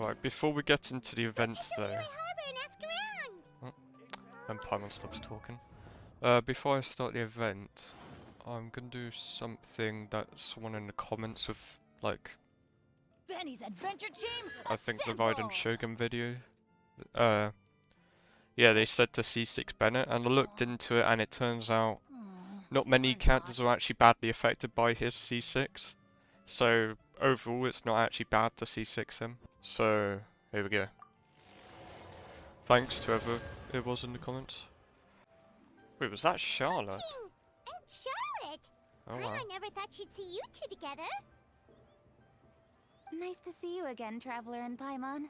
Right, before we get into the event though... Oh, and Paimon stops talking. Before I start the event, I'm gonna do something that someone in the comments of, like... Benny's adventure team, I think the assemble! Ride and Shogun video. Yeah, they said to C6 Bennett, and I looked into it and it turns out not many characters are actually badly affected by his C6. So, overall, it's not actually bad to C6 him. So, here we go. Thanks to whoever it was in the comments. Wait, was that Charlotte? And Charlotte! Oh wow. I never thought she'd see you two together. Nice to see you again, Traveler and Paimon.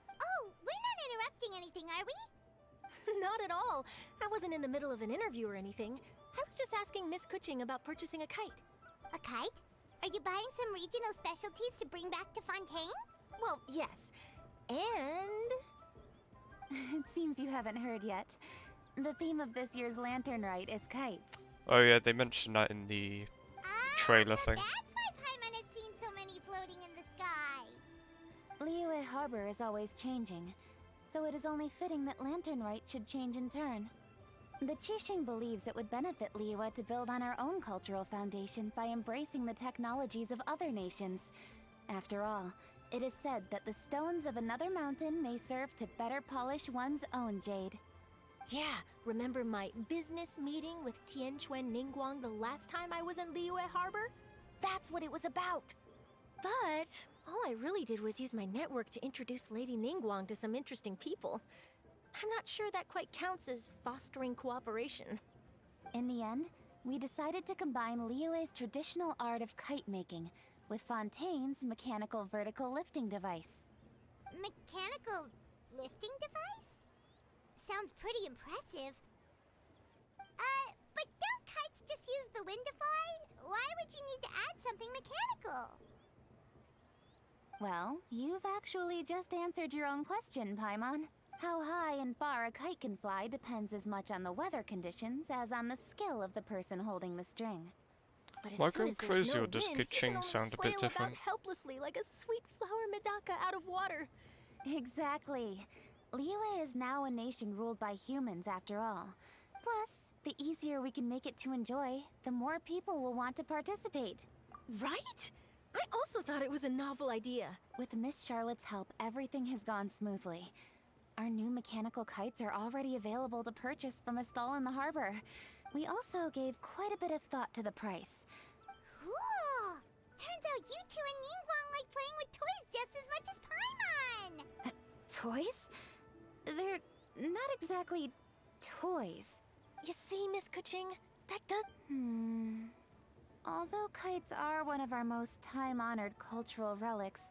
Oh, we're not interrupting anything, are we? Not at all. I wasn't in the middle of an interview or anything. I was just asking Miss Kuching about purchasing a kite. A kite? Are you buying some regional specialties to bring back to Fontaine? Well, yes. And... It seems you haven't heard yet. The theme of this year's Lantern Rite is kites. Oh yeah, they mentioned that in the trailer so thing. that's why Paimon has seen so many floating in the sky. Liyue Harbor is always changing, so it is only fitting that Lantern Rite should change in turn. The Qixing believes it would benefit Liyue to build on our own cultural foundation by embracing the technologies of other nations. After all, it is said that the stones of another mountain may serve to better polish one's own jade. yeah, remember my business meeting with Tianquan Ningguang the last time I was in Liyue Harbor? That's what it was about. But all I really did was use my network to introduce Lady Ningguang to some interesting people. I'm not sure that quite counts as fostering cooperation. In the end, we decided to combine Liyue's traditional art of kite making with Fontaine's mechanical vertical lifting device. Mechanical lifting device? Sounds pretty impressive. But don't kites just use the wind to fly? Why would you need to add something mechanical? Well, you've actually just answered your own question, Paimon. How high and far a kite can fly depends as much on the weather conditions as on the skill of the person holding the string. But as Am I soon going as there's crazy no or does wind, you can Kuching only sound a flail bit about different? helplessly like a sweet flower medaka out of water. Exactly. Liyue is now a nation ruled by humans after all. Plus, the easier we can make it to enjoy, the more people will want to participate. Right? I also thought it was a novel idea. With Miss Charlotte's help, everything has gone smoothly. Our new mechanical kites are already available to purchase from a stall in the harbor. We also gave quite a bit of thought to the price. Cool! Turns out you two and Ningguang like playing with toys just as much as Paimon! Toys? They're not exactly toys. You see, Miss Kuching, that does... Although kites are one of our most time-honored cultural relics,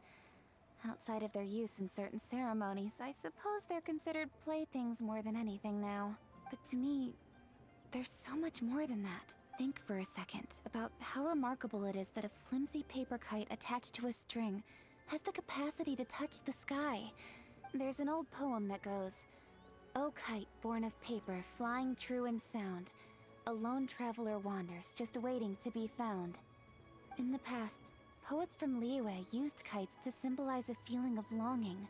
outside of their use in certain ceremonies, I suppose they're considered playthings more than anything now. But to me, there's so much more than that. Think for a second about how remarkable it is that a flimsy paper kite attached to a string has the capacity to touch the sky. There's an old poem that goes, "O kite born of paper, flying true in sound, a lone traveler wanders, just waiting to be found." In the past, poets from Liyue used kites to symbolize a feeling of longing,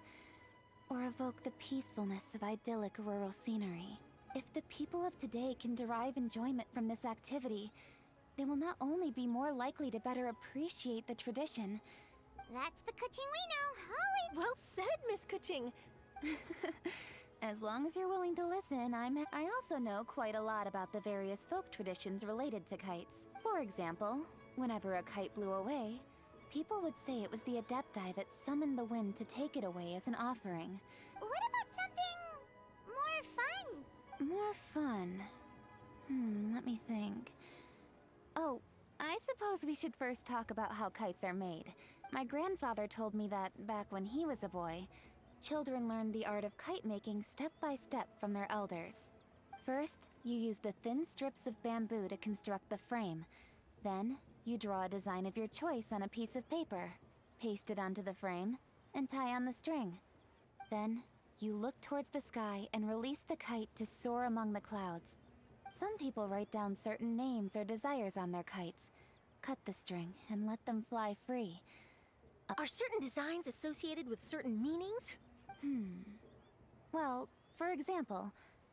or evoke the peacefulness of idyllic rural scenery. If the people of today can derive enjoyment from this activity, they will not only be more likely to better appreciate the tradition. That's the Kuching we know, Holly! Well said, Miss Kuching. As long as you're willing to listen, I also know quite a lot about the various folk traditions related to kites. For example, whenever a kite blew away, people would say it was the Adepti that summoned the wind to take it away as an offering. What about something more fun? More fun? Let me think. Oh, I suppose we should first talk about how kites are made. My grandfather told me that, back when he was a boy, children learned the art of kite making step by step from their elders. First, you use the thin strips of bamboo to construct the frame. Then, you draw a design of your choice on a piece of paper, paste it onto the frame, and tie on the string. Then, you look towards the sky and release the kite to soar among the clouds. Some people write down certain names or desires on their kites, cut the string, and let them fly free. Are certain designs associated with certain meanings? Well, for example,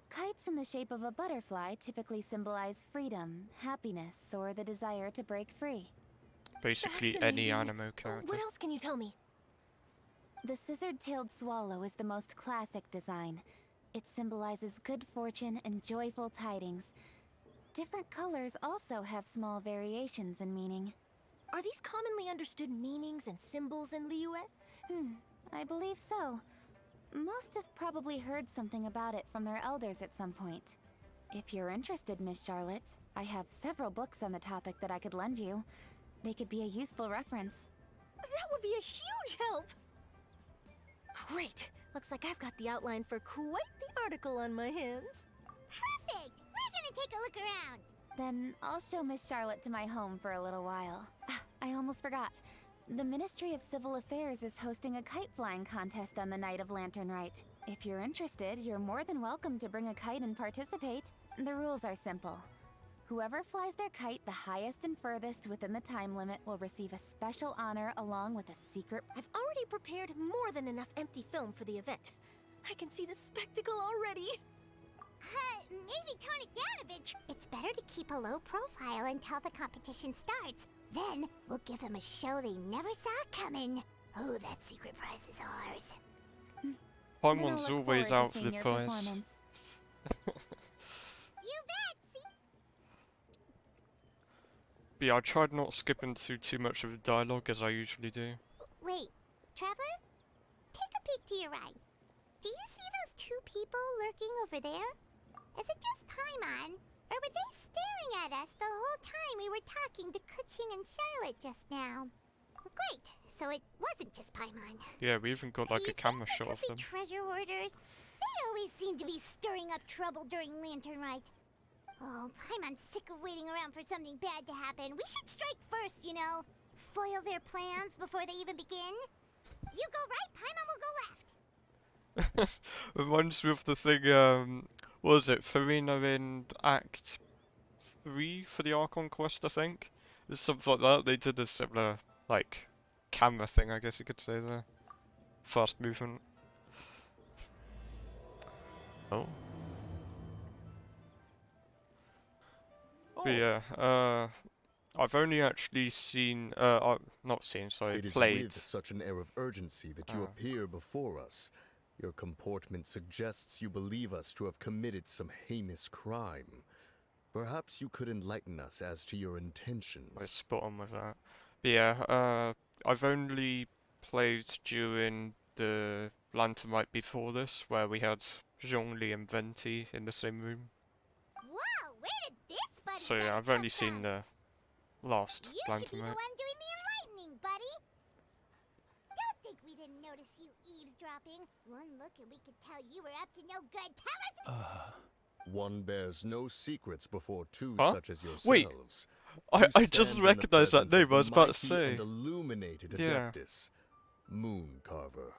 kites in the shape of a butterfly typically symbolize freedom, happiness, or the desire to break free. Basically any Fascinating. anime character. What else can you tell me? The scissor-tailed swallow is the most classic design. It symbolizes good fortune and joyful tidings. Different colors also have small variations in meaning. Are these commonly understood meanings and symbols in Liyue? I believe so. Most have probably heard something about it from their elders at some point. If you're interested, Miss Charlotte, I have several books on the topic that I could lend you. They could be a useful reference. That would be a huge help! Great! Looks like I've got the outline for quite the article on my hands. Perfect! We're gonna take a look around. Then I'll show Miss Charlotte to my home for a little while. I almost forgot. The Ministry of Civil Affairs is hosting a kite flying contest on the night of Lantern Rite. If you're interested, you're more than welcome to bring a kite and participate. The rules are simple. Whoever flies their kite the highest and furthest within the time limit will receive a special honor along with a secret. I've already prepared more than enough empty film for the event. I can see the spectacle already. Maybe tone it down a bit. It's better to keep a low profile until the competition starts. Then we'll give them a show they never saw coming. Oh, that secret prize is ours. I'm gonna Paimon's look always forward out to for the seeing your prize. performance. You bet! See? But yeah, I tried not skipping through too much of the dialogue as I usually do. Wait, Traveler? Take a peek to your right. Do you see those two people lurking over there? Is it just Paimon? Or were they staring at us the whole time we were talking to Kuching and Charlotte just now? Great, so it wasn't just Paimon. Yeah, we even got Do like you a camera think they shot could of be them. treasure hoarders? They always seem to be stirring up trouble during Lantern Rite. Oh, Paimon's sick of waiting around for something bad to happen. We should strike first, you know. Foil their plans before they even begin. You go right, Paimon will go left. Reminds me of the thing, what was it, Farina in Act 3 for the Archon quest, I think? It's something like that. They did a similar, like, camera thing, I guess you could say there. Fast movement. Oh. But yeah, I've only actually seen, not seen, sorry, It is played. with such an air of urgency that you appear before us. Your comportment suggests you believe us to have committed some heinous crime. Perhaps you could enlighten us as to your intentions. We're spot on with that. But yeah, I've only played during the Lantern Rite before this, where we had Zhongli and Venti in the same room. Whoa, where did this buddy So yeah, guy I've come only seen from? the last You should be Lantern the Rite. one doing the enlightening, buddy. Don't think we didn't notice you eavesdropping. One look and we could tell you were up to no good. Tell us. One bears no secrets before two Huh? such as Wait, yourselves. I You just stand in the recognized that presence of name, I the was about to mighty say. And illuminated Yeah. Adeptus, Moon Carver.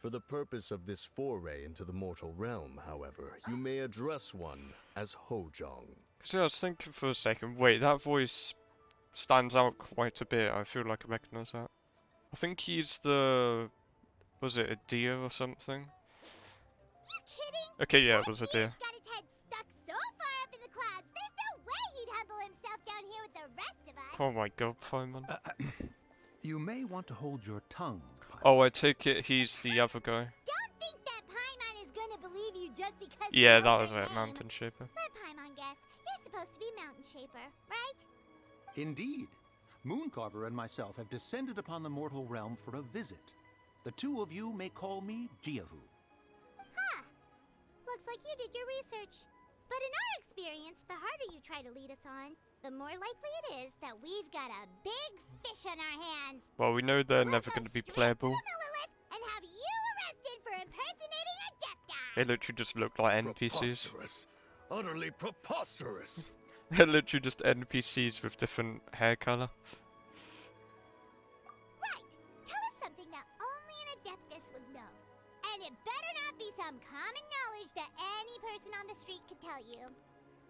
For the purpose of this foray into the mortal realm, however, you may address one as Hojong. So I was thinking for a second, wait, that voice stands out quite a bit. I feel like I recognize that. I think he's the... was it a deer or something? You kidding? Okay, yeah, it That was a deer's deer. got his head stuck so far up in the clouds. There's no way he'd humble himself down here with the rest of us. Oh my god, Paimon. You may want to hold your tongue. Paimon. Oh, I take it he's the other guy. Don't think that Paimon is gonna believe you just because Yeah, you that know was your it, name. Mountain Shaper. Let Paimon guess. You're supposed to be Mountain Shaper, right? Indeed. Mooncarver and myself have descended upon the mortal realm for a visit. The two of you may call me Jiahu. Huh. Looks like you did your research. But in our experience, the harder you try to lead us on, the more likely it is that we've got a big fish on our hands. Well, we know they're We'll never go going to be straight playable. to the Lilith and have you arrested for impersonating a Adepti. They literally just look like NPCs. Preposterous. Utterly preposterous. They're literally just NPCs with different hair color. Right. Tell us something that only an Adeptus would know. And it better not be some common knowledge that any person on the street could tell you.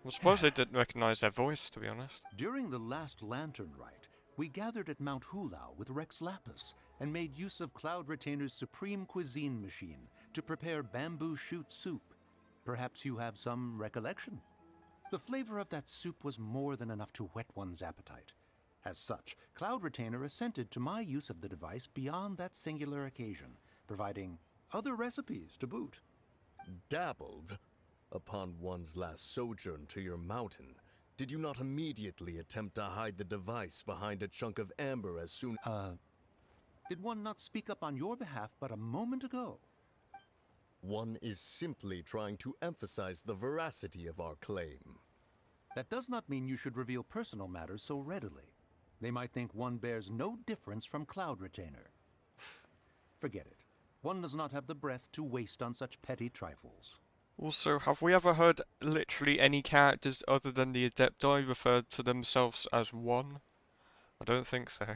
I'm surprised they didn't recognize their voice, to be honest. During the last Lantern Rite, We gathered at Mount Hulao with Rex Lapis and made use of Cloud Retainer's supreme cuisine machine to prepare bamboo shoot soup. Perhaps you have some recollection? The flavor of that soup was more than enough to whet one's appetite. As such, Cloud Retainer assented to my use of the device beyond that singular occasion, providing other recipes to boot. Dabbled? Upon one's last sojourn to your mountain, did you not immediately attempt to hide the device behind a chunk of amber as soon— Did one not speak up on your behalf but a moment ago? One is simply trying to emphasize the veracity of our claim. That does not mean you should reveal personal matters so readily. They might think one bears no difference from Cloud Retainer. Forget it. One does not have the breath to waste on such petty trifles. Also, have we ever heard literally any characters other than the Adepti referred to themselves as one? I don't think so.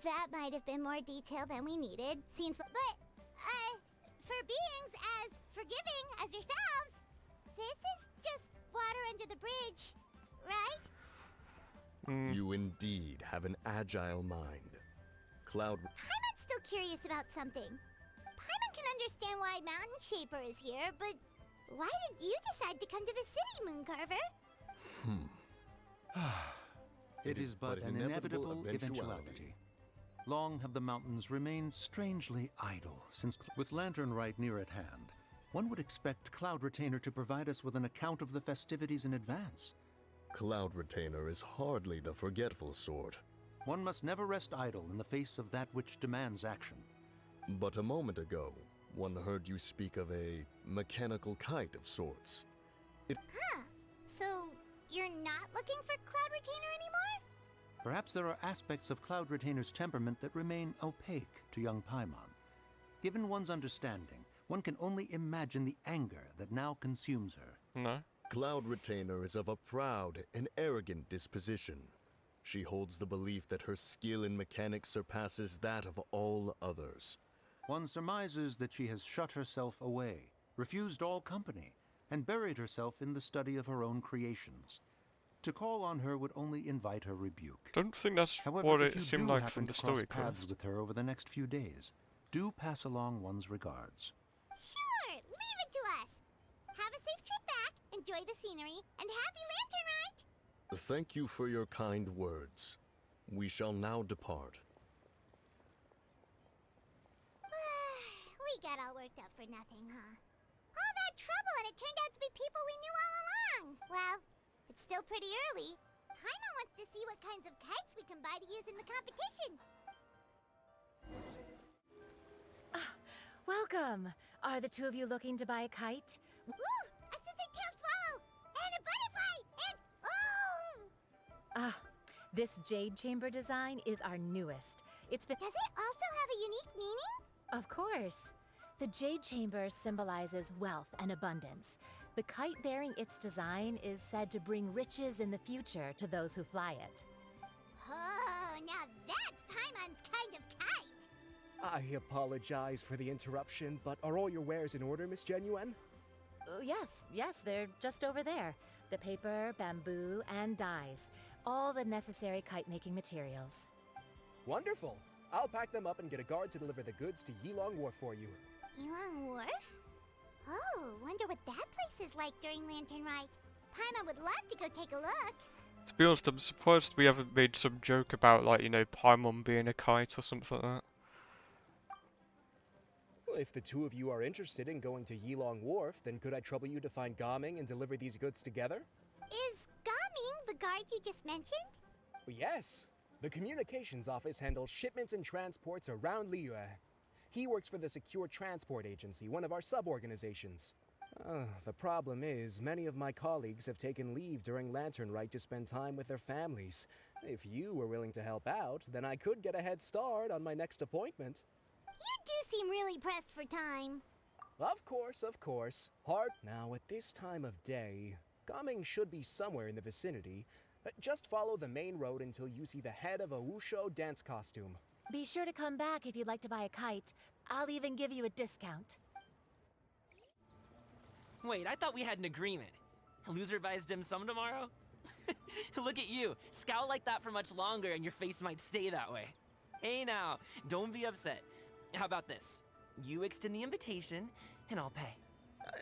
That might have been more detail than we needed. Seems like, but, for beings as forgiving as yourselves, this is just water under the bridge, right? You indeed have an agile mind. Cloud— Paimon's still curious about something. Paimon can understand why Mountain Shaper is here, but why did you decide to come to the city, Mooncarver? It is but an inevitable eventuality. Long have the mountains remained strangely idle, since with Lantern Rite near at hand, one would expect Cloud Retainer to provide us with an account of the festivities in advance. Cloud Retainer is hardly the forgetful sort. One must never rest idle in the face of that which demands action. But a moment ago, one heard you speak of a mechanical kite of sorts. So, you're not looking for Cloud Retainer anymore? Perhaps there are aspects of Cloud Retainer's temperament that remain opaque to young Paimon. Given one's understanding, one can only imagine the anger that now consumes her. No? Cloud Retainer is of a proud and arrogant disposition. She holds the belief that her skill in mechanics surpasses that of all others. One surmises that she has shut herself away, refused all company, and buried herself in the study of her own creations. To call on her would only invite her rebuke. Don't think that's However, what if it you seemed do like happen from the to cross story paths quest. with her over the next few days, do pass along one's regards. Sure, leave it to us. Have a safe trip back, enjoy the scenery, and happy Lantern Rite! Thank you for your kind words. We shall now depart. We got all worked up for nothing, huh? All that trouble and it turned out to be people we knew all along. Well, it's still pretty early. Paimon wants to see what kinds of kites we can buy to use in the competition. Welcome! Are the two of you looking to buy a kite? Woo! A scissor-tailed swallow! And a butterfly! And oh! This jade chamber design is our newest. It's been— Does it also have a unique meaning? Of course. The jade chamber symbolizes wealth and abundance. The kite bearing its design is said to bring riches in the future to those who fly it. Oh, now that's Paimon's kind of kite! I apologize for the interruption, but are all your wares in order, Miss Genuine? Yes, they're just over there. The paper, bamboo, and dyes. All the necessary kite-making materials. Wonderful! I'll pack them up and get a guard to deliver the goods to Yilong Wharf for you. Yilong Wharf? Oh, wonder what that place is like during Lantern Rite. Paimon would love to go take a look. To be honest, I'm surprised we haven't made some joke about, like, you know, Paimon being a kite or something like that. Well, if the two of you are interested in going to Yilong Wharf, then could I trouble you to find Gaming and deliver these goods together? Is Gaming the guard you just mentioned? Well, yes. The communications office handles shipments and transports around Liyue. He works for the Secure Transport Agency, one of our sub-organizations. The problem is, many of my colleagues have taken leave during Lantern Rite to spend time with their families. If you were willing to help out, then I could get a head start on my next appointment. You do seem really pressed for time. Of course, of course. Now, at this time of day, Gaming should be somewhere in the vicinity. Just follow the main road until you see the head of a Wushu dance costume. Be sure to come back if you'd like to buy a kite. I'll even give you a discount. Wait, I thought we had an agreement. Loser buys dim sum tomorrow? Look at you. Scowl like that for much longer and your face might stay that way. Hey now, don't be upset. How about this? You extend the invitation, and I'll pay.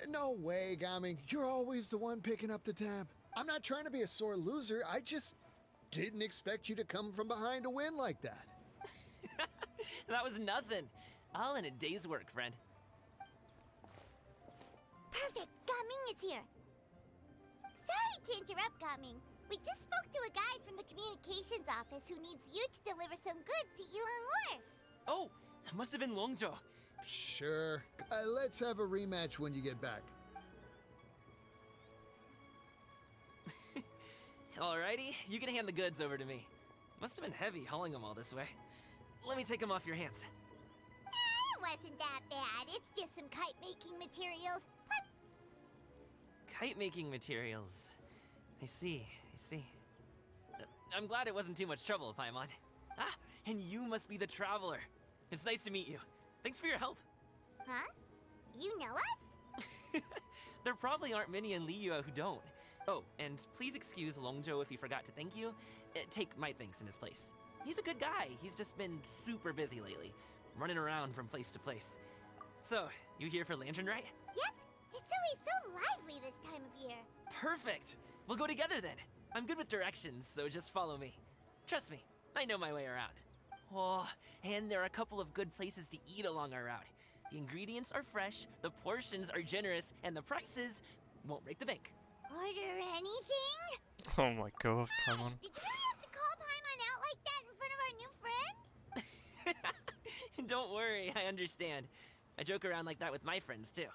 No way, Gaming. You're always the one picking up the tab. I'm not trying to be a sore loser. I just didn't expect you to come from behind to win like that. That was nothing. All in a day's work, friend. Perfect! Gaming is here! Sorry to interrupt, Gaming. We just spoke to a guy from the communications office who needs you to deliver some goods to Elon Wharf. Oh, it must have been Longzhou. Sure. Let's have a rematch when you get back. Alrighty, you can hand the goods over to me. Must have been heavy hauling them all this way. Let me take them off your hands. It wasn't that bad. It's just some kite-making materials. Kite-making materials. I see. I'm glad it wasn't too much trouble, Paimon. Ah, and you must be the traveler. It's nice to meet you. Thanks for your help. Huh? You know us? There probably aren't many in Liyue who don't. Oh, and please excuse Longzhou if he forgot to thank you. Take my thanks in his place. He's a good guy. He's just been super busy lately, running around from place to place. So, you here for Lantern Rite? Yep. It's always so lively this time of year. Perfect. We'll go together then. I'm good with directions, so just follow me. Trust me, I know my way around. Oh, and there are a couple of good places to eat along our route. The ingredients are fresh, the portions are generous, and the prices won't break the bank. Order anything? Oh my god, Paimon. Did you really have to call Paimon out like that in front of our new friend? Don't worry, I understand. I joke around like that with my friends too.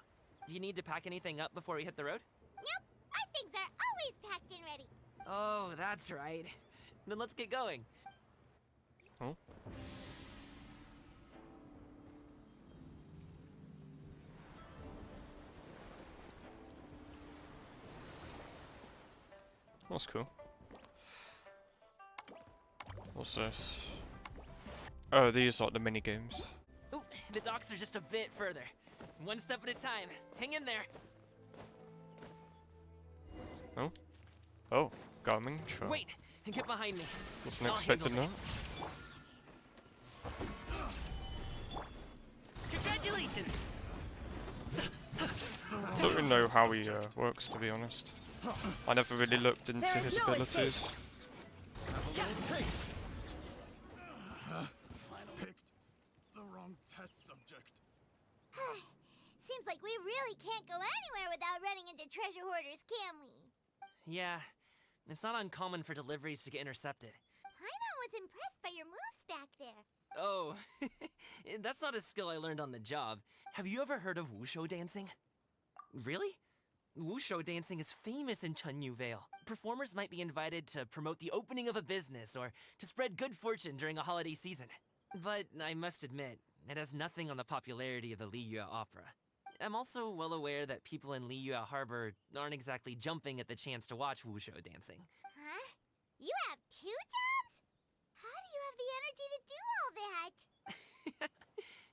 Do you need to pack anything up before we hit the road? Nope. Our things are always packed and ready. Oh, that's right. Then let's get going. Oh. That's cool. What's this? Oh, these are the mini games. Ooh, the docks are just a bit further. One step at a time. Hang in there. Oh. Oh, Garmin Trail. Wait, get behind me. Wasn't I'll expecting handle that. this. Congratulations! I don't really know how he works, to be honest. I never really looked into his abilities. Picked the wrong test subject. Seems like we really can't go anywhere without running into treasure hoarders, can we? Yeah, it's not uncommon for deliveries to get intercepted. Paimon was impressed by your moves back there. Oh, that's not a skill I learned on the job. Have you ever heard of wushu dancing? Really? Wushu dancing is famous in Chunyu Vale. Performers might be invited to promote the opening of a business or to spread good fortune during a holiday season. But I must admit, it has nothing on the popularity of the Liyue Opera. I'm also well aware that people in Liyue Harbor aren't exactly jumping at the chance to watch wushu dancing. Huh? You have 2 jobs? How do you have the energy to do all that?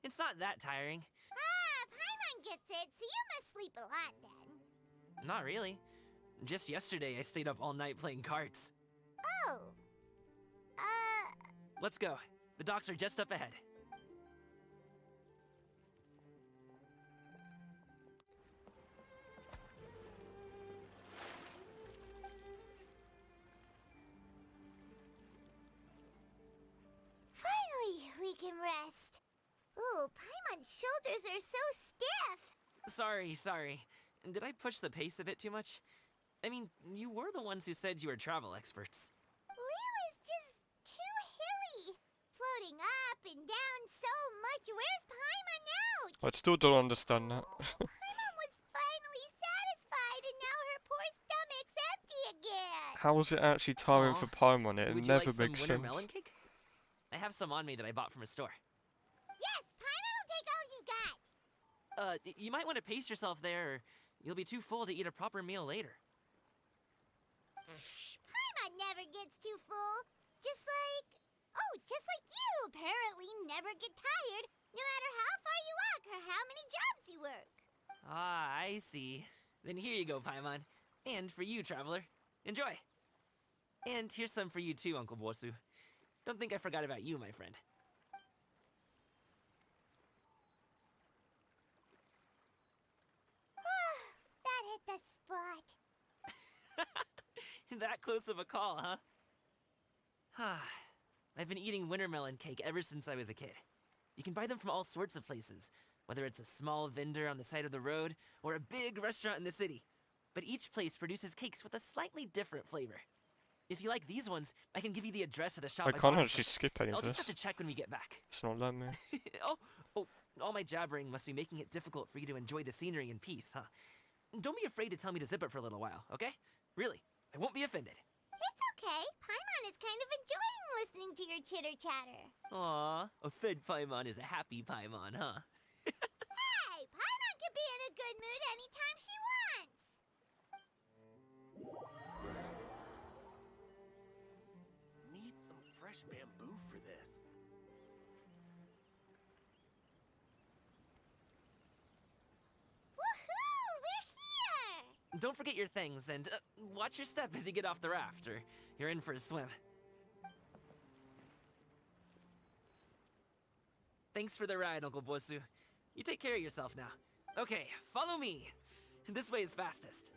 It's not that tiring. Ah, Paimon gets it, so you must sleep a lot then. Not really. Just yesterday I stayed up all night playing cards. Oh. Let's go. The docks are just up ahead. Finally, we can rest. Ooh, Paimon's shoulders are so stiff. Sorry. Did I push the pace a bit too much? I mean, you were the ones who said you were travel experts. Liyue is just too hilly. Floating up and down so much. Where's Paimon now? I still don't understand that. Paimon was finally satisfied and now her poor stomach's empty again. How is it actually tiring Aw. for Paimon? It Would you never like some makes winter sense. melon cake? I have some on me that I bought from a store. Yes, Paimon will take all you got. You might want to pace yourself there, or you'll be too full to eat a proper meal later. Paimon never gets too full. Just like you apparently never get tired, no matter how far you walk or how many jobs you work. Ah, I see. Then here you go, Paimon. And for you, traveler. Enjoy. And here's some for you too, Uncle Bosu. Don't think I forgot about you, my friend. That hit the spot. That close of a call, huh? I've been eating wintermelon cake ever since I was a kid. You can buy them from all sorts of places, whether it's a small vendor on the side of the road or a big restaurant in the city. But each place produces cakes with a slightly different flavor. If you like these ones, I can give you the address of the shop. I bought can't them actually from. skip any I'll of just have this. to check when we get back. It's not letting me. Oh, all my jabbering must be making it difficult for you to enjoy the scenery in peace, huh? Don't be afraid to tell me to zip it for a little while, okay? Really, I won't be offended. It's okay. Paimon is kind of enjoying listening to your chitter-chatter. Aw, a fed Paimon is a happy Paimon, huh? Hey, Paimon can be in a good mood anytime she wants. Need some fresh bamboo for this. Woohoo! We're here! Don't forget your things, and watch your step as you get off the raft, or you're in for a swim. Thanks for the ride, Uncle Bosu. You take care of yourself now. Okay, follow me. This way is fastest.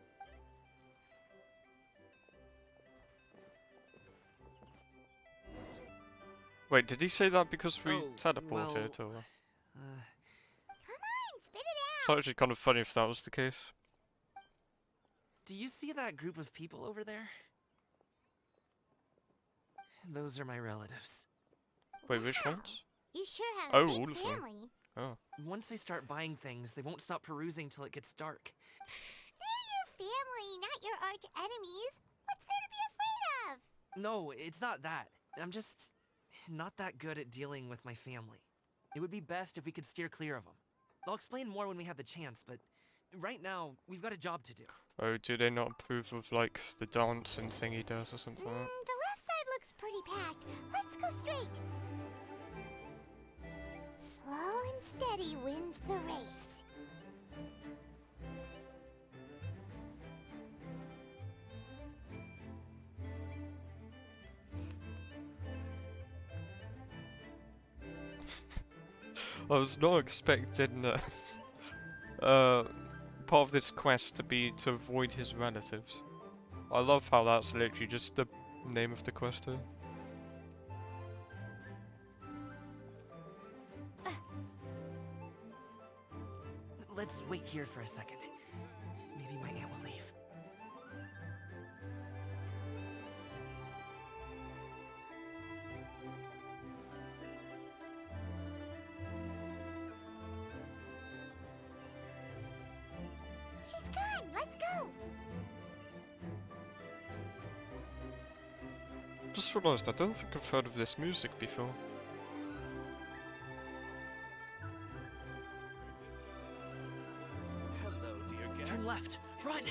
Wait, did he say that because we Oh, teleported, well, or? Come on, spit it It's out. actually kind of funny if that was the case. Do you see that group of people over there? Those are my relatives. Wait, which Wow. ones? You sure have Oh, a all big of them. family. Oh. Once they start buying things, they won't stop perusing till it gets dark. They're your family, not your arch enemies. What's there to be afraid of? No, it's not that. I'm just not that good at dealing with my family. It would be best if we could steer clear of them. I'll explain more when we have the chance, but right now, we've got a job to do. Oh, do they not approve of, like, the dancing thing he does or something like that? The left side looks pretty packed. Let's go straight. Slow and steady wins the race. I was not expecting part of this quest to be to avoid his relatives. I love how that's literally just the name of the quest here. Let's wait here for a second. Maybe my aunt will leave. She's gone. Let's go. Just realised I don't think I've heard of this music before. Hello, dear guest. Turn left! Run!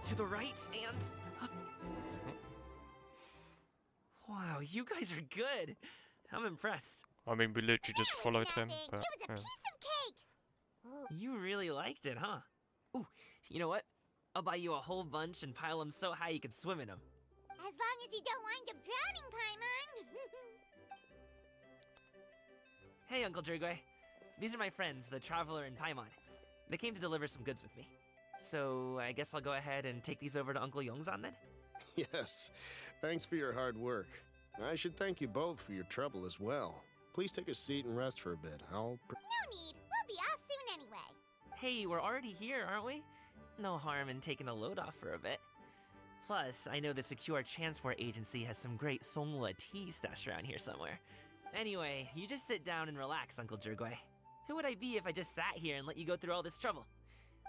To the right and... Wow, you guys are good! I'm impressed. I mean, we literally just That was followed him, nothing. but It was a yeah. piece of cake. Ooh, You really liked it, huh? Ooh, you know what? I'll buy you a whole bunch and pile them so high you could swim in them. as long as you don't wind up drowning, Paimon. Hey, Uncle Drugway. These are my friends, the Traveler and Paimon. They came to deliver some goods with me. So, I guess I'll go ahead and take these over to Uncle Yongzan then? Yes, thanks for your hard work. I should thank you both for your trouble as well. Please take a seat and rest for a bit. No need. We'll be off soon anyway. Hey, we're already here, aren't we? No harm in taking a load off for a bit. Plus, I know the Secure Transport Agency has some great Songhua tea stashed around here somewhere. Anyway, you just sit down and relax, Uncle Jergway. Who would I be if I just sat here and let you go through all this trouble?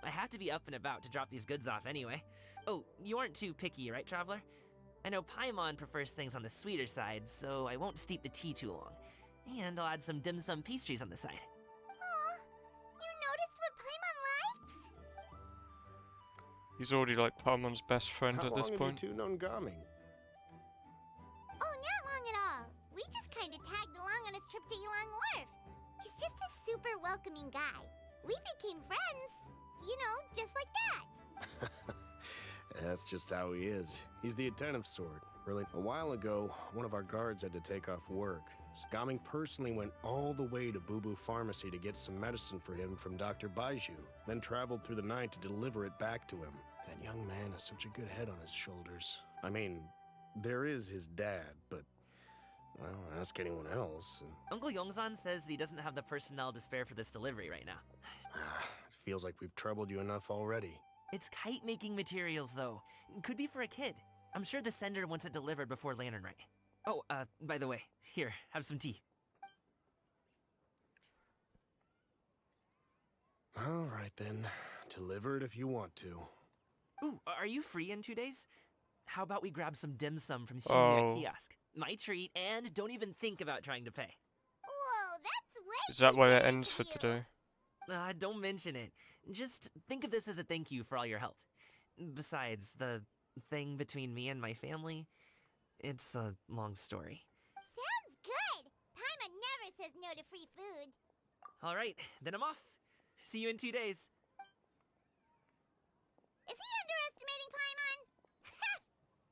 I have to be up and about to drop these goods off anyway. Oh, you aren't too picky, right, Traveler? I know Paimon prefers things on the sweeter side, so I won't steep the tea too long. And I'll add some dim sum pastries on the side. Aw, you noticed what Paimon likes? He's already like Paimon's best friend How at this long point. have you two known Gaming? Oh, not long at all. We just kind of tagged along on his trip to Yulong Wharf. He's just a super welcoming guy. We became friends. You know, just like that. That's just how he is. He's the attentive sort. Really, a while ago, one of our guards had to take off work. Scamming personally went all the way to Boo Boo Pharmacy to get some medicine for him from Dr. Baiju, then traveled through the night to deliver it back to him. That young man has such a good head on his shoulders. I mean, there is his dad, but, well, ask anyone else. And Uncle Yongzan says he doesn't have the personnel to spare for this delivery right now. it feels like we've troubled you enough already. It's kite-making materials, though. Could be for a kid. I'm sure the sender wants it delivered before Lantern Rite. Oh, by the way, here, have some tea. All right, then. Deliver it if you want to. Ooh, are you free in 2 days? How about we grab some dim sum from Shibuya Kiosk? My treat, and don't even think about trying to pay. Whoa, that's way Is that too where it generous ends of for you. today? Don't mention it. Just think of this as a thank you for all your help. Besides, the thing between me and my family, it's a long story. Sounds good. Paimon never says no to free food. All right, then I'm off. See you in 2 days. Is he underestimating Paimon?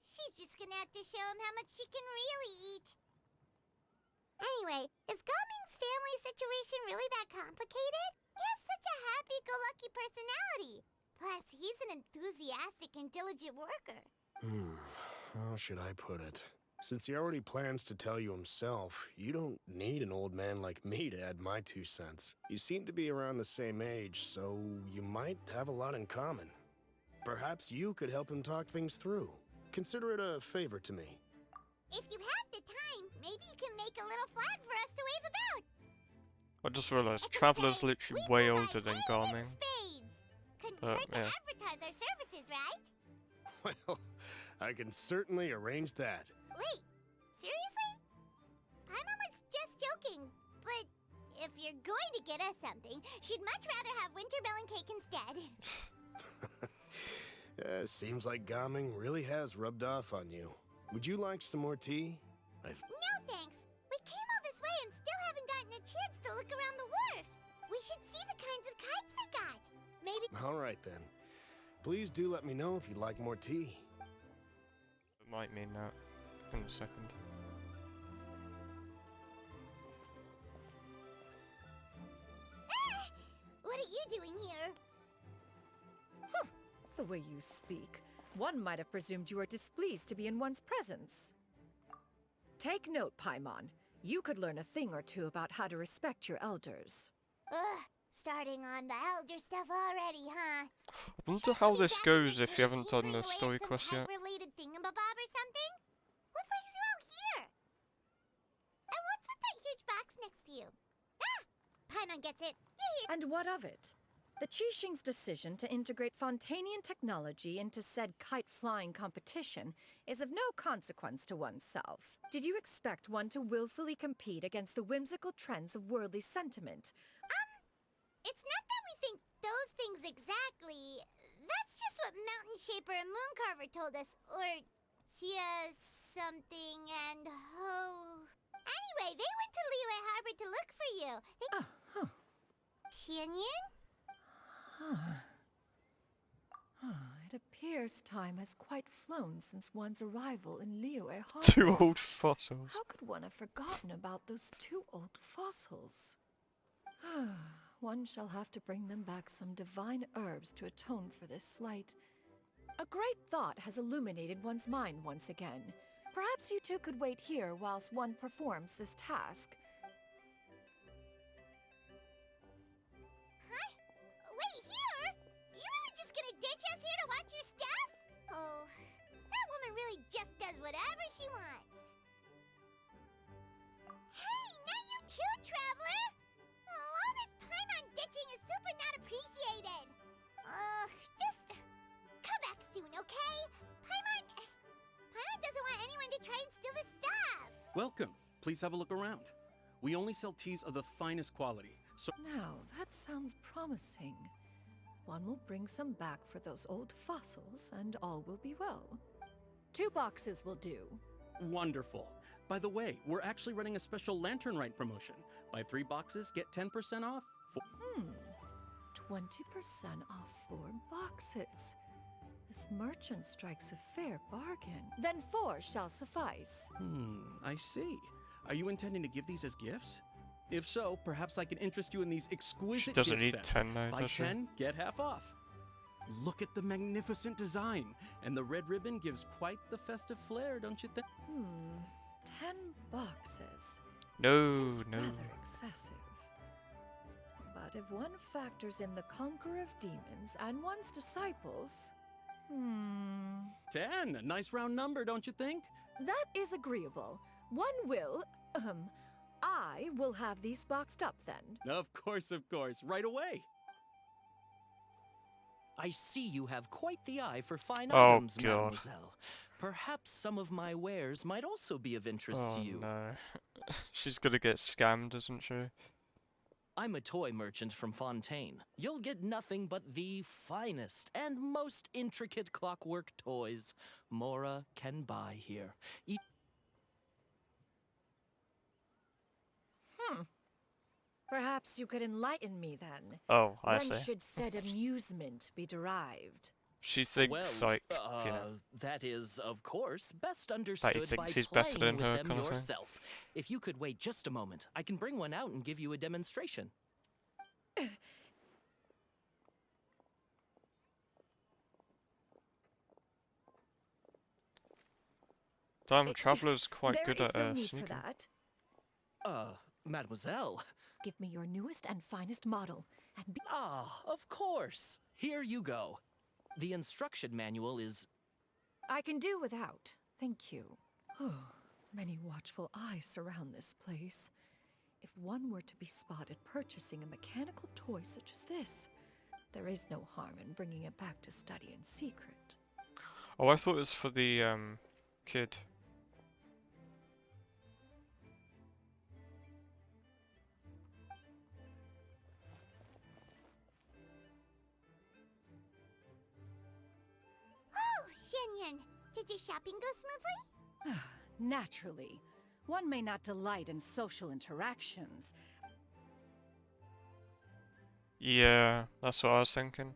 She's just gonna have to show him how much she can really eat. Anyway, is Gaming's family situation really that complicated? He has such a happy-go-lucky personality. Plus, he's an enthusiastic and diligent worker. How should I put it? Since he already plans to tell you himself, you don't need an old man like me to add my 2 cents. You seem to be around the same age, so you might have a lot in common. Perhaps you could help him talk things through. Consider it a favor to me. If you have the time, maybe you can make a little flag for us to wave about. I just realised I could Traveller's say, literally "We way provide older than aid in Garming. spades." Couldn't But, hurt to yeah. advertise our services, right? Well, I can certainly arrange that. Wait, seriously? Paimon was just joking, but if you're going to get us something, she'd much rather have winter melon cake instead. Seems like Gaming really has rubbed off on you. Would you like some more tea? No thanks. We came all this way and still haven't gotten a chance to look around the wharf. We should see the kinds of kites they got. Maybe. All right, then. Please do let me know if you'd like more tea. It might mean that in a second. What are you doing here? The way you speak, one might have presumed you were displeased to be in one's presence. Take note, Paimon. You could learn a thing or two about how to respect your elders. Ugh, starting on the elder stuff already, huh? I wonder how this goes if you haven't done the story quest yet. Related thingamabob or something? What brings you out here? And what's with that huge box next to you? Ah! Paimon gets it. You're here. And what of it? The Qixing's decision to integrate Fontanian technology into said kite-flying competition is of no consequence to oneself. Did you expect one to willfully compete against the whimsical trends of worldly sentiment? It's not that we think those things exactly. That's just what Mountain Shaper and Mooncarver told us. Or Tia something and Ho. Anyway, they went to Liyue Harbor to look for you. Tianyun? It appears time has quite flown since one's arrival in Liyue Harbor. 2 old fossils. How could one have forgotten about those 2 old fossils? One shall have to bring them back some divine herbs to atone for this slight. A great thought has illuminated one's mind once again. Perhaps you two could wait here whilst one performs this task. Huh? Wait here? You really just gonna ditch us here to watch your stuff? Oh, that woman really just does whatever she wants. Hey, not you too, Traveler! Oh, all this Paimon ditching is super not appreciated. Just come back soon, okay? Paimon doesn't want anyone to try and steal his stuff. Welcome. Please have a look around. We only sell teas of the finest quality, so Now, that sounds promising. One will bring some back for those old fossils, and all will be well. 2 boxes will do. wonderful. By the way, we're actually running a special Lantern Rite promotion. Buy 3 boxes, get 10% off. 20% off 4 boxes. This merchant strikes a fair bargain. Then 4 shall suffice. I see. Are you intending to give these as gifts? If so, perhaps I can interest you in these exquisite She doesn't gift need sets. 10 now, Buy does she? 10, get half off. Look at the magnificent design, and the red ribbon gives quite the festive flair, don't you think? 10 boxes. No, Seems no. rather excessive. But if one factors in the conqueror of demons and one's disciples... 10, a nice round number, don't you think? That is agreeable. One will, I will have these boxed up then. Of course, right away. I see you have quite the eye for fine Oh, items, God. mademoiselle. Perhaps some of my wares might also be of interest Oh to you. no. She's gonna get scammed, isn't she? I'm a toy merchant from Fontaine. You'll get nothing but the finest and most intricate clockwork toys Mora can buy here. Perhaps you could enlighten me then. Oh, I When see. should said amusement be derived? She thinks, well, like, you know. that is, of course, best understood thinks by he's playing better than with her, them kind of thing. yourself. If you could wait just a moment, I can bring one out and give you a demonstration. Damn, Traveler's quite There good is at no need sneaking. for that. Mademoiselle. Give me your newest and finest model, and be Of course. Here you go. The instruction manual is... I can do without. Thank you. Oh, many watchful eyes surround this place. If one were to be spotted purchasing a mechanical toy such as this, there is no harm in bringing it back to study in secret. Oh, I thought it was for the, kid. Oh, Shenyan, did your shopping go smoothly? Naturally, one may not delight in social interactions. Yeah, that's what I was thinking.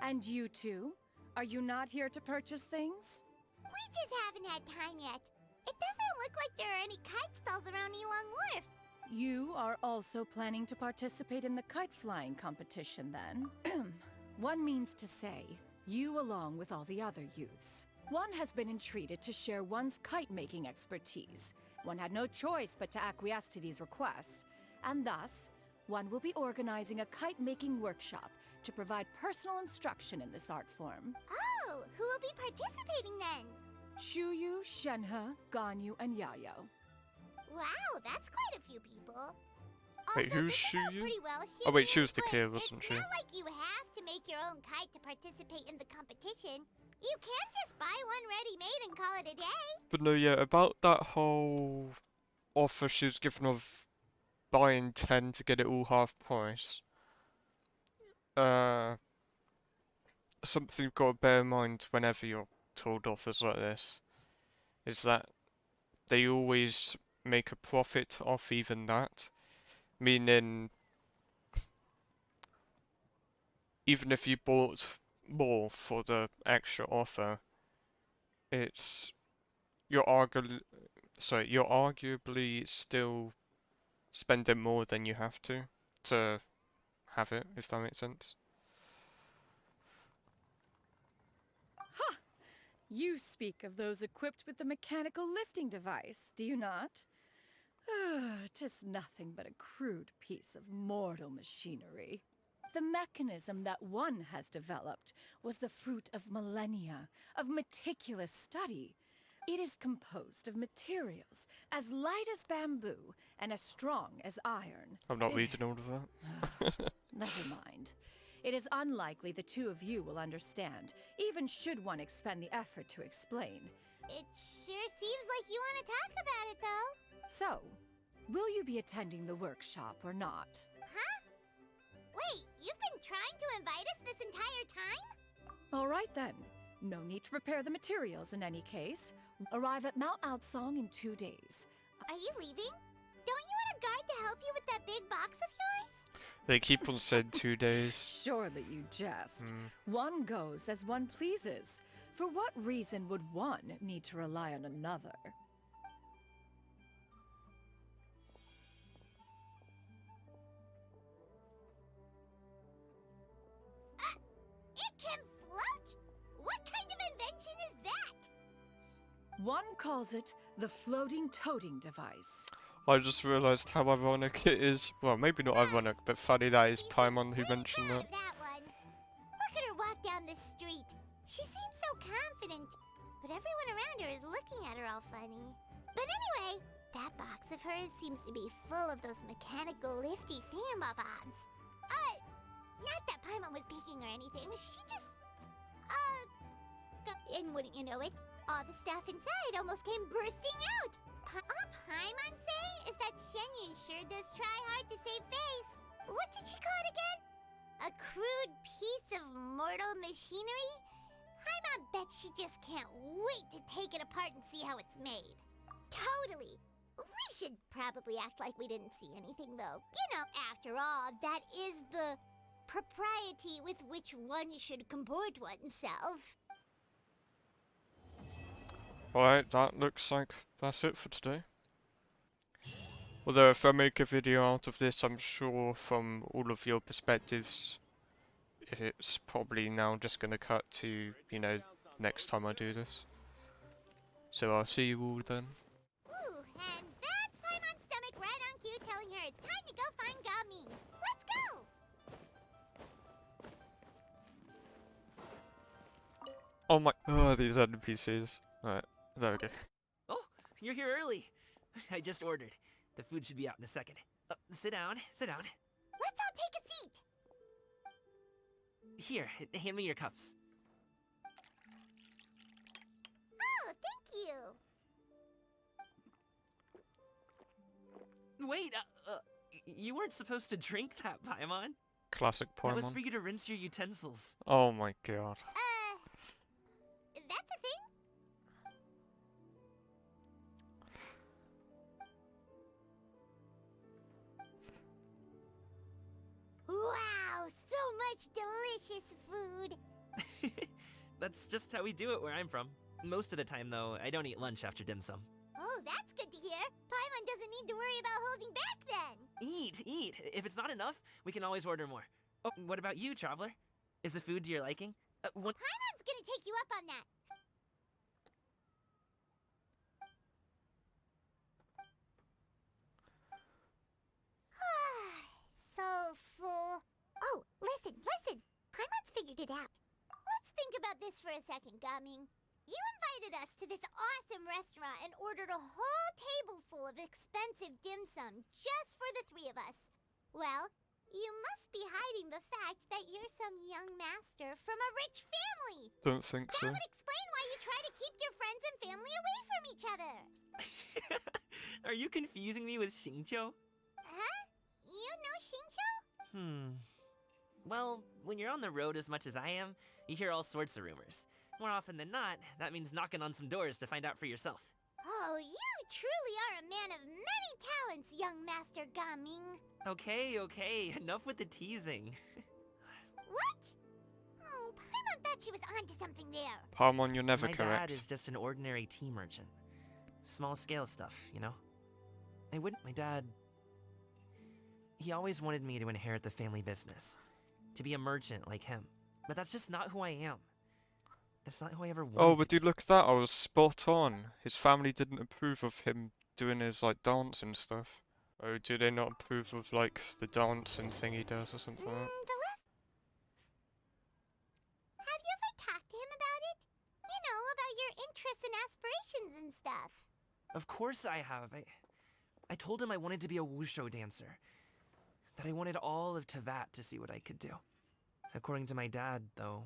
And you two? Are you not here to purchase things? We just haven't had time yet. It doesn't look like there are any kite stalls around Elong Wharf. You are also planning to participate in the kite flying competition then? One means to say, you along with all the other youths. One has been entreated to share one's kite-making expertise. One had no choice but to acquiesce to these requests, and thus, one will be organizing a kite-making workshop to provide personal instruction in this art form. Oh, who will be participating then? Shuyu, Shenhe, Ganyu, and Yayo. Wow, that's quite a few people. Wait, Also, who's this is all Shuyu? pretty well, Oh wait, Shuyu, she was the but kid, wasn't she? It's not like you have to make your own kite to participate in the competition. You can just buy one ready-made and call it a day. But no, yeah, about that whole offer she was given of buying 10 to get it all half price. Something you've got to bear in mind whenever you're told offers like this is that they always make a profit off even that. Meaning, even if you bought more for the extra offer, you're arguably still spending more than you have to have it, if that makes sense. Ha! You speak of those equipped with the mechanical lifting device, do you not? Tis nothing but a crude piece of mortal machinery. The mechanism that one has developed was the fruit of millennia of meticulous study. It is composed of materials as light as bamboo and as strong as iron. I'm not reading all of that. Never mind. It is unlikely the two of you will understand, even should one expend the effort to explain. It sure seems like you want to talk about it, though. So, will you be attending the workshop or not? Huh? Wait, you've been trying to invite us this entire time? All right then. No need to prepare the materials in any case. Arrive at Mount Outsong in 2 days. Are you leaving? Don't you want a guard to help you with that big box of yours? They keep on saying 2 days. Surely you jest. Hmm. One goes as one pleases. For what reason would one need to rely on another? It can float? What kind of invention is that? One calls it the floating toting device. I just realised how ironic it is. Well, maybe not ironic, but funny that is Paimon who mentioned that. That one. Look at her walk down the street. She seems so confident, but everyone around her is looking at her all funny. But anyway, that box of hers seems to be full of those mechanical lifty thingamabobs. Not that Paimon was peeking or anything. She just, and wouldn't you know it, all the stuff inside almost came bursting out. All Paimon say is that Shenyun sure does try hard to save face. What did she call it again? A crude piece of mortal machinery? Paimon bet she just can't wait to take it apart and see how it's made. Totally. We should probably act like we didn't see anything, though. You know, after all, that is the propriety with which one should comport oneself. Alright, that looks like that's it for today. Although if I make a video out of this, I'm sure from all of your perspectives, it's probably now just going to cut to, you know, next time I do this. So I'll see you all then. Ooh, and that's Paimon's stomach right on cue telling her it's time to go find Gaming. Let's go! Oh my, oh, these NPCs. Alright, there we go. Oh, you're here early. I just ordered. The food should be out in a second. Sit down, sit down. Let's all take a seat. Here, hand me your cups. Oh, thank you. Wait, you weren't supposed to drink that, Paimon. Classic That was for Paimon. you to rinse your utensils. Oh my god. That's a thing? Wow, so much delicious food. That's just how we do it where I'm from. Most of the time, though, I don't eat lunch after dim sum. Oh, that's good to hear. Paimon doesn't need to worry about holding back then. Eat, eat. If it's not enough, we can always order more. Oh, what about you, Traveler? Is the food to your liking? Paimon's gonna take you up on that. So full. Oh, listen. Paimon's figured it out. Let's think about this for a second, Gaming. You invited us to this awesome restaurant and ordered a whole table full of expensive dim sum just for the three of us. Well, you must be hiding the fact that you're some young master from a rich family. Don't think so. That would explain why you try to keep your friends and family away from each other. Are you confusing me with Xingqiu? Huh? You know Xingqiu? Well, when you're on the road as much as I am, you hear all sorts of rumors. More often than not, that means knocking on some doors to find out for yourself. Oh, you truly are a man of many talents, young Master Gaming. Okay, enough with the teasing. What? Oh, Paimon thought she was onto something there. Paimon, you're never My correct. dad is just an ordinary tea merchant. Small scale stuff, you know? My dad... He always wanted me to inherit the family business. To be a merchant like him. But that's just not who I am. It's not who I ever wanted. Oh, but dude, look at that. I was spot on. His family didn't approve of him doing his, like, dance and stuff. Oh, do they not approve of, like, the dancing thing he does or something like that? Have you ever talked to him about it? You know, about your interests and aspirations and stuff. Of course I have. I told him I wanted to be a wushu dancer. That I wanted all of Tevat to see what I could do. According to my dad, though,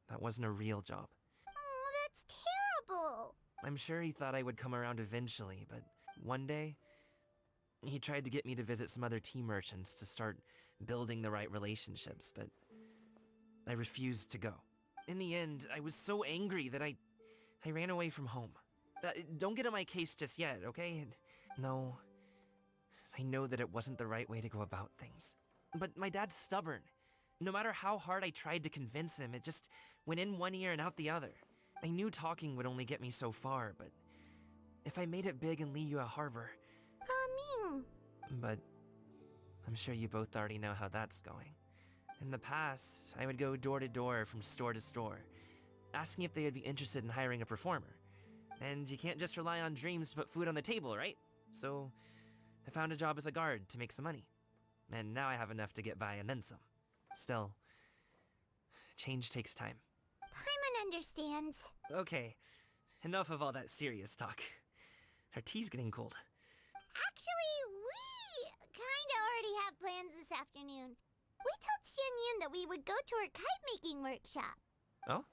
that wasn't a real job. Oh, that's terrible. I'm sure he thought I would come around eventually, but one day, he tried to get me to visit some other tea merchants to start building the right relationships, but I refused to go. In the end, I was so angry that I ran away from home. Don't get on my case just yet, okay? No, I know that it wasn't the right way to go about things. But my dad's stubborn. No matter how hard I tried to convince him, it just went in one ear and out the other. I knew talking would only get me so far, but if I made it big in Liyue Harbor... Coming. But I'm sure you both already know how that's going. In the past, I would go door to door from store to store, asking if they would be interested in hiring a performer. And you can't just rely on dreams to put food on the table, right? So I found a job as a guard to make some money. And now I have enough to get by and then some. Still, change takes time. Paimon understands. Okay, enough of all that serious talk. Our tea's getting cold. Actually, we kinda already have plans this afternoon. We told Xianyun that we would go to her kite-making workshop. Oh?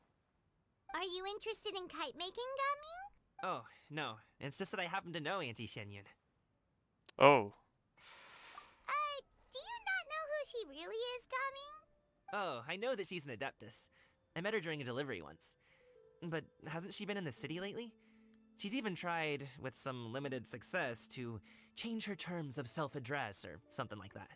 Are you interested in kite-making, Gaming? Oh, no. It's just that I happen to know Auntie Xianyun. Oh. Do you not know who she really is, Gaming? Oh, I know that she's an Adeptus. I met her during a delivery once. But hasn't she been in the city lately? She's even tried, with some limited success, to change her terms of self-address or something like that.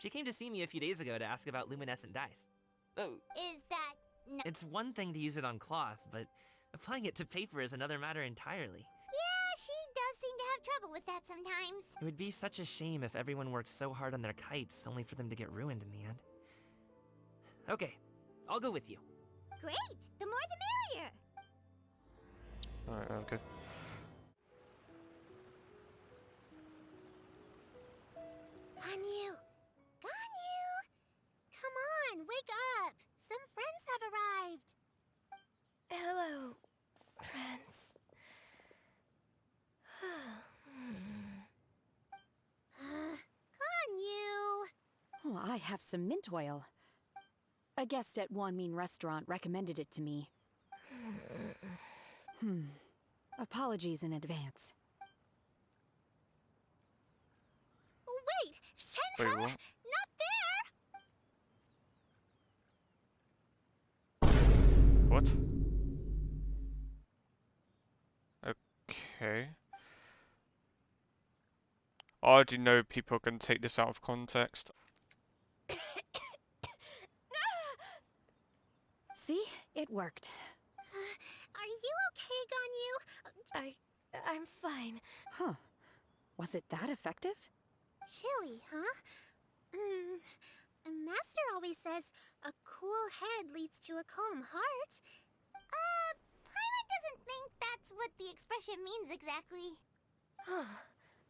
She came to see me a few days ago to ask about luminescent dyes. Oh. Is that... No. It's one thing to use it on cloth, but applying it to paper is another matter entirely. Yeah, she does seem to have trouble with that sometimes. It would be such a shame if everyone worked so hard on their kites only for them to get ruined in the end. Okay, I'll go with you. Great! The more the merrier! Alright, okay. Ganyu! Ganyu! Come on, wake up! Some friends have arrived! Hello, friends. Ganyu! Oh, I have some mint oil. A guest at Wanmin Restaurant recommended it to me. Apologies in advance. Wait! Shenhe! Wait, what? Not there! What? Okay. I already know people are going to take this out of context. See? It worked. Are you okay, Ganyu? I'm fine. Huh. Was it that effective? Chilly, huh? Master always says a cool head leads to a calm heart. Paimon doesn't think that's what the expression means exactly.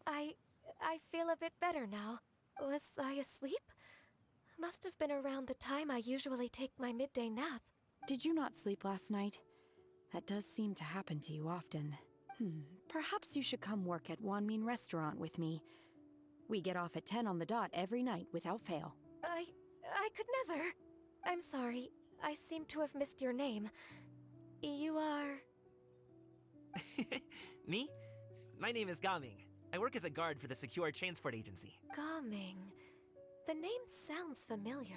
I feel a bit better now. Was I asleep? Must have been around the time I usually take my midday nap. Did you not sleep last night? That does seem to happen to you often. Perhaps you should come work at Wanmin Restaurant with me. We get off at 10 on the dot every night without fail. I could never. I'm sorry. I seem to have missed your name. You are... Me? My name is Gaming. I work as a guard for the Secure Transport Agency. Gaming. The name sounds familiar.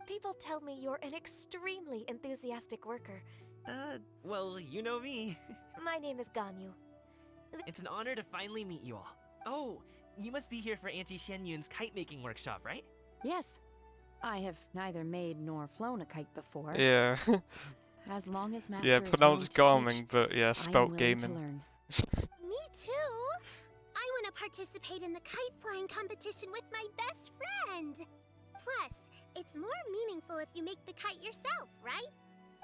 People tell me you're an extremely enthusiastic worker. Well, you know me. My name is Ganyu. It's an honor to finally meet you all. Oh, you must be here for Auntie Xianyun's kite-making workshop, right? Yes. I have neither made nor flown a kite before. Yeah. As long as Master Yeah, is pronounced willing to Garming, teach, but yeah, I am spelt willing to gaming. learn. Me too! I want to participate in the kite flying competition with my best friend! Plus, it's more meaningful if you make the kite yourself, right?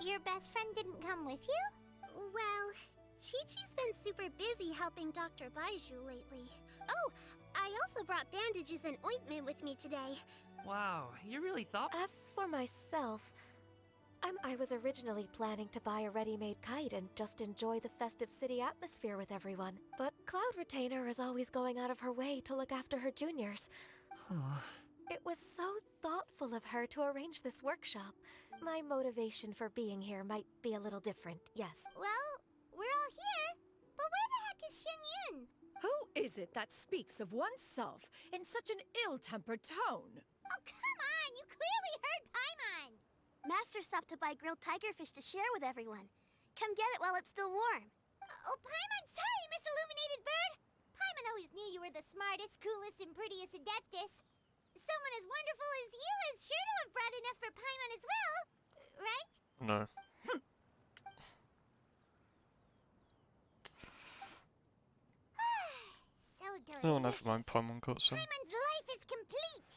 Your best friend didn't come with you? Well, Chi-Chi's been super busy helping Dr. Baiju lately. Oh, I also brought bandages and ointment with me today. Wow, you really thought... As for myself, I was originally planning to buy a ready-made kite and just enjoy the festive city atmosphere with everyone. But Cloud Retainer is always going out of her way to look after her juniors. It was so thoughtful of her to arrange this workshop. My motivation for being here might be a little different, yes. Well, we're all here, but where the heck is Xianyun? Who is it that speaks of oneself in such an ill-tempered tone? Oh, come on! You clearly heard Paimon! Master stopped to buy grilled tigerfish to share with everyone. Come get it while it's still warm. Oh, Paimon, sorry, Miss Illuminated Bird! Paimon always knew you were the smartest, coolest, and prettiest Adeptus. Someone as wonderful as you is sure to have brought enough for Paimon as well, right? No. So delicious. Oh, never mind. Paimon got some. Paimon's life is complete.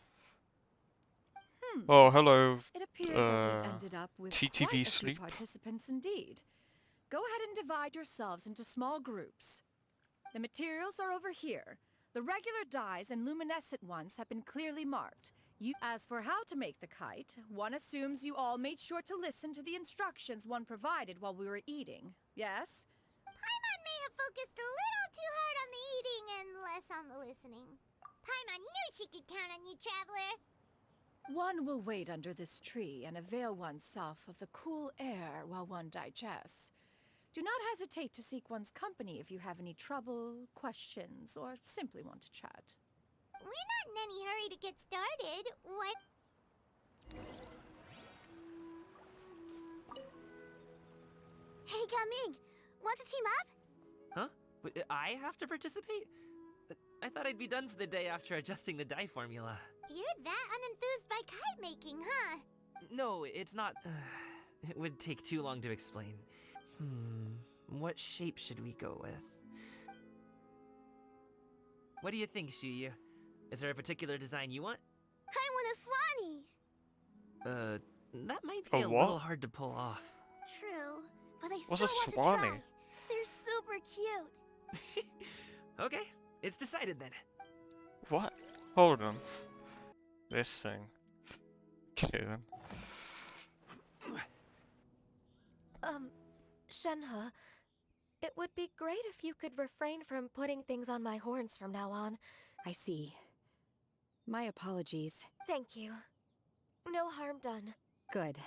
Oh, hello. It appears that we've ended up with TTV quite a sleep. few participants indeed. Go ahead and divide yourselves into small groups. The materials are over here. The regular dyes and luminescent ones have been clearly marked. As for how to make the kite, one assumes you all made sure to listen to the instructions one provided while we were eating. Yes? Paimon may have focused a little too hard on the eating and less on the listening. Paimon knew she could count on you, Traveler. One will wait under this tree and avail oneself of the cool air while one digests. Do not hesitate to seek one's company if you have any trouble, questions, or simply want to chat. We're not in any hurry to get started. What? Hey, Gaming! Want to team up? Huh? I have to participate? I thought I'd be done for the day after adjusting the dye formula. You're that unenthused by kite making, huh? No, it's not. It would take too long to explain. What shape should we go with? What do you think, Shuyu? Is there a particular design you want? I want a swanee! That might be a what? little hard to pull off. True, but I What's a still want to swanee? try. They're super cute. Okay, it's decided then. What? Hold on. This thing. Okay then. Shenhe, it would be great if you could refrain from putting things on my horns from now on. I see. My apologies. Thank you. No harm done. Good.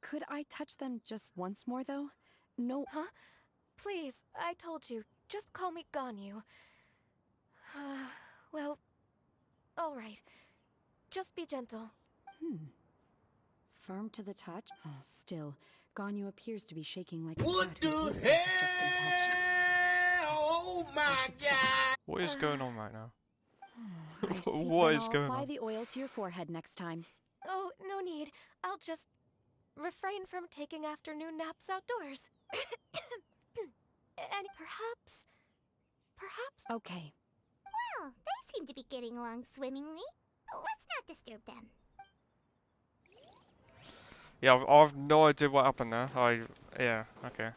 Could I touch them just once more, though? No. Huh? Please, I told you. Just call me Ganyu. Well, all right. Just be gentle. Firm to the touch? Oh, still, Ganyu appears to be shaking like What a cat whose the whiskers have just been touched. Oh my god! What is going on right now? I see. What Then is I'll going apply on? the oil to your forehead next time. Oh, no need. I'll just refrain from taking afternoon naps outdoors. And perhaps... Okay. Well, they seem to be getting along swimmingly. Let's not disturb them. Yeah, I've no idea what happened there. Yeah, okay.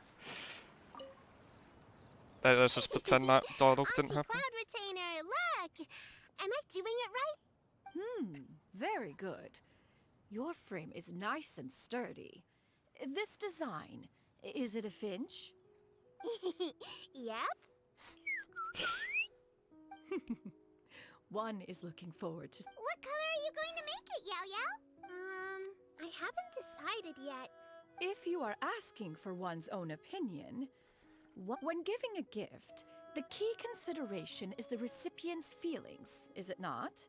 Let's just pretend that dialogue didn't happen. Cloud Retainer, look! Am I doing it right? Very good. Your frame is nice and sturdy. This design, is it a finch? Yep. One is looking forward to... What color are you going to make it, Yao Yao? I haven't decided yet. If you are asking for one's own opinion, when giving a gift, the key consideration is the recipient's feelings, is it not?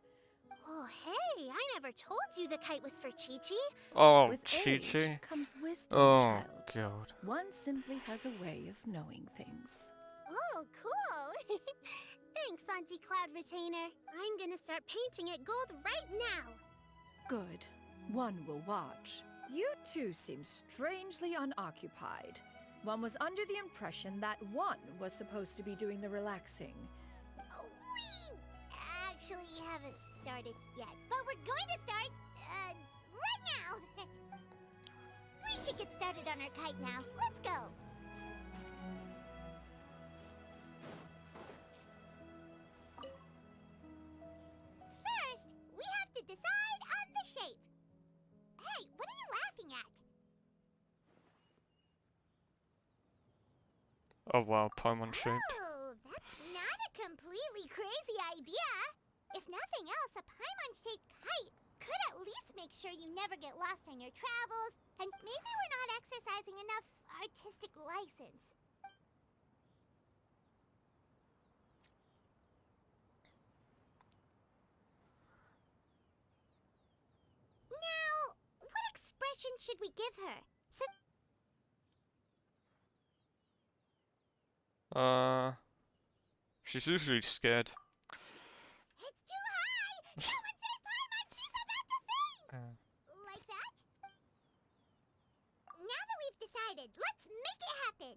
Oh, hey, I never told you the kite was for Chi-Chi. Oh, With Chi-Chi. age comes wisdom, Oh, child. God. One simply has a way of knowing things. Oh, cool. Thanks, Auntie Cloud Retainer. I'm gonna start painting it gold right now. Good. One will watch. You two seem strangely unoccupied. One was under the impression that one was supposed to be doing the relaxing. We actually haven't started yet, but we're going to start, right now. We should get started on our kite now. Let's go. First, we have to decide on the shape. Hey, what are you laughing at? Oh wow, Paimon shaped. Oh, that's not a completely crazy idea. If nothing else, a Paimon-shaped kite could at least make sure you never get lost on your travels, and maybe we're not exercising enough artistic license. Now, what expression should we give her? She's usually scared. It's too high! Someone decided. Let's make it happen.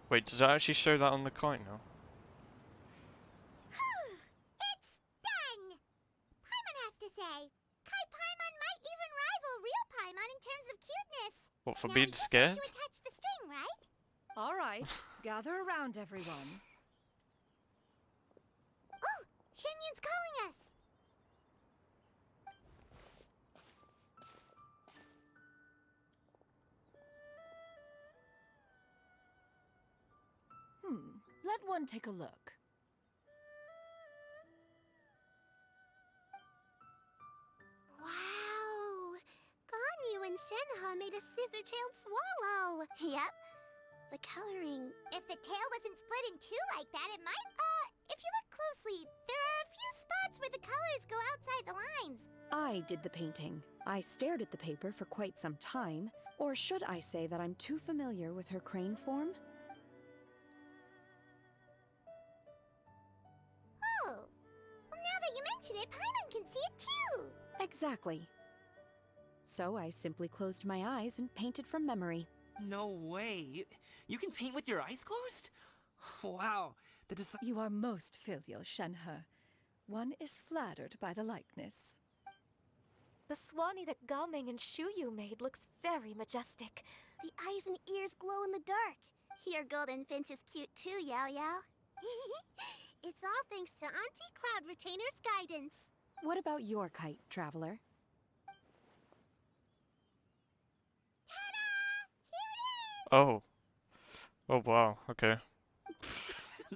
Wait, does it actually show that on the kite now? It's done! Paimon has to say. Kai Paimon might even rival real Paimon in terms of cuteness. What, for Now being we just scared? have to attach the string, right? All right, gather around, everyone. Oh, Shenyun's calling us. Let one take a look. Wow! Ganyu and Shenhe made a scissor-tailed swallow. Yep. The coloring... If the tail wasn't split in two like that, it might... if you look closely, there are a few spots where the colors go outside the lines. I did the painting. I stared at the paper for quite some time. Or should I say that I'm too familiar with her crane form? Oh. Well, now that you mention it, Paimon can see it too. Exactly. So I simply closed my eyes and painted from memory. No way. You can paint with your eyes closed? Wow. You are most filial, Shenhe. One is flattered by the likeness. The Swanee that Gaming and Shuyu made looks very majestic. The eyes and ears glow in the dark. Your golden finch is cute too, Yao Yao. It's all thanks to Auntie Cloud Retainer's guidance. What about your kite, Traveler? Oh. Oh, wow. Okay.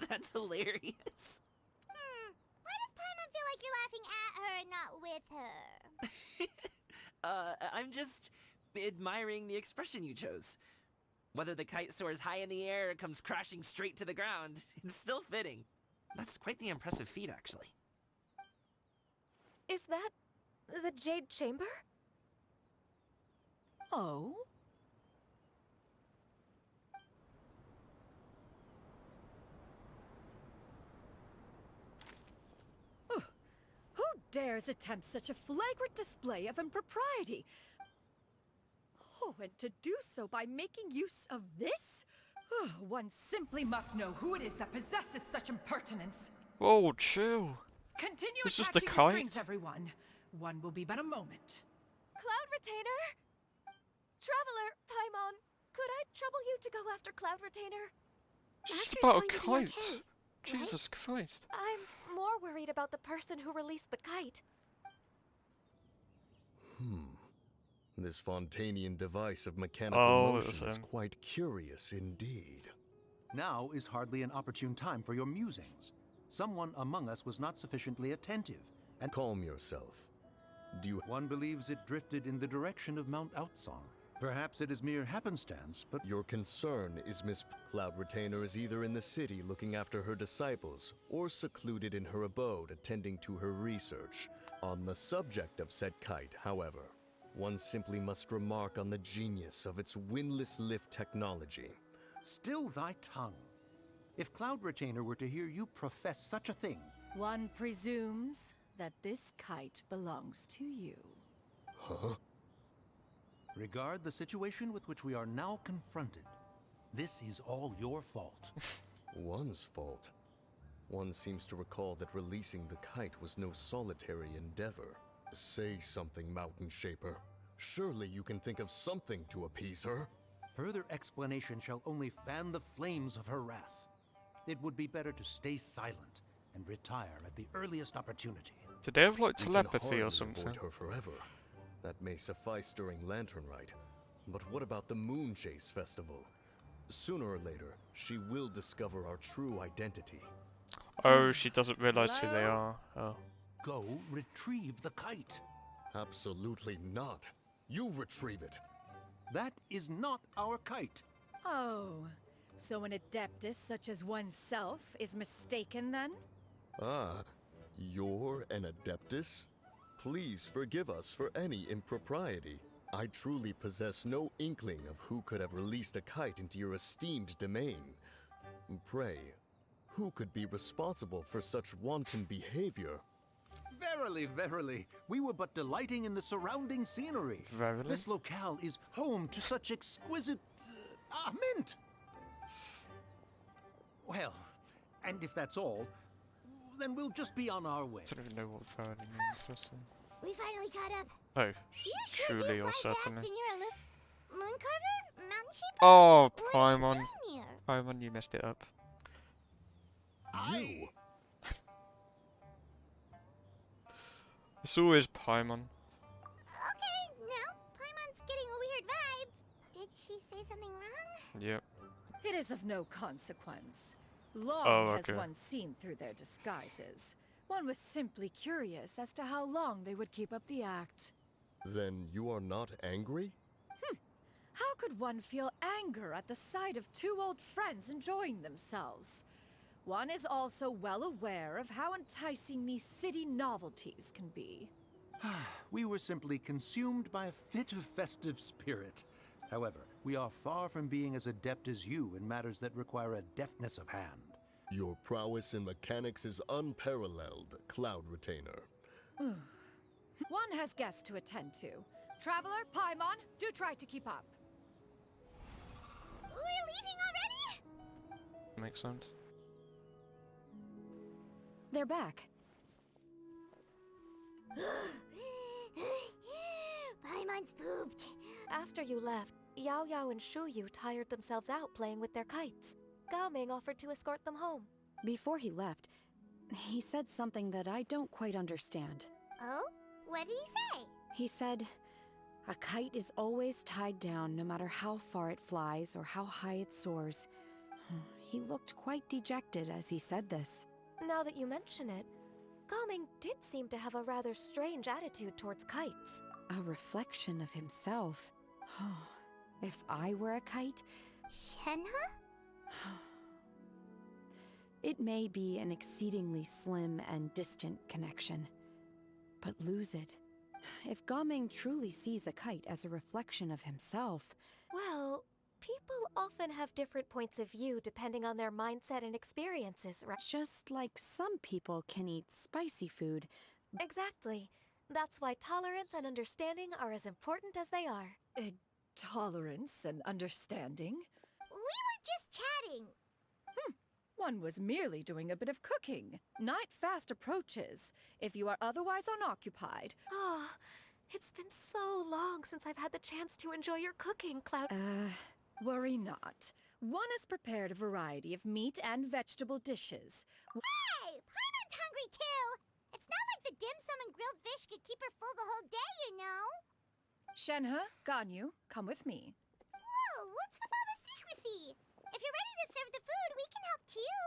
That's hilarious. Why does Paimon feel like you're laughing at her and not with her? I'm just admiring the expression you chose. Whether the kite soars high in the air or comes crashing straight to the ground, it's still fitting. That's quite the impressive feat, actually. Is that the Jade Chamber? Oh? Who dares attempt such a flagrant display of impropriety? Oh, and to do so by making use of this? One simply must know who it is that possesses such impertinence. Whoa, chill. Continue It's just attaching a the strings, kite. everyone. One will be but a moment. Cloud Retainer? Traveler, Paimon, could I trouble you to go after Cloud Retainer? It's just Master's about a going to be kite. okay, Jesus Christ. I'm more worried about the person who released the kite. This Fontanian device of mechanical Oh, it was motion is him. quite curious indeed. Now is hardly an opportune time for your musings. Someone among us was not sufficiently attentive, and Calm yourself. Do you... One believes it drifted in the direction of Mount Outsong. Perhaps it is mere happenstance, but... Your concern is Miss Cloud Retainer is either in the city looking after her disciples, or secluded in her abode attending to her research. On the subject of said kite, however, one simply must remark on the genius of its windless lift technology. Still thy tongue. If Cloud Retainer were to hear you profess such a thing... One presumes that this kite belongs to you. Huh? Regard the situation with which we are now confronted. This is all your fault. One's fault. One seems to recall that releasing the kite was no solitary endeavor. Say something, Mountain Shaper. Surely you can think of something to appease her. Further explanation shall only fan the flames of her wrath. It would be better to stay silent and retire at the earliest opportunity. Did they have like We can telepathy hardly or something? avoid her forever. That may suffice during Lantern Rite. But what about the Moon Chase Festival? Sooner or later, she will discover our true identity. Oh, she doesn't realize who they Hello? are. Oh. Go retrieve the kite. Absolutely not. You retrieve it. That is not our kite. Oh, so an adeptus such as oneself is mistaken then? Ah, you're an Adeptus? Please forgive us for any impropriety. I truly possess no inkling of who could have released a kite into your esteemed domain. Pray, who could be responsible for such wanton behavior? Verily, verily, we were but delighting in the surrounding scenery. Verily? This locale is home to such exquisite... mint! Well, and if that's all, then we'll just be on our way. I don't even know what verily means. Let's see. We finally caught up. Oh, You sure truly do or fly fast certainly. and you're a moon carver? Mountain sheep? Oh, What are you Paimon. doing here? Paimon, you messed it up. You? It's always Paimon. Okay, now Paimon's getting a weird vibe. Did she say something wrong? Yep. It is of no consequence. Long Oh, has okay. one seen through their disguises. One was simply curious as to how long they would keep up the act. Then you are not angry? How could one feel anger at the sight of two old friends enjoying themselves? One is also well aware of how enticing these city novelties can be. We were simply consumed by a fit of festive spirit. However, we are far from being as adept as you in matters that require a deftness of hand. Your prowess in mechanics is unparalleled, Cloud Retainer. One has guests to attend to. Traveler, Paimon, do try to keep up. We're leaving already? Makes sense. They're back. Paimon's pooped. After you left, Yao Yao and Shu Yu tired themselves out playing with their kites. Gao Ming offered to escort them home. Before he left, he said something that I don't quite understand. Oh? What did he say? He said, a kite is always tied down no matter how far it flies or how high it soars. He looked quite dejected as he said this. Now that you mention it, Gao Ming did seem to have a rather strange attitude towards kites. A reflection of himself. If I were a kite, Shenhe? it may be an exceedingly slim and distant connection. But lose it. If Gao Ming truly sees a kite as a reflection of himself... Well, people often have different points of view depending on their mindset and experiences, right? Just like some people can eat spicy food. Exactly. That's why tolerance and understanding are as important as they are. Tolerance and understanding? We were just chatting. One was merely doing a bit of cooking. Night fast approaches. If you are otherwise unoccupied... Oh, it's been so long since I've had the chance to enjoy your cooking, Cloud. Worry not. One has prepared a variety of meat and vegetable dishes. Hey! Paimon's hungry too! It's not like the dim sum and grilled fish could keep her full the whole day, you know? Shenhe, Ganyu, come with me. Whoa, what's with all the secrecy? If you're ready to serve the food, we can help too.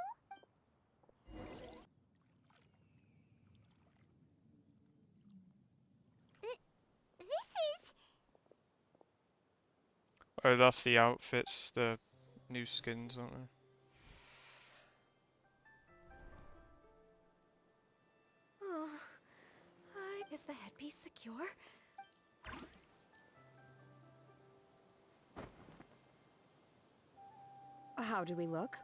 This is... Oh, that's the outfits, the new skins, aren't they? Is the headpiece secure? How do we look?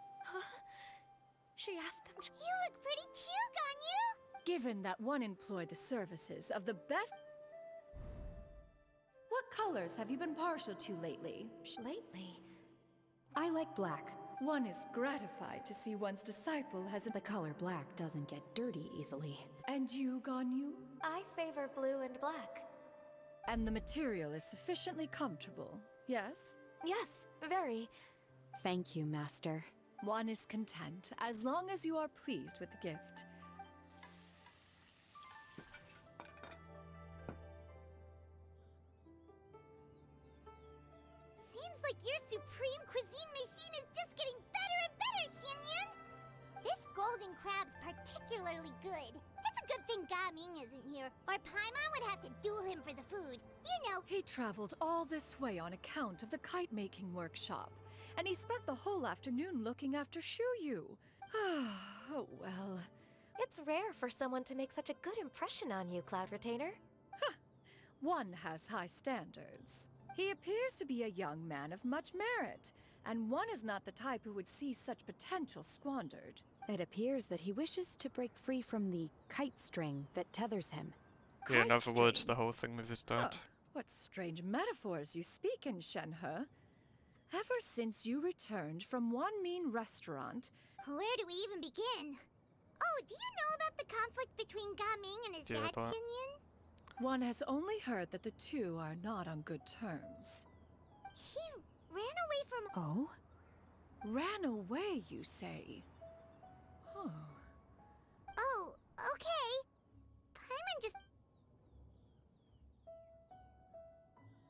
She asked them. You look pretty too, Ganyu! Given that one employed the services of the best... What colors have you been partial to lately? Lately? I like black. One is gratified to see one's disciple has The color black doesn't get dirty easily. And you, Ganyu? I favor blue and black. And the material is sufficiently comfortable, yes? Yes, very. Thank you, Master. One is content, as long as you are pleased with the gift. Seems like your supreme cuisine machine is just getting better and better, Xianyun! This golden crab's particularly good. It's a good thing Gao Ming isn't here, or Paimon would have to duel him for the food. You know... He traveled all this way on account of the kite-making workshop, and he spent the whole afternoon looking after Shu Yu. Oh, well. It's rare for someone to make such a good impression on you, Cloud Retainer. One has high standards. He appears to be a young man of much merit, and one is not the type who would see such potential squandered. It appears that he wishes to break free from the kite string that tethers him. Yeah, in other words, Kite the whole thing with his dad. Oh, what strange metaphors you speak in, Shenhe. Ever since you returned from One Mean Restaurant... Where do we even begin? Oh, do you know about the conflict between Gaming and his Yeah, dad, that. Xinyan? One has only heard that the two are not on good terms. He ran away from... Oh? Ran away, you say? Oh. Oh, okay. Paimon just...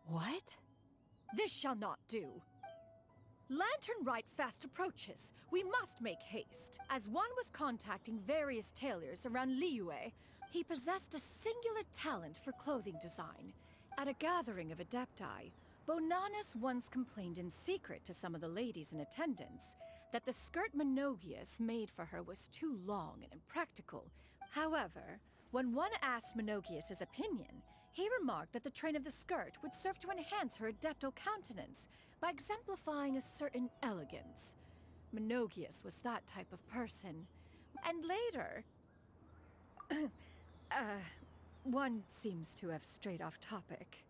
What? This shall not do. Lantern Rite fast approaches. We must make haste. As one was contacting various tailors around Liyue, he possessed a singular talent for clothing design. At a gathering of adepti, Bonanas once complained in secret to some of the ladies in attendance that the skirt Menogius made for her was too long and impractical. However, when one asked Menogius' opinion, he remarked that the train of the skirt would serve to enhance her adeptal countenance by exemplifying a certain elegance. Menogius was that type of person. And later... one seems to have strayed off topic.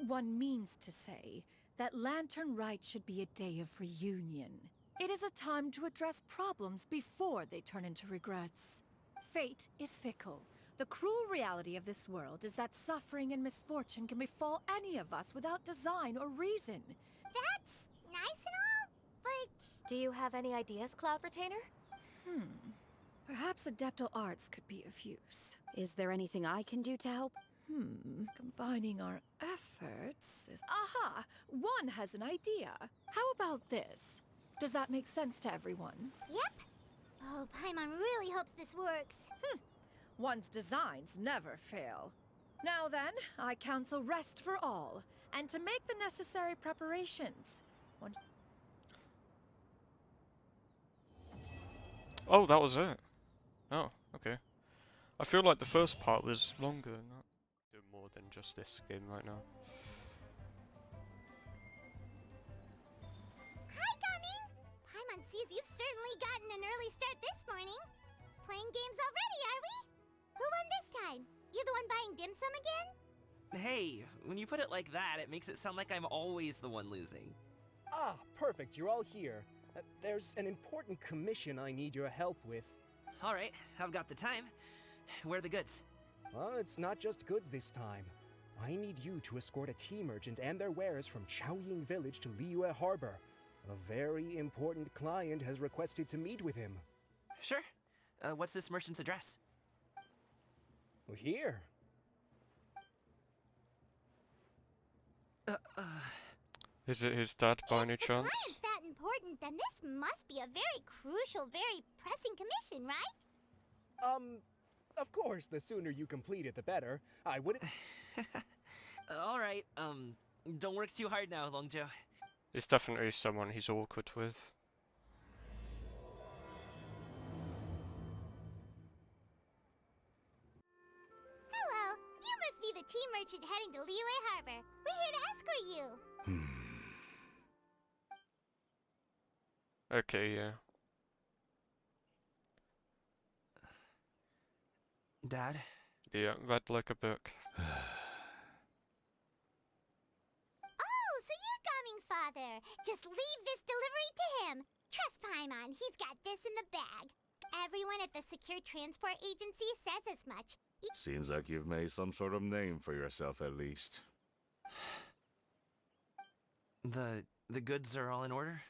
One means to say that Lantern Rite should be a day of reunion. It is a time to address problems before they turn into regrets. Fate is fickle. The cruel reality of this world is that suffering and misfortune can befall any of us without design or reason. That's nice and all, but... Do you have any ideas, Cloud Retainer? Perhaps adeptal arts could be of use. Is there anything I can do to help? Combining our efforts is... Aha! One has an idea. How about this? Does that make sense to everyone? Yep. Oh, Paimon really hopes this works. One's designs never fail. Now then, I counsel rest for all, and to make the necessary preparations. One... Oh, that was it. Oh, okay. I feel like the first part was longer than that. Do more than just this game right now. Hi, Gaming! Paimon sees you've certainly gotten an early start this morning. Playing games already, are we? Who won this time? You the one buying dim sum again? Hey, when you put it like that, it makes it sound like I'm always the one losing. Ah, perfect, you're all here. There's an important commission I need your help with. Alright, I've got the time. Where are the goods? Well, it's not just goods this time. I need you to escort a tea merchant and their wares from Chaoying Village to Liyue Harbor. A very important client has requested to meet with him. Sure. What's this merchant's address? Here. Is it his dad by any If the chance? client's that important, then this must be a very crucial, very pressing commission, right? Of course, the sooner you complete it, the better. I wouldn't... Alright, don't work too hard now, Longjo. It's definitely someone he's awkward with. Hello, you must be the tea merchant heading to Liyue Harbor. We're here to escort you. Okay, yeah. Dad? Yeah, read like a book. Oh, so you're Gaming's father. Just leave this delivery to him. Trust Paimon, he's got this in the bag. Everyone at the Secure Transport Agency says as much. Seems like you've made some sort of name for yourself at least. The goods are all in order?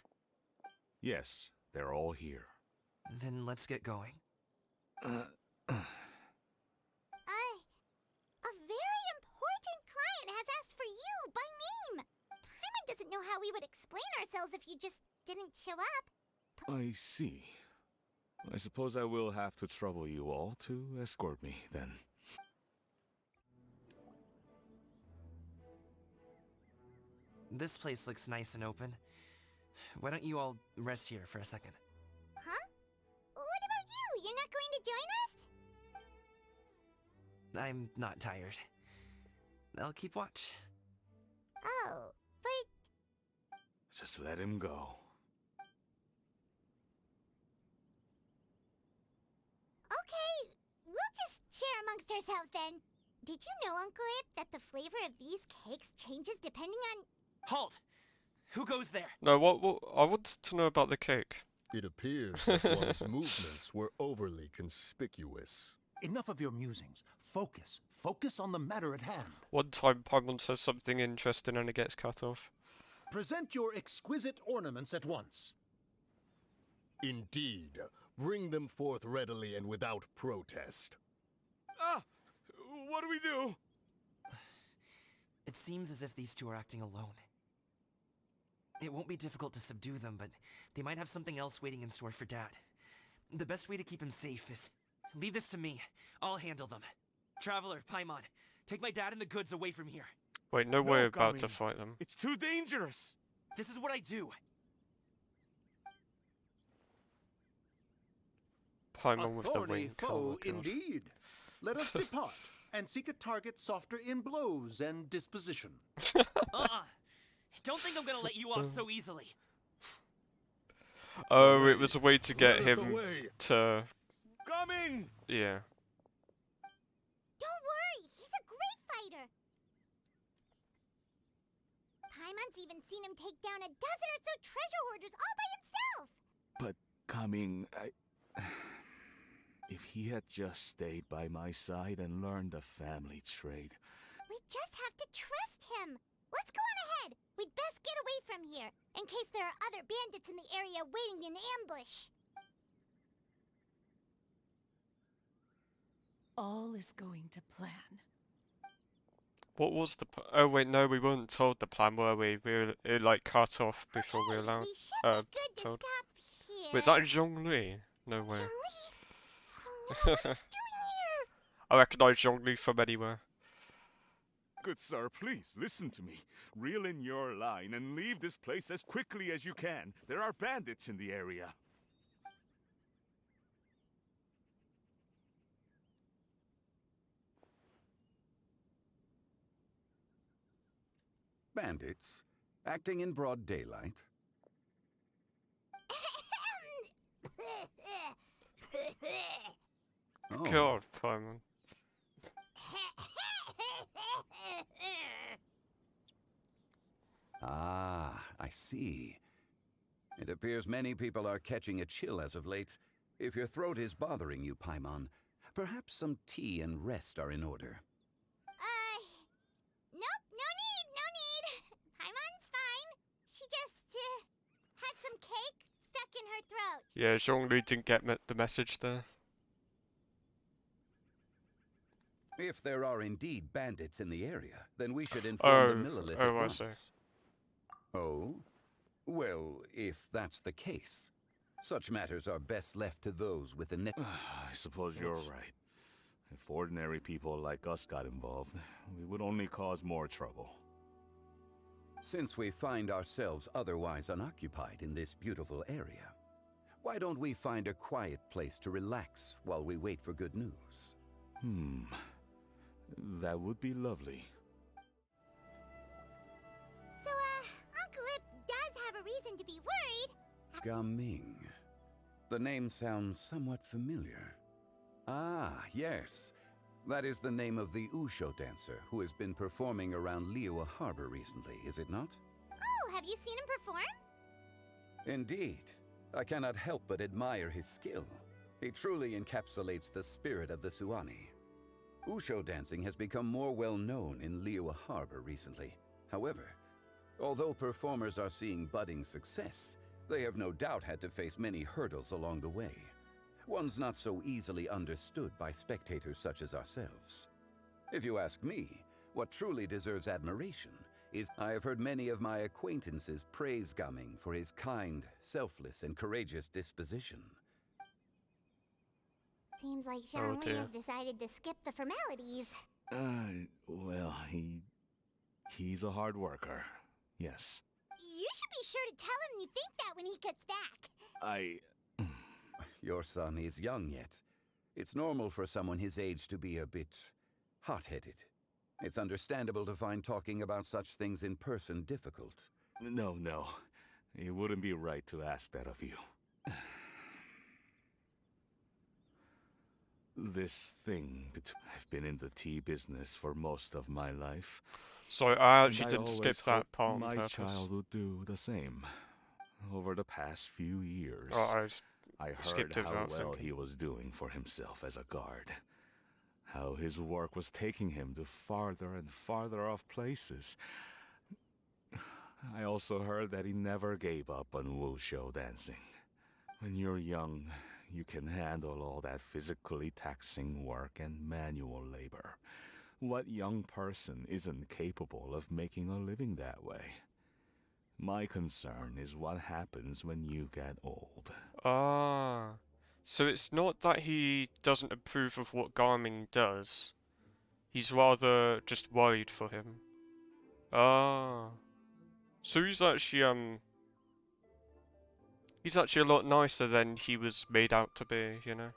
Yes, they're all here. Then let's get going. A very important client has asked for you by name. Paimon doesn't know how we would explain ourselves if you just didn't show up. I see. I suppose I will have to trouble you all to escort me, then. This place looks nice and open. Why don't you all rest here for a second? Huh? What about you? You're not going to join us? I'm not tired. I'll keep watch. Oh, but... Just let him go. just share amongst ourselves then. Did you know, Uncle Ip, that the flavor of these cakes changes depending on... Halt! Who goes there? No, what I wanted to know about the cake. It appears that one's movements were overly conspicuous. Enough of your musings. Focus. Focus on the matter at hand. One time Paimon says something interesting and it gets cut off. Present your exquisite ornaments at once. Indeed. Bring them forth readily and without protest. Ah! What do we do? It seems as if these two are acting alone. It won't be difficult to subdue them, but they might have something else waiting in store for Dad. The best way to keep him safe is... leave this to me. I'll handle them. Traveler, Paimon, take my dad and the goods away from here. Wait, no, we're about to fight them. It's too dangerous. This is what I do. Paimon with the Thorny wing. Oh foe my god. indeed. Let us depart and seek a target softer in blows and disposition. Don't think I'm gonna let you off so easily. Oh, it was a way to get him to... Coming! Yeah. Don't worry, he's a great fighter. Paimon's even seen him take down a dozen or so treasure hoarders all by himself. But coming, if he had just stayed by my side and learned the family trade. We just have to trust him. Let's go on ahead. We'd best get away from here, in case there are other bandits in the area waiting in ambush. All is going to plan. What was the... oh wait, no, we weren't told the plan, were we? We were like cut off before we were allowed... told. Wait, is that Zhongli? No way. I recognise Zhongli from anywhere. Good sir, please, listen to me. Reel in your line and leave this place as quickly as you can. There are bandits in the area. Bandits? Acting in broad daylight? Oh. God, Paimon. Ah, I see. It appears many people are catching a chill as of late. If your throat is bothering you, Paimon, perhaps some tea and rest are in order. Nope, no need. Paimon's fine. She just, had some cake stuck in her throat. Yeah, Zhongli didn't get the message there. If there are indeed bandits in the area, then we should inform the Millilith at once. I see. Oh? Well, if that's the case, such matters are best left to those with the net. I suppose you're right. If ordinary people like us got involved, we would only cause more trouble. Since we find ourselves otherwise unoccupied in this beautiful area, why don't we find a quiet place to relax while we wait for good news? That would be lovely. So, Uncle Ip does have a reason to be worried. Gaming. The name sounds somewhat familiar. Ah, yes. That is the name of the Wusho dancer who has been performing around Liyue Harbor recently, is it not? Oh, have you seen him perform? Indeed. I cannot help but admire his skill. He truly encapsulates the spirit of the Suani. Wusho dancing has become more well known in Liyue Harbor recently. However, although performers are seeing budding success, they have no doubt had to face many hurdles along the way. Ones not so easily understood by spectators such as ourselves. If you ask me, what truly deserves admiration is I have heard many of my acquaintances praise Gaming for his kind, selfless, and courageous disposition. Seems like Zhongli has decided to skip the formalities. Well, he's a hard worker. Yes. You should be sure to tell him you think that when he gets back. Your son is young yet. It's normal for someone his age to be a bit hot-headed. It's understandable to find talking about such things in person difficult. No. It wouldn't be right to ask that of you. This thing. I've been in the tea business for most of my life. So I and actually I didn't skip always that hoped part on my purpose. child would do the same. Over the past few years, Oh, I heard skipped it how without well thinking. he was doing for himself as a guard. How his work was taking him to farther and farther off places. I also heard that he never gave up on wushu dancing. When you're young, you can handle all that physically taxing work and manual labor. What young person isn't capable of making a living that way? My concern is what happens when you get old. Ah. So it's not that he doesn't approve of what Garmin does. He's rather just worried for him. Ah. So he's actually a lot nicer than he was made out to be, you know?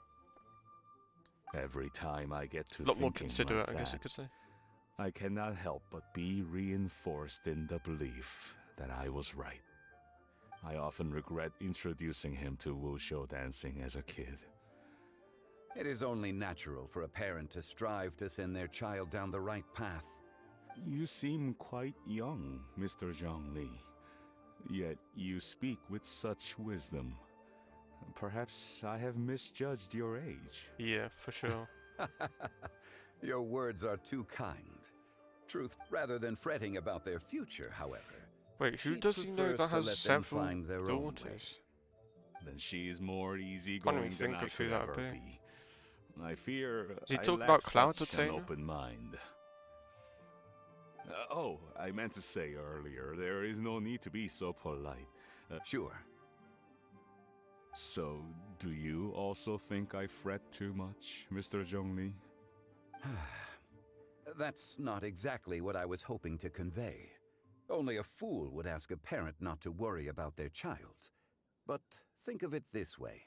Every time I get to A lot more thinking considerate, like I guess you that, could say. I cannot help but be reinforced in the belief that I was right. I often regret introducing him to wushu dancing as a kid. It is only natural for a parent to strive to send their child down the right path. You seem quite young, Mr. Zhongli. Yet you speak with such wisdom. Perhaps I have misjudged your age. Yeah, for sure. Your words are too kind. Truth, rather than fretting about their future, however. Wait, who she does he know prefers that to has let them several find their own way. daughters? Then she's more Can't easygoing even than think I of who could that'd ever be. be. I fear Is he I talking lack about Cloud such an Retainer? open mind. Oh, I meant to say earlier, there is no need to be so polite. Sure. So, do you also think I fret too much, Mr. Zhongli? That's not exactly what I was hoping to convey. Only a fool would ask a parent not to worry about their child. But think of it this way.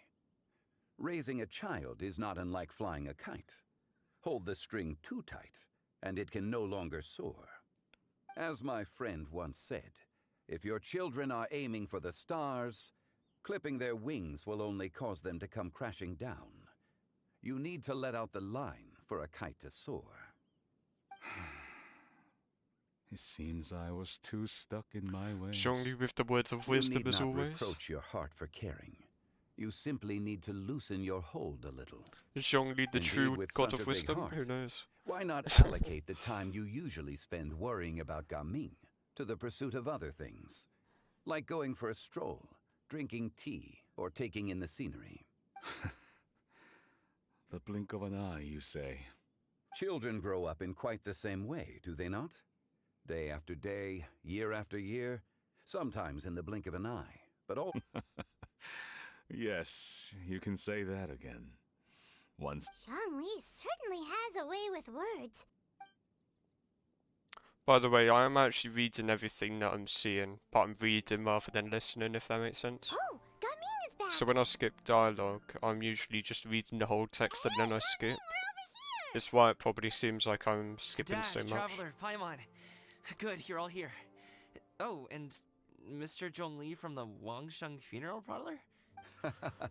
Raising a child is not unlike flying a kite. Hold the string too tight, and it can no longer soar. As my friend once said, if your children are aiming for the stars, clipping their wings will only cause them to come crashing down. You need to let out the line for a kite to soar. It seems I was too stuck in my ways. Zhongli with the words of You wisdom need as not always. reproach your heart for caring. You simply need to loosen your hold a little. Zhongli, the Indeed, true with god such of a big wisdom? heart, Who knows? Why not allocate the time you usually spend worrying about Gaming to the pursuit of other things? Like going for a stroll, drinking tea, or taking in the scenery. The blink of an eye, you say? Children grow up in quite the same way, do they not? Day after day, year after year, sometimes in the blink of an eye, but all... Yes, you can say that again. Once. Zhongli certainly has a way with words. By the way, I am actually reading everything that I'm seeing, but I'm reading rather than listening, if that makes sense. Oh, Gaming is back! So when I skip dialogue, I'm usually just reading the whole text and then I skip. It's why it probably seems like I'm skipping Dad, so much. Traveler, Paimon. Good, you're all here. Oh, and Mr. Zhongli from the Wangsheng Funeral Parlor?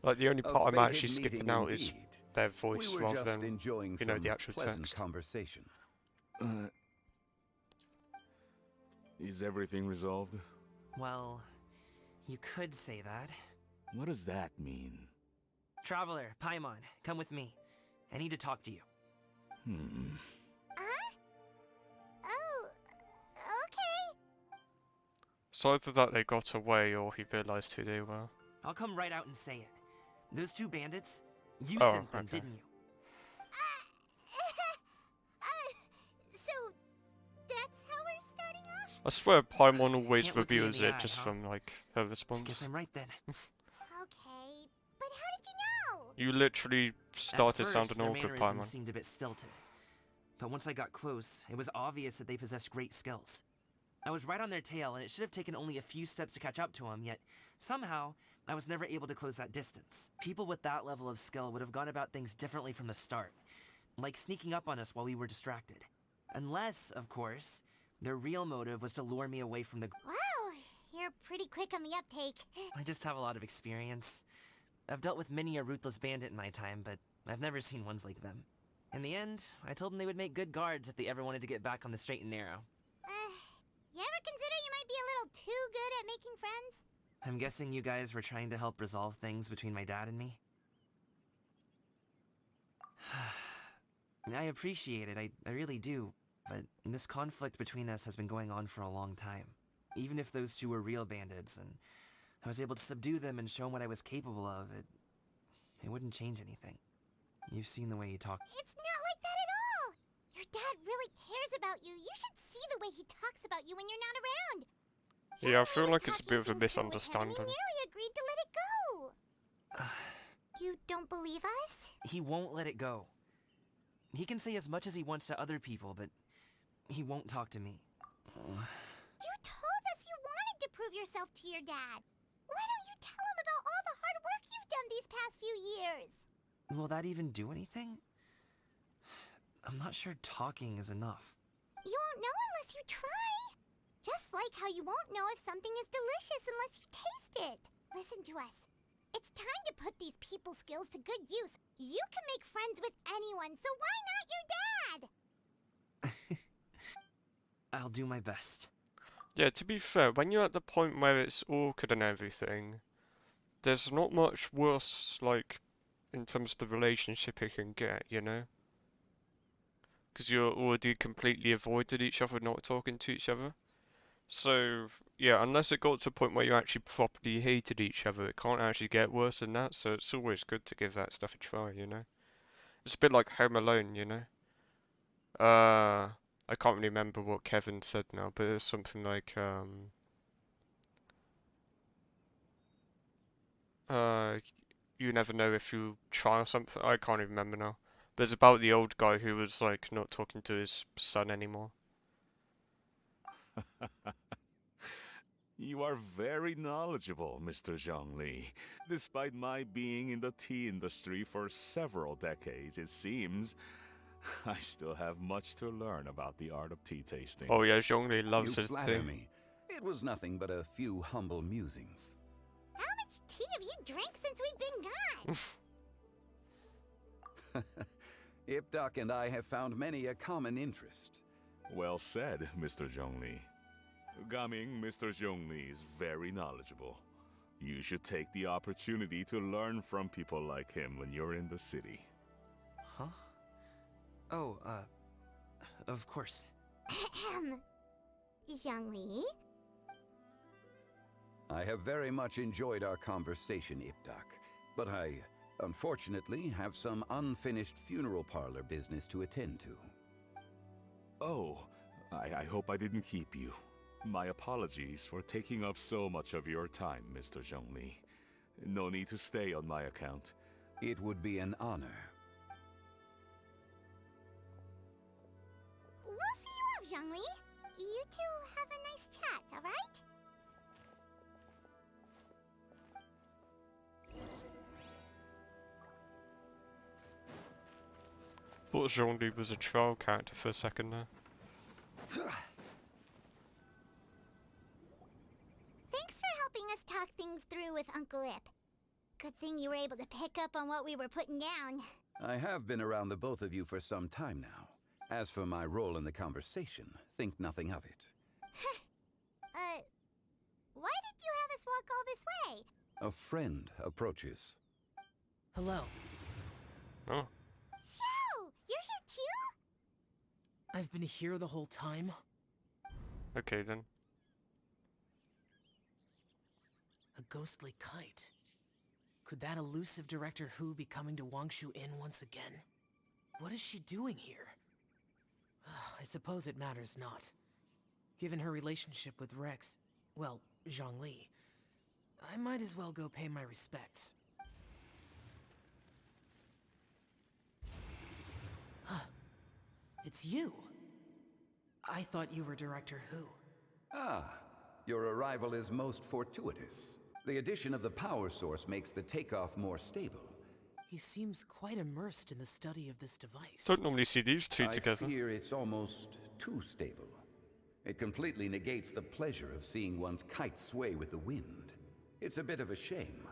Like, the only A part I'm fated actually skipping meeting out is indeed. their voice We were rather just than, enjoying you know, some the actual pleasant text. conversation. Is everything resolved? Well, you could say that. What does that mean? Traveler, Paimon, come with me. I need to talk to you. Oh, okay. So either that they got away or he realised who they were. I'll come right out and say it. Those two bandits, you Oh, sent them, okay. didn't you? So, that's how we're starting off? I swear Paimon always Can't look me in reveals the it eye, just huh? from, like, her I guess response. I'm right then. Okay, but how did you know? You literally started At first, sounding their awkward, mannerisms Paimon. seemed a bit stilted. But once I got close, it was obvious that they possessed great skills. I was right on their tail, and it should have taken only a few steps to catch up to them, yet somehow, I was never able to close that distance. People with that level of skill would have gone about things differently from the start, like sneaking up on us while we were distracted. Unless, of course, their real motive was to lure me away from the... Wow, you're pretty quick on the uptake. I just have a lot of experience. I've dealt with many a ruthless bandit in my time, but I've never seen ones like them. In the end, I told them they would make good guards if they ever wanted to get back on the straight and narrow. You ever consider you might be a little too good at making friends? I'm guessing you guys were trying to help resolve things between my dad and me? I appreciate it, I really do, but this conflict between us has been going on for a long time. Even if those two were real bandits, and I was able to subdue them and show them what I was capable of, it wouldn't change anything. You've seen the way he talks. It's not like that at all! Your dad really cares about you. You should see the way he talks about you when you're not around. Yeah, I feel like it's a bit of a misunderstanding. He nearly agreed to let it go. You don't believe us? He won't let it go. He can say as much as he wants to other people, but he won't talk to me. You told us you wanted to prove yourself to your dad. Why don't you tell him about all the hard work you've done these past few years? Will that even do anything? I'm not sure talking is enough. You won't know unless you try. Just like how you won't know if something is delicious unless you taste it. Listen to us. It's time to put these people skills to good use. You can make friends with anyone, so why not your dad? I'll do my best. Yeah, to be fair, when you're at the point where it's awkward and everything, there's not much worse, like, in terms of the relationship it can get, you know? Because you're already completely avoided each other, not talking to each other. So, yeah, unless it got to a point where you actually properly hated each other, it can't actually get worse than that, so it's always good to give that stuff a try, you know? It's a bit like Home Alone, you know? I can't really remember what Kevin said now, but it's something like, you never know if you try or something. I can't even remember now. But it's about the old guy who was, like, not talking to his son anymore. You are very knowledgeable, Mr. Zhongli. Despite my being in the tea industry for several decades, it seems I still have much to learn about the art of tea tasting. Oh yeah, Zhongli loves You it. flatter me. It was nothing but a few humble musings. How much tea have you drank since we've been gone? Ipdak and I have found many a common interest. Well said, Mr. Zhongli. Gaming, Mr. Zhongli is very knowledgeable. You should take the opportunity to learn from people like him when you're in the city. Huh? Oh, of course. Zhongli? I have very much enjoyed our conversation, Ipdak, but I, unfortunately, have some unfinished funeral parlor business to attend to. Oh, I hope I didn't keep you. My apologies for taking up so much of your time, Mr. Zhongli. No need to stay on my account. It would be an honor. We'll see you off, Zhongli. You two have a nice chat, alright? Thought Zhongli was a trial character for a second there. Thanks for helping us talk things through with Uncle Ip. Good thing you were able to pick up on what we were putting down. I have been around the both of you for some time now. As for my role in the conversation, think nothing of it. Why did you have us walk all this way? A friend approaches. Hello. Oh. So, you're here too? I've been here the whole time. Okay then. A ghostly kite. Could that elusive Director Hu be coming to Wangshu Inn once again? What is she doing here? I suppose it matters not. Given her relationship with Rex, well, Zhongli, I might as well go pay my respects. It's you. I thought you were Director Hu. Ah, your arrival is most fortuitous. The addition of the power source makes the takeoff more stable. He seems quite immersed in the study of this device. Don't normally see these two together. I fear it's almost too stable. It completely negates the pleasure of seeing one's kite sway with the wind. It's a bit of a shame.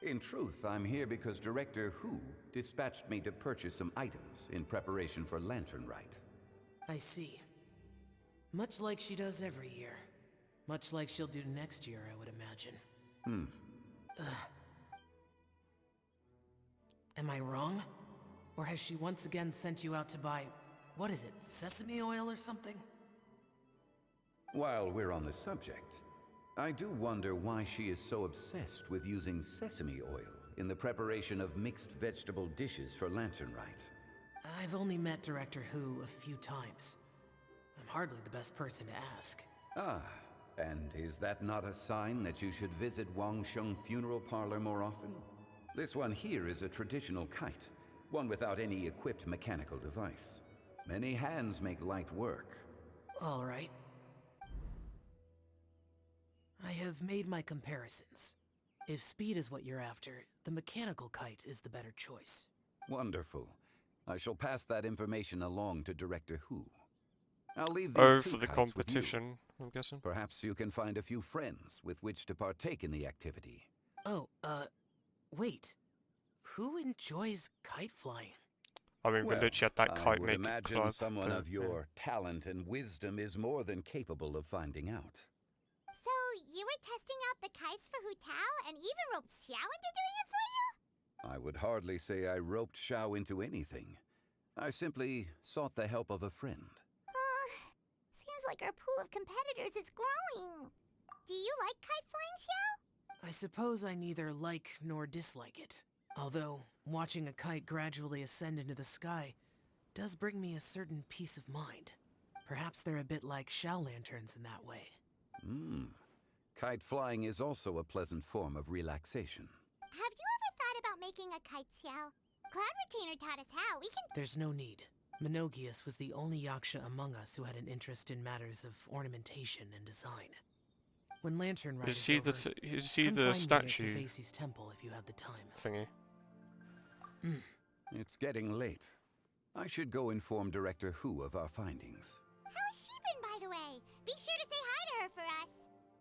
In truth, I'm here because Director Hu dispatched me to purchase some items in preparation for Lantern Rite. I see. Much like she does every year. Much like she'll do next year, I would imagine. Am I wrong? Or has she once again sent you out to buy, what is it, sesame oil or something? While we're on the subject, I do wonder why she is so obsessed with using sesame oil in the preparation of mixed vegetable dishes for Lantern Rite. I've only met Director Hu a few times. I'm hardly the best person to ask. Ah, and is that not a sign that you should visit Wangsheng Funeral Parlor more often? This one here is a traditional kite, one without any equipped mechanical device. Many hands make light work. All right. I have made my comparisons. If speed is what you're after, the mechanical kite is the better choice. Wonderful. I shall pass that information along to Director Hu. I'll leave Oh, these two for the kites with you. competition, I'm guessing. Perhaps you can find a few friends with which to partake in the activity. Oh, wait. Who enjoys kite flying? I mean, we Well, literally had that I kite would making imagine club. someone but, of your talent and wisdom is more than capable of finding out. So, you were testing out the kites for Hu Tao and even roped Xiao into doing it for you? I would hardly say I roped Xiao into anything. I simply sought the help of a friend. Seems like our pool of competitors is growing. Do you like kite flying, Xiao? I suppose I neither like nor dislike it. Although, watching a kite gradually ascend into the sky does bring me a certain peace of mind. Perhaps they're a bit like Xiao lanterns in that way. Kite flying is also a pleasant form of relaxation. Have you ever thought about making a kite, Xiao? Cloud Retainer taught us how. We can... There's no need. Menogius was the only Yaksha among us who had an interest in matters of ornamentation and design. When Lantern Rite is over, you see come the find statue me at Kavesi's temple if you have the time. thingy? It's getting late. I should go inform Director Hu of our findings. How's she been, by the way? Be sure to say hi to her for us.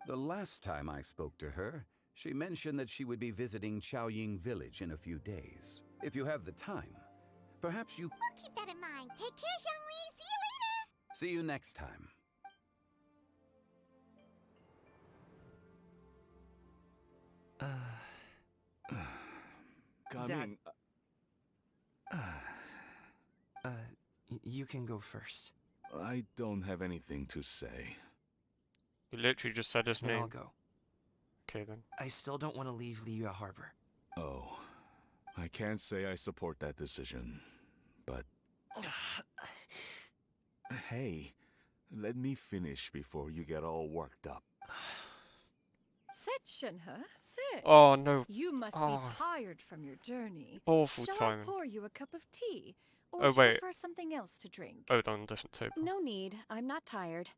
The last time I spoke to her, she mentioned that she would be visiting Chaoying Village in a few days. If you have the time, perhaps you... We'll keep that in mind. Take care, Zhongli. See you later. See you next time. Dad. You can go first. I don't have anything to say. You literally just said his Then name. I'll go. Okay then. I still don't want to leave Liyue Harbor. Oh, I can't say I support that decision, but... Hey, let me finish before you get all worked up. Sit, Shenhe, sit. Oh no. You must Oh. be tired from your journey. Awful Shall timing. I pour you a cup of tea? Or Oh, would you wait. prefer something else to drink? Oh, on a different table. No need. I'm not tired.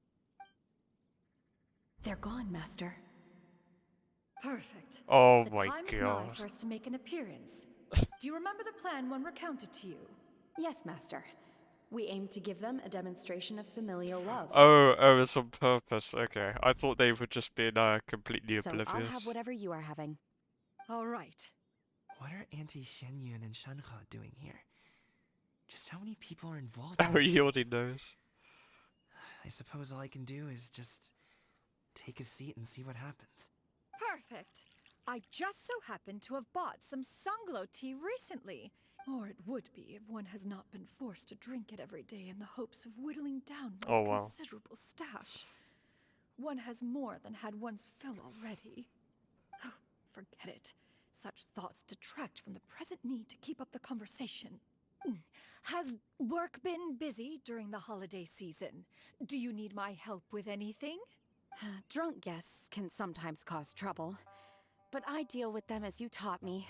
They're gone, Master. Perfect. Oh the my time is nigh god. for us to make an appearance. Do you remember the plan one recounted to you? Yes, Master. We aim to give them a demonstration of familial love. Oh, it's on purpose. Okay. I thought they were just being completely So oblivious. I'll have whatever you are having. All right. What are Auntie Shenyun and Shenhe doing here? Just how many people are involved Oh, in this? he already knows. I suppose all I can do is just take a seat and see what happens. Perfect. I just so happen to have bought some Sunglow tea recently. Or it would be if one has not been forced to drink it every day in the hopes of whittling down one's Oh, wow. considerable stash. One has more than had one's fill already. Oh, forget it. Such thoughts detract from the present need to keep up the conversation. Has work been busy during the holiday season? Do you need my help with anything? Drunk guests can sometimes cause trouble, but I deal with them as you taught me,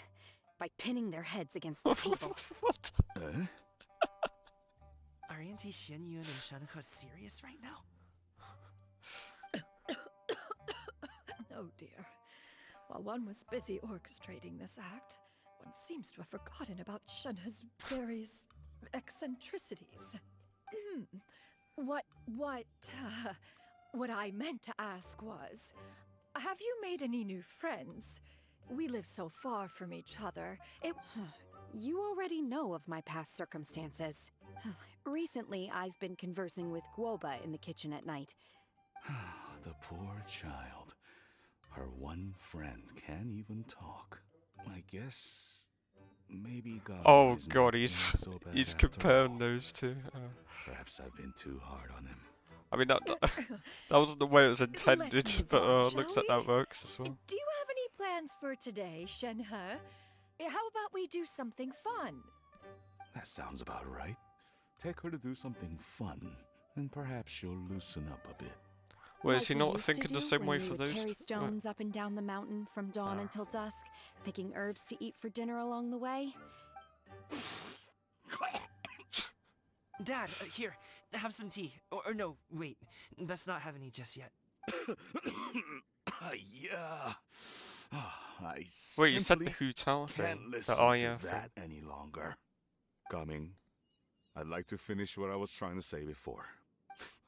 by pinning their heads against the table. What? Are Auntie Shenyun and Shenhe serious right now? Oh dear. While one was busy orchestrating this act, one seems to have forgotten about Shenhe's various eccentricities. What I meant to ask was, have you made any new friends? We live so far from each other. You already know of my past circumstances. Recently, I've been conversing with Guoba in the kitchen at night. The poor child. Her one friend can't even talk. I guess maybe God. Oh is god, not he's so bad he's after comparing all. those two. Perhaps I've been too hard on him. I mean that wasn't the way it was intended, Let's move but on, looks shall like that we? works as well. Do you have any plans for today, Shenhe? How about we do something fun? That sounds about right. Take her to do something fun, and perhaps she'll loosen up a bit. Well, is Like he we not used to thinking the do same when way we for would those? carry stones up and down the mountain from dawn until dusk, picking herbs to eat for dinner along the way? Dad, here, have some tea. Or no, wait, best not have any just yet. Yeah. I Wait, you said the simply Hu Tao thing. can't The listen Aya to thing. that any longer. Coming. I'd like to finish what I was trying to say before.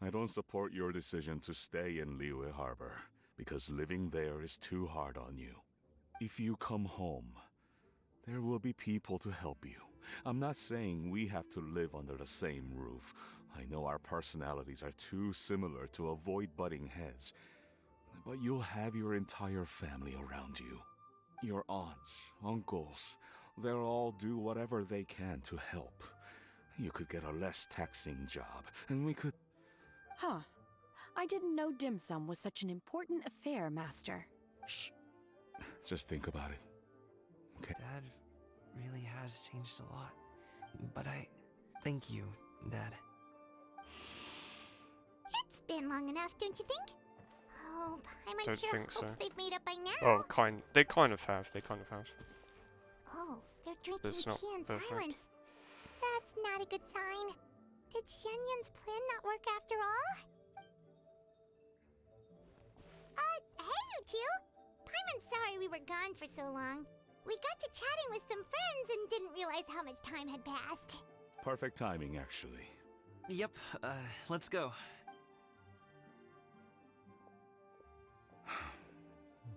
I don't support your decision to stay in Liyue Harbor, because living there is too hard on you. If you come home, there will be people to help you. I'm not saying we have to live under the same roof. I know our personalities are too similar to avoid butting heads. But you'll have your entire family around you. Your aunts, uncles, they'll all do whatever they can to help. You could get a less taxing job, and we could... Huh. I didn't know dim sum was such an important affair, Master. Shh. Just think about it. Okay. Dad really has changed a lot. But thank you, Dad. It's been long enough, don't you think? Oh, I Don't sure think so. hopes they've made up by now. Oh, they kind of have. Oh, they're drinking It's not tea in perfect. silence. That's not a good sign. Did Xianyun's plan not work after all? Hey, you two! Paimon's sorry we were gone for so long. We got to chatting with some friends and didn't realize how much time had passed. Perfect timing, actually. Yep, let's go.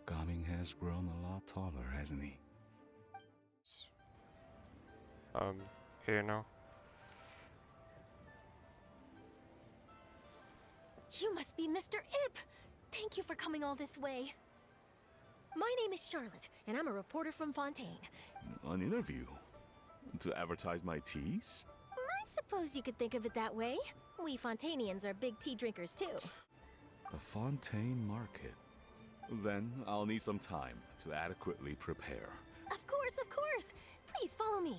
Gaming has grown a lot taller, hasn't he? Here now. You must be Mr. Ip! Thank you for coming all this way. My name is Charlotte, and I'm a reporter from Fontaine. An interview? To advertise my teas? I suppose you could think of it that way. We Fontainians are big tea drinkers, too. The Fontaine Market. Then I'll need some time to adequately prepare. Of course, of course! Please follow me.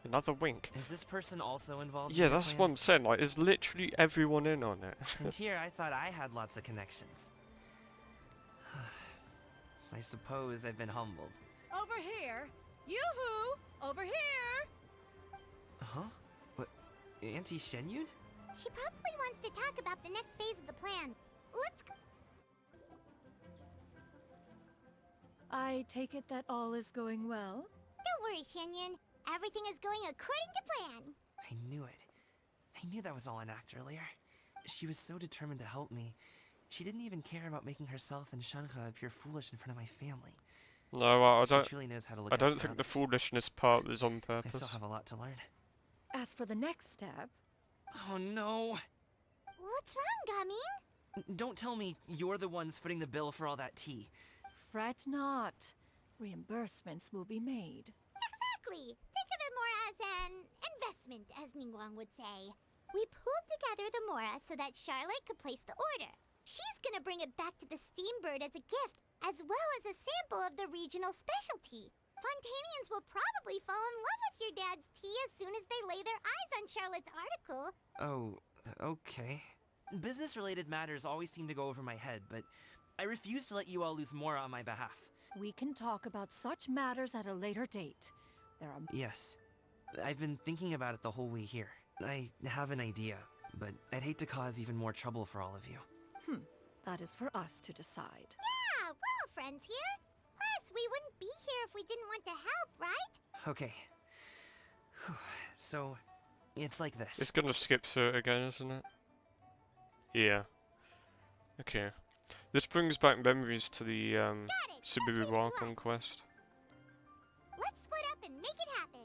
Another wink. Is this person also involved in Yeah, your that's plan? what I'm saying. Like, is literally everyone in on it. And here, I thought I had lots of connections. I suppose I've been humbled. Over here! Yoo-hoo! Over here! Huh? What? Auntie Shenyun? She probably wants to talk about the next phase of the plan. Let's go. I take it that all is going well? Don't worry, Xianyun. Everything is going according to plan. I knew it. I knew that was all an act earlier. She was so determined to help me. She didn't even care about making herself and Shanha appear foolish in front of my family. No, I She don't. truly knows how to look I out don't for think the others. foolishness part is on I purpose. still have a lot to learn. As for the next step... Oh no! What's wrong, Gaming? Don't tell me you're the ones footing the bill for all that tea. Fret not. Reimbursements will be made. Exactly. Think of it more as an investment, as Ningguang would say. We pooled together the Mora so that Charlotte could place the order. She's gonna bring it back to the Steambird as a gift, as well as a sample of the regional specialty. Fontainians will probably fall in love with your dad's tea as soon as they lay their eyes on Charlotte's article. Oh, okay. Business-related matters always seem to go over my head, but I refuse to let you all lose more on my behalf. We can talk about such matters at a later date. There are... Yes. I've been thinking about it the whole way here. I have an idea, but I'd hate to cause even more trouble for all of you. That is for us to decide. Yeah, we're all friends here. Plus, we wouldn't be here if we didn't want to help, right? Okay. Whew. So, it's like this. It's gonna skip through it again, isn't it? Yeah. Okay. This brings back memories to the Subaru Wargon quest. Let's split up and make it happen.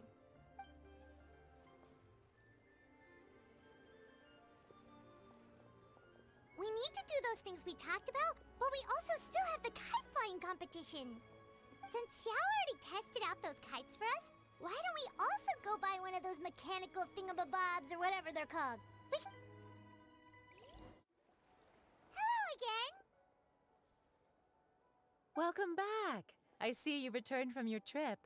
We need to do those things we talked about, but we also still have the kite flying competition. Since Xiao already tested out those kites for us, why don't we also go buy one of those mechanical thingamabobs or whatever they're called? Hello again! Welcome back! I see you returned from your trip.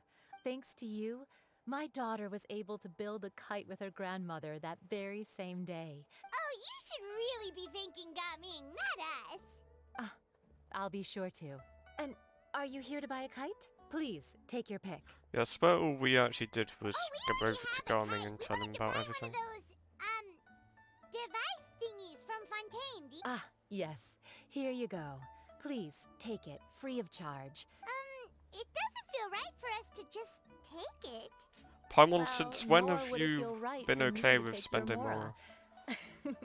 Thanks to you, my daughter was able to build a kite with her grandmother that very same day. Oh, you should really be thanking Gaming, not us. I'll be sure to. And are you here to buy a kite? Please, take your pick. Yeah, I suppose all we actually did was go over to Garming and tell him about everything. Device thingies from Fontaine. Yes. Here you go. Please, take it, free of charge. It doesn't feel right for us to just take it. Paimon, since when nor have would it you feel right been for me okay to with take your spending Mora. more?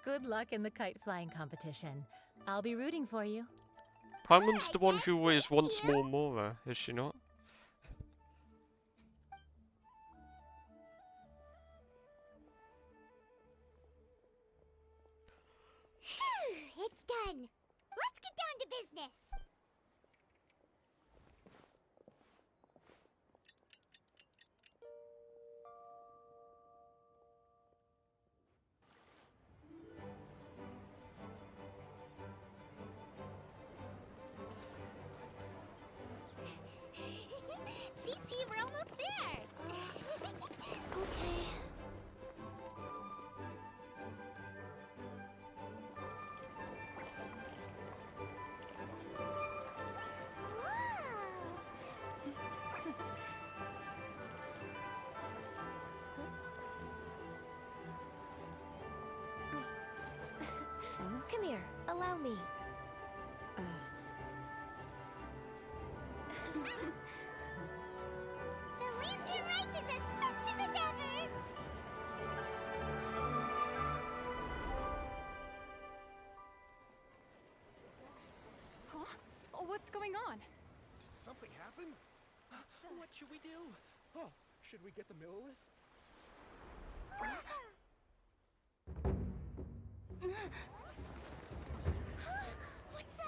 Good luck in the kite flying competition. I'll be rooting for you. Paimon's the one who always wants more Mora, is she not? It's done. Let's get down to business. Chi-Chi, we're almost there. Okay. Come here, allow me. The Lantern Rite is as festive as ever. Huh? Oh, what's going on? Did something happen? What should we do? Oh, should we get the Millilith? What's that?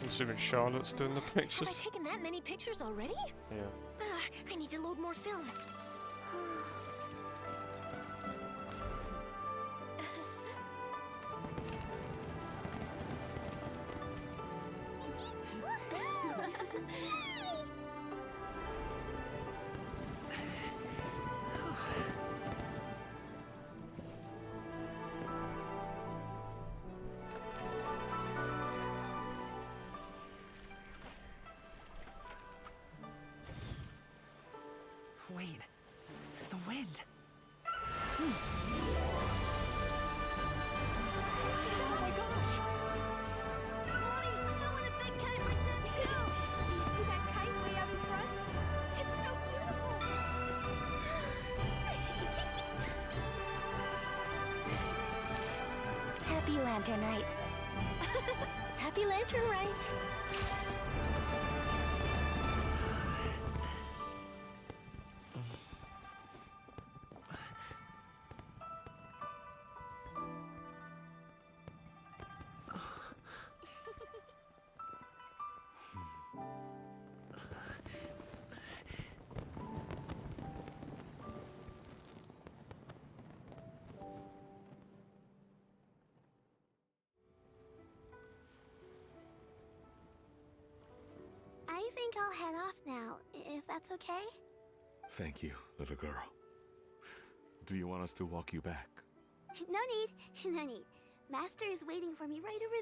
I'm assuming Charlotte's doing the Have I pictures. taken that many pictures already? Yeah. I need to load more film. Oh my gosh! Mommy, I want a big kite like that too! Do you see that kite way out in front? It's so beautiful! Happy Lantern Rite. Happy Lantern Rite! I think I'll head off now, if that's okay. Thank you, little girl. Do you want us to walk you back? No need, no need. Master is waiting for me right over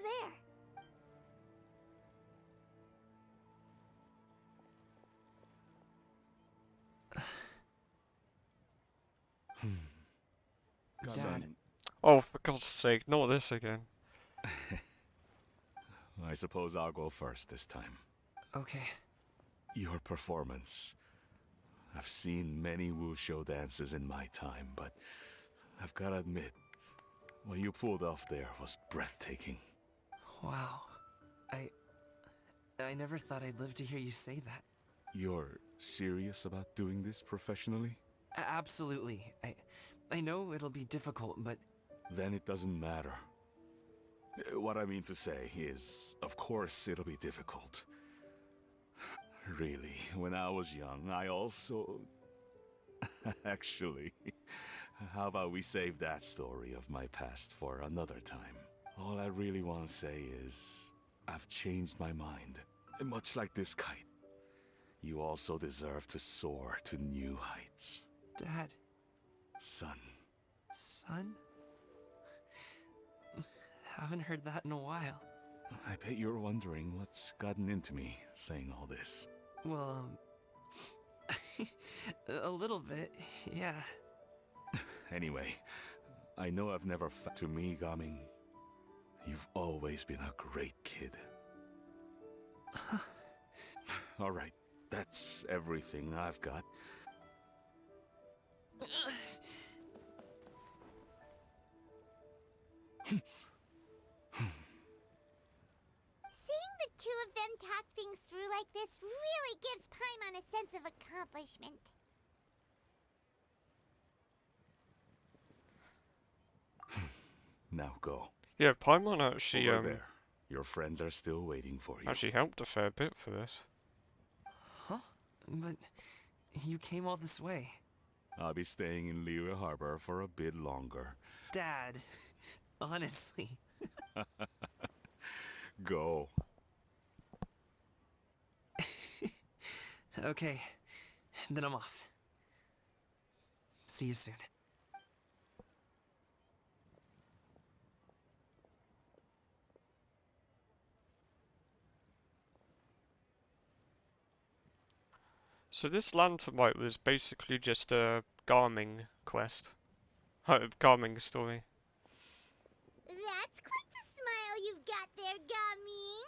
there. Dad. Oh, for God's sake, not this again. I suppose I'll go first this time. Okay. Your performance. I've seen many wuxia dances in my time, but I've got to admit, what you pulled off there was breathtaking. Wow. I never thought I'd live to hear you say that. You're serious about doing this professionally? Absolutely. I know it'll be difficult, but... Then it doesn't matter. What I mean to say is, of course it'll be difficult. Really, when I was young, I also... Actually, how about we save that story of my past for another time? All I really want to say is, I've changed my mind. Much like this kite. You also deserve to soar to new heights. Dad. Son. Son? Haven't heard that in a while. I bet you're wondering what's gotten into me saying all this. Well, a little bit, yeah. Anyway, I know I've never to me, Gaming. You've always been a great kid. All right, that's everything I've got. Seeing the two of them talk things through like this really gives Paimon a sense of accomplishment. Now go. Yeah, Paimon actually, Over there. Your friends are still waiting for you. actually helped a fair bit for this. Huh? But you came all this way. I'll be staying in Liyue Harbor for a bit longer. Dad, honestly. Go. Okay, then I'm off. See you soon. So this Lanternite was basically just a Garming quest. Garming story. That's quite the smile you've got there, Gummy.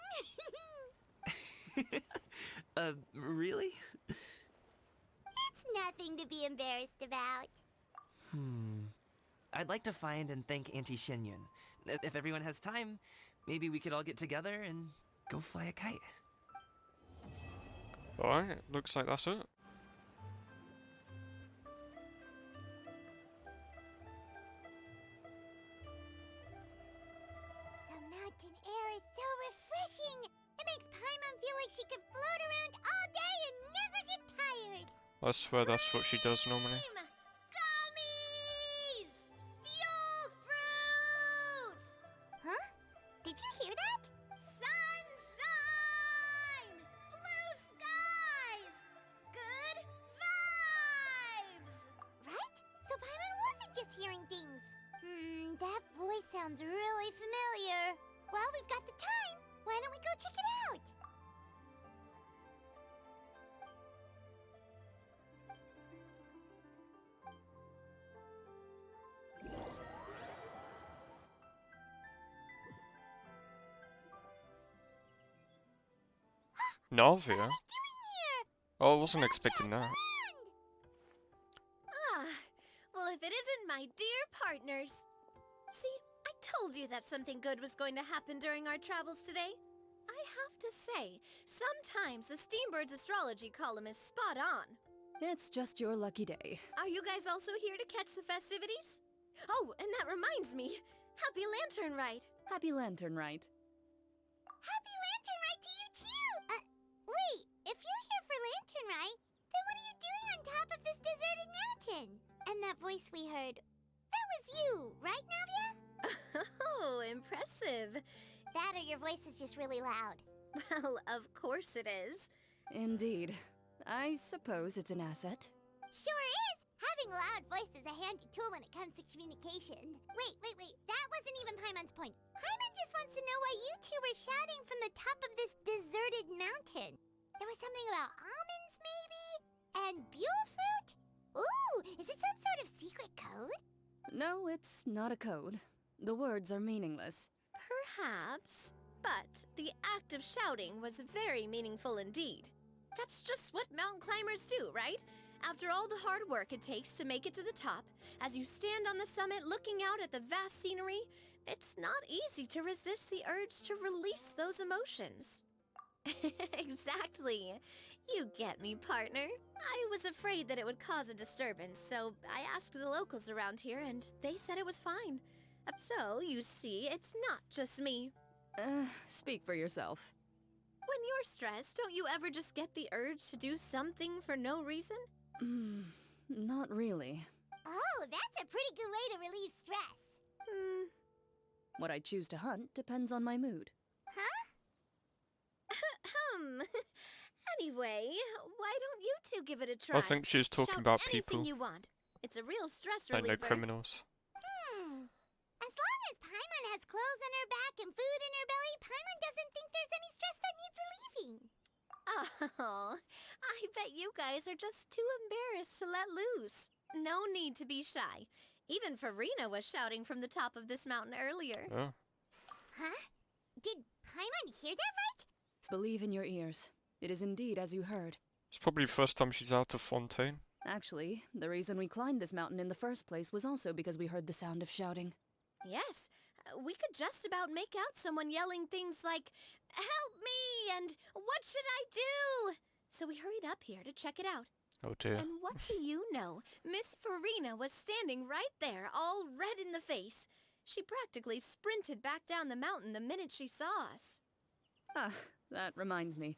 Really? It's nothing to be embarrassed about. I'd like to find and thank Auntie Xinyun. If everyone has time, maybe we could all get together and go fly a kite. Alright, looks like that's it. The mountain air is so refreshing. It makes Paimon feel like she could float around all day and never get tired. I swear that's what she does normally. Gummies! Fuel fruit! Huh? Did you hear that? Sunshine! Blue skies! Good vibes! Right? So Paimon wasn't just hearing things. That voice sounds really familiar. Well, we've got the time. Why don't we go check it out? Navia? Oh, I wasn't expecting that. Ah, well, if it isn't my dear partners. See, I told you that something good was going to happen during our travels today. I have to say, sometimes the Steambird's astrology column is spot on. It's just your lucky day. Are you guys also here to catch the festivities? Oh, and that reminds me. Happy Lantern Rite. Happy Lantern Rite. Happy Lantern Rite to you too! Wait, if you're here for Lantern Rite, then what are you doing on top of this deserted mountain? And that voice we heard, that was you, right, Navia? Oh, impressive. That or your voice is just really loud. Well, of course it is. Indeed. I suppose it's an asset. Sure is! Having a loud voice is a handy tool when it comes to communication. Wait. That wasn't even Paimon's point. Paimon just wants to know why you two were shouting from the top of this deserted mountain. There was something about almonds, maybe? And buell fruit? Ooh, is it some sort of secret code? No, it's not a code. The words are meaningless. Perhaps. But the act of shouting was very meaningful indeed. That's just what mountain climbers do, right? After all the hard work it takes to make it to the top, as you stand on the summit looking out at the vast scenery, it's not easy to resist the urge to release those emotions. Exactly. You get me, partner. I was afraid that it would cause a disturbance, so I asked the locals around here and they said it was fine. So, you see, it's not just me. Speak for yourself. When you're stressed, don't you ever just get the urge to do something for no reason? Not really. Oh, that's a pretty good way to relieve stress. What I choose to hunt depends on my mood. Huh? Anyway, why don't you two give it a try? I think she's talking Shout about anything people. you want. It's a real stress Like reliever. no criminals. As long as Paimon has clothes on her back and food in her belly, Paimon doesn't think there's any stress that needs relieving. Oh, I bet you guys are just too embarrassed to let loose. No need to be shy. Even Farina was shouting from the top of this mountain earlier. Oh. Huh? Did Paimon hear that right? Believe in your ears. It is indeed as you heard. It's probably the first time she's out of Fontaine. Actually, the reason we climbed this mountain in the first place was also because we heard the sound of shouting. Yes, we could just about make out someone yelling things like, "Help me!" and "What should I do?" So we hurried up here to check it out. Oh dear. And what do you know? Miss Farina was standing right there, all red in the face. She practically sprinted back down the mountain the minute she saw us. Ah, that reminds me.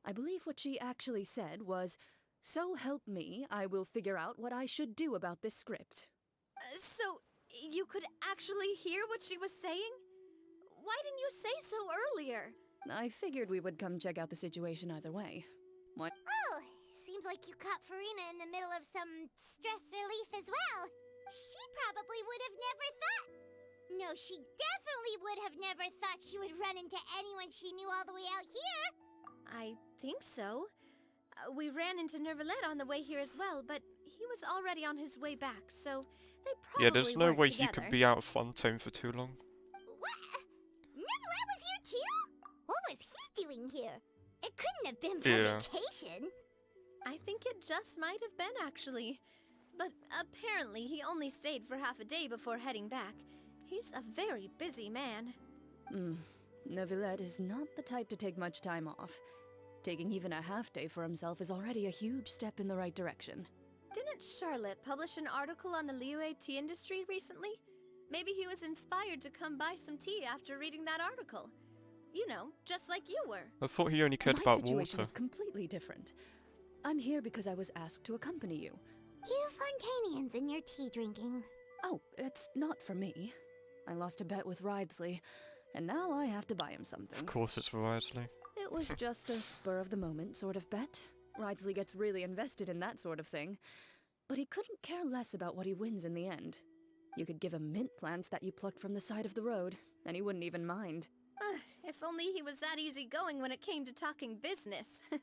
I believe what she actually said was, "So help me, I will figure out what I should do about this script." So, you could actually hear what she was saying? Why didn't you say so earlier? I figured we would come check out the situation either way. What? Oh, seems like you caught Farina in the middle of some stress relief as well. She probably would have never thought. No, she definitely would have never thought she would run into anyone she knew all the way out here. I think so. We ran into Nervalet on the way here as well, but he was already on his way back, so they probably Yeah, there's no weren't way together. he could be out of Fontaine for too long. What? Nervalet was here too? What was he doing here? It couldn't have been for Yeah. vacation. I think it just might have been, actually. But apparently he only stayed for half a day before heading back. He's a very busy man. Neuvillette is not the type to take much time off. Taking even a half day for himself is already a huge step in the right direction. Didn't Charlotte publish an article on the Liyue tea industry recently? Maybe he was inspired to come buy some tea after reading that article. You know, just like you were. I thought he only cared My about situation water. is completely different. I'm here because I was asked to accompany you. You Fontanians and your tea drinking. Oh, it's not for me. I lost a bet with Ridesley, and now I have to buy him something. Of course it's Ridesley. It was just a spur-of-the-moment sort of bet. Ridesley gets really invested in that sort of thing. But he couldn't care less about what he wins in the end. You could give him mint plants that you plucked from the side of the road, and he wouldn't even mind. If only he was that easygoing when it came to talking business. In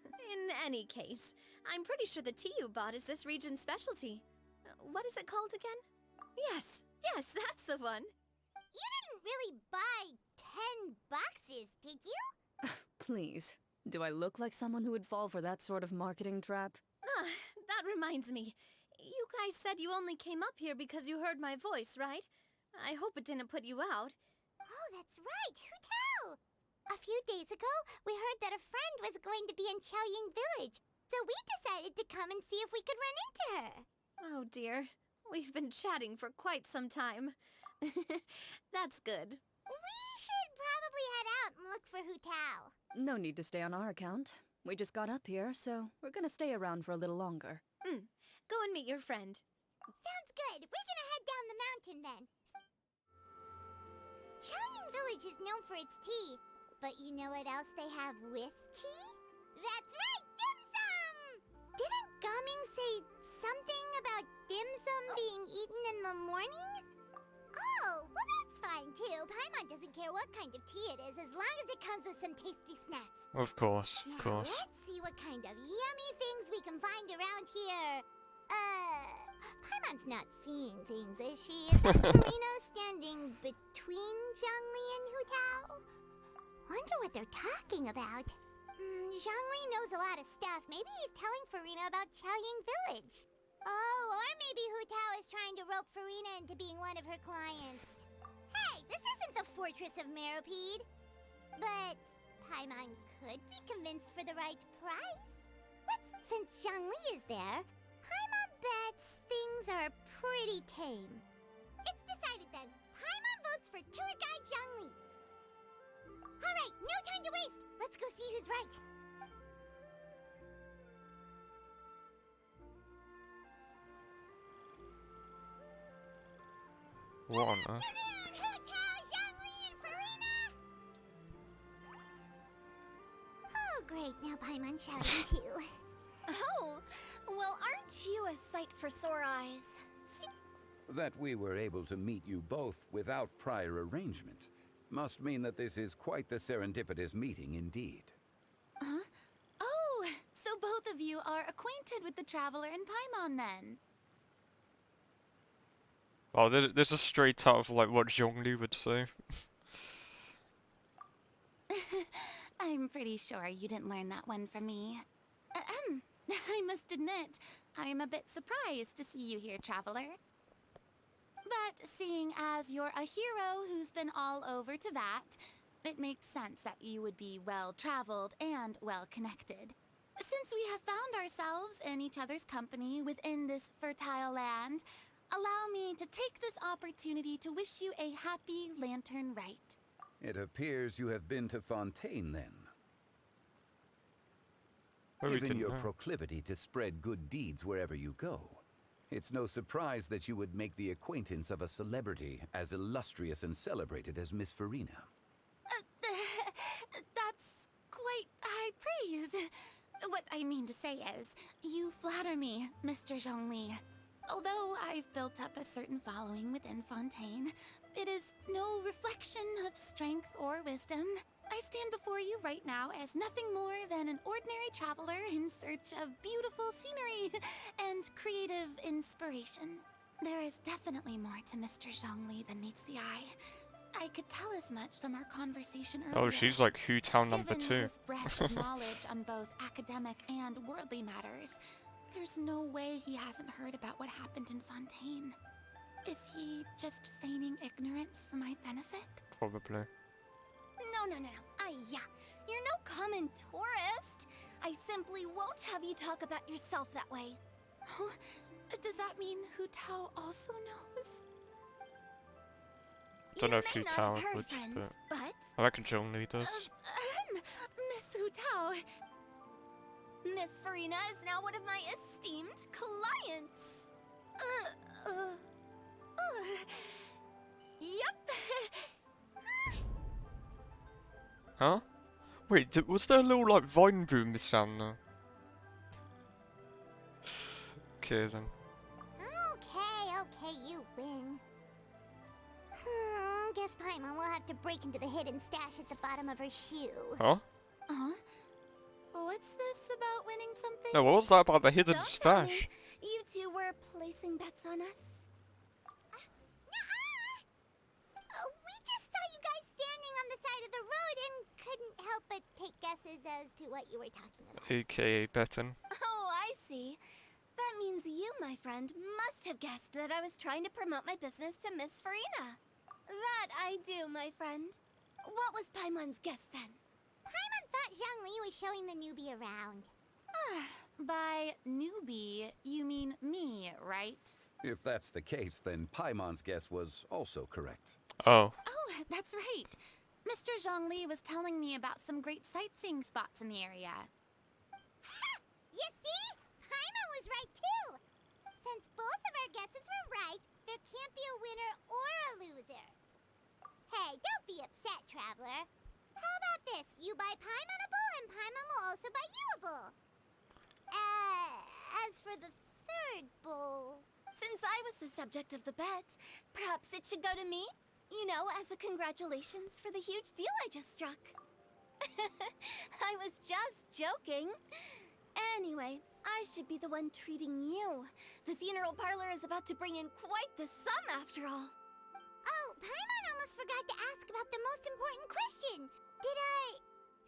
any case, I'm pretty sure the tea you bought is this region's specialty. What is it called again? Yes, that's the one. You didn't really buy 10 boxes, did you? Please. Do I look like someone who would fall for that sort of marketing trap? Ah, that reminds me. You guys said you only came up here because you heard my voice, right? I hope it didn't put you out. Oh, that's right. Hu Tao! A few days ago, we heard that a friend was going to be in Qiaoying Village, so we decided to come and see if we could run into her. Oh dear. We've been chatting for quite some time. That's good. We should probably head out and look for Hu Tao. No need to stay on our account. We just got up here, so we're gonna stay around for a little longer. Go and meet your friend. Sounds good. We're gonna head down the mountain then. Qiaoying Village is known for its tea, but you know what else they have with tea? That's right, dim sum! Didn't Gaming say something about dim sum being eaten in the morning? Oh, well that's fine too. Paimon doesn't care what kind of tea it is as long as it comes with some tasty snacks. Of course, of Now, course. let's see what kind of yummy things we can find around here. Paimon's not seeing things, is she? Is that Karina standing between Zhongli and Hu Tao? Wonder what they're talking about. Zhongli knows a lot of stuff. Maybe he's telling Farina about Qiaoying Village. Oh, or maybe Hu Tao is trying to rope Farina into being one of her clients. Hey, this isn't the Fortress of Meropide. But Paimon could be convinced for the right price. Since Zhongli is there, Paimon bets things are pretty tame. It's decided then. Paimon votes for tour guide Zhongli. Alright, no time to waste. Let's go see who's right. What on earth? Hu Tao, Zhongli, and Farina! Oh, great. Now Paimon shouting too. Oh, well, aren't you a sight for sore eyes? That we were able to meet you both without prior arrangement must mean that this is quite the serendipitous meeting indeed. Huh? Oh, so both of you are acquainted with the Traveler and Paimon then? Oh, this is straight out of like what Zhongli would say. I'm pretty sure you didn't learn that one from me. I must admit, I'm a bit surprised to see you here, Traveler. But seeing as you're a hero who's been all over Teyvat, it makes sense that you would be well-traveled and well-connected. Since we have found ourselves in each other's company within this fertile land, allow me to take this opportunity to wish you a happy Lantern Rite. It appears you have been to Fontaine then. Oh, Given your proclivity to spread good deeds wherever you go, it's no surprise that you would make the acquaintance of a celebrity as illustrious and celebrated as Miss Farina. That's quite high praise. What I mean to say is, you flatter me, Mr. Zhongli. Although I've built up a certain following within Fontaine, it is no reflection of strength or wisdom. I stand before you right now as nothing more than an ordinary traveler in search of beautiful scenery and creative inspiration. There is definitely more to Mr. Zhongli than meets the eye. I could tell as much from our conversation earlier. Oh, she's like Hu Tao number 2. Given his breadth of knowledge on both academic and worldly matters, there's no way he hasn't heard about what happened in Fontaine. Is he just feigning ignorance for my benefit? Probably. No. Yeah. You're no common tourist. I simply won't have you talk about yourself that way. Huh? Does that mean Hu Tao also knows? I don't know if Hu Tao would, but I reckon Zhongli does. Miss Hu Tao. Miss Farina is now one of my esteemed clients. Yep. Huh? Wait, was there a little like vine boom sound there? Okay then. Okay, you win. Guess Paimon will have to break into the hidden stash at the bottom of her shoe. Huh? What's this about winning something? No, what was that about the hidden Don't tell me stash? you two were placing bets on us. We just saw you guys standing on the side of the road and couldn't help but take guesses as as to what you were talking about. AKA Betten. Oh, I see. That means you, my friend, must have guessed that I was trying to promote my business to Miss Farina. That I do, my friend. What was Paimon's guess then? Paimon thought Zhongli was showing the newbie around. By newbie, you mean me, right? If that's the case, then Paimon's guess was also correct. Oh. Oh, that's right. Mr. Zhongli was telling me about some great sightseeing spots in the area. You see? Paimon was right too! Since both of our guesses were right, there can't be a winner or a loser. Hey, don't be upset, Traveler. How about this? You buy Paimon a bowl and Paimon will also buy you a bowl. As for the third bowl... Since I was the subject of the bet, perhaps it should go to me? You know, as a congratulations for the huge deal I just struck. I was just joking. Anyway, I should be the one treating you. The funeral parlor is about to bring in quite the sum after all. Oh, Paimon almost forgot to ask about the most important question.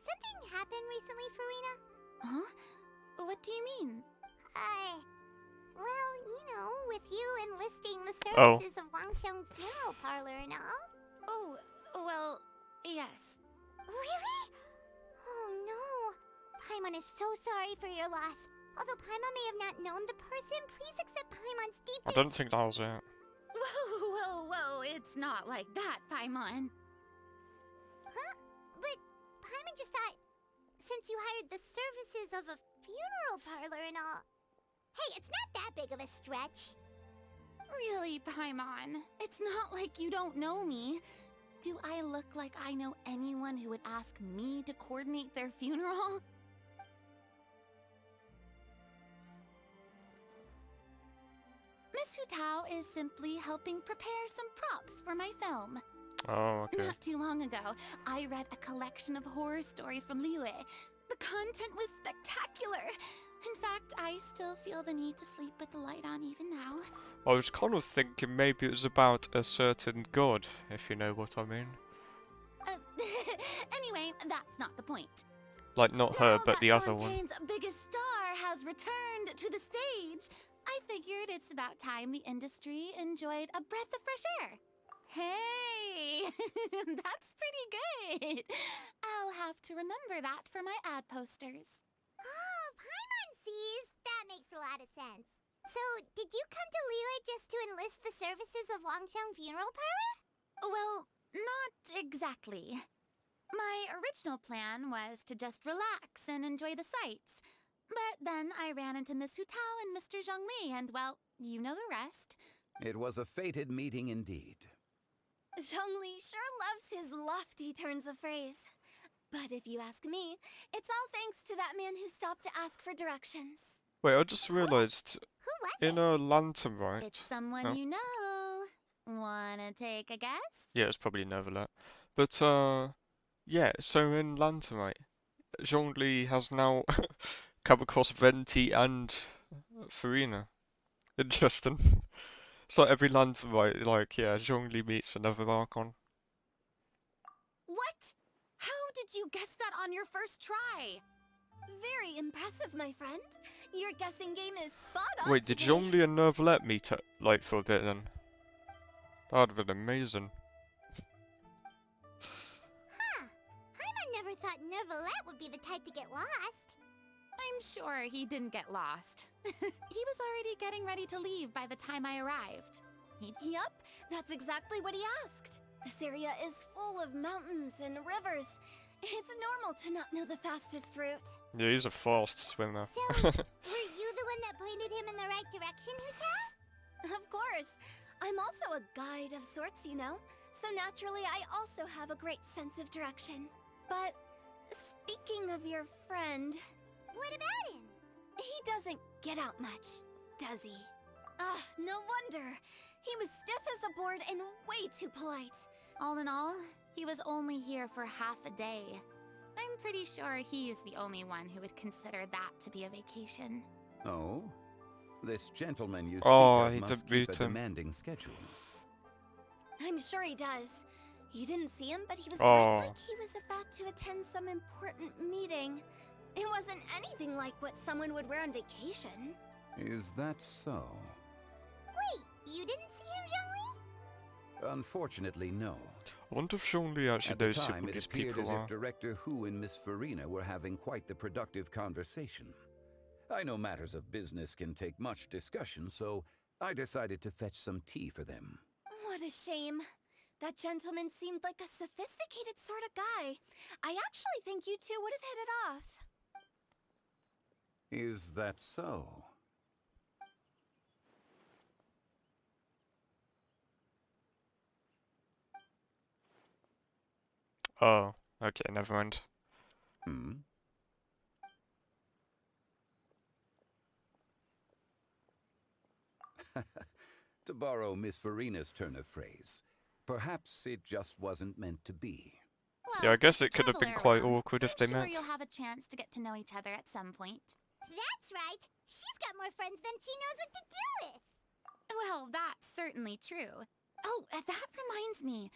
Something happen recently, Farina? Huh? What do you mean? Well, you know, with you enlisting the services of Wangsheng Funeral Parlor and all. Oh, well, yes. Really? Oh no. Paimon is so sorry for your loss. Although Paimon may have not known the person, please accept Paimon's deepest... I don't think that was it. Whoa, it's not like that, Paimon. Huh? But Paimon just thought, since you hired the services of a funeral parlor and all... Hey, it's not that big of a stretch. Really, Paimon? It's not like you don't know me. Do I look like I know anyone who would ask me to coordinate their funeral? Miss Hu Tao is simply helping prepare some props for my film. Oh, okay. Not too long ago, I read a collection of horror stories from Liyue. The content was spectacular. In fact, I still feel the need to sleep with the light on even now. I was kind of thinking maybe it was about a certain god, if you know what I mean. Anyway, that's not the point. Like, not her, but the other one. Fontaine's biggest star has returned to the stage. I figured it's about time the industry enjoyed a breath of fresh air. Hey, that's pretty good. I'll have to remember that for my ad posters. Oh, Paimon sees. That makes a lot of sense. So, did you come to Liyue just to enlist the services of Wangsheng Funeral Parlor? Well, not exactly. My original plan was to just relax and enjoy the sights. But then I ran into Miss Hu Tao and Mr. Zhongli, and well, you know the rest. It was a fated meeting indeed. Zhongli sure loves his lofty turns of phrase. But if you ask me, it's all thanks to that man who stopped to ask for directions. Wait, I just realised, in a lantern, right? It's someone you know. Wanna take a guess? Yeah, it's probably Neverlet. But, yeah, so in Lanterite, Zhongli has now come across Venti and Farina. Interesting. So every Lanterite, like, yeah, Zhongli meets another Archon. What? How did you guess that on your first try? Very impressive, my friend. Your guessing game is spot on. Wait, did Zhongli and Neverlet meet, like, for a bit then? That would have been amazing. Paimon never thought Neverlet would be the type to get lost. I'm sure he didn't get lost. He was already getting ready to leave by the time I arrived. Yup, that's exactly what he asked. This area is full of mountains and rivers. It's normal to not know the fastest route. Yeah, he's a fast swimmer. So, were you the one that pointed him in the right direction, Hu Tao? Of course. I'm also a guide of sorts, you know. So naturally, I also have a great sense of direction. But speaking of your friend... What about him? He doesn't get out much, does he? No wonder. He was stiff as a board and way too polite. All in all, he was only here for half a day. I'm pretty sure he's the only one who would consider that to be a vacation. Oh? This gentleman you speak Oh, of he must did keep a beat him. demanding schedule. I'm sure he does. You didn't see him, but he was Oh. dressed like he was about to attend some important meeting. It wasn't anything like what someone would wear on vacation. Is that so? Wait, you didn't see him, Joey? Unfortunately, no. I wonder if Sean actually At the knows time, who it these appeared people as are. if Director Hu and Miss Farina were having quite the productive conversation. I know matters of business can take much discussion, so I decided to fetch some tea for them. What a shame. That gentleman seemed like a sophisticated sort of guy. I actually think you two would have hit it off. Is that so? Oh, okay, never mind. Hmm? To borrow Miss Farina's turn of phrase, perhaps it just wasn't meant to be. Yeah, I guess it could have travel been quite around, awkward if I'm they sure met. you'll have a chance to get to know each other at some point. That's right. She's got more friends than she knows what to do with. Well, that's certainly true. Oh, that reminds me.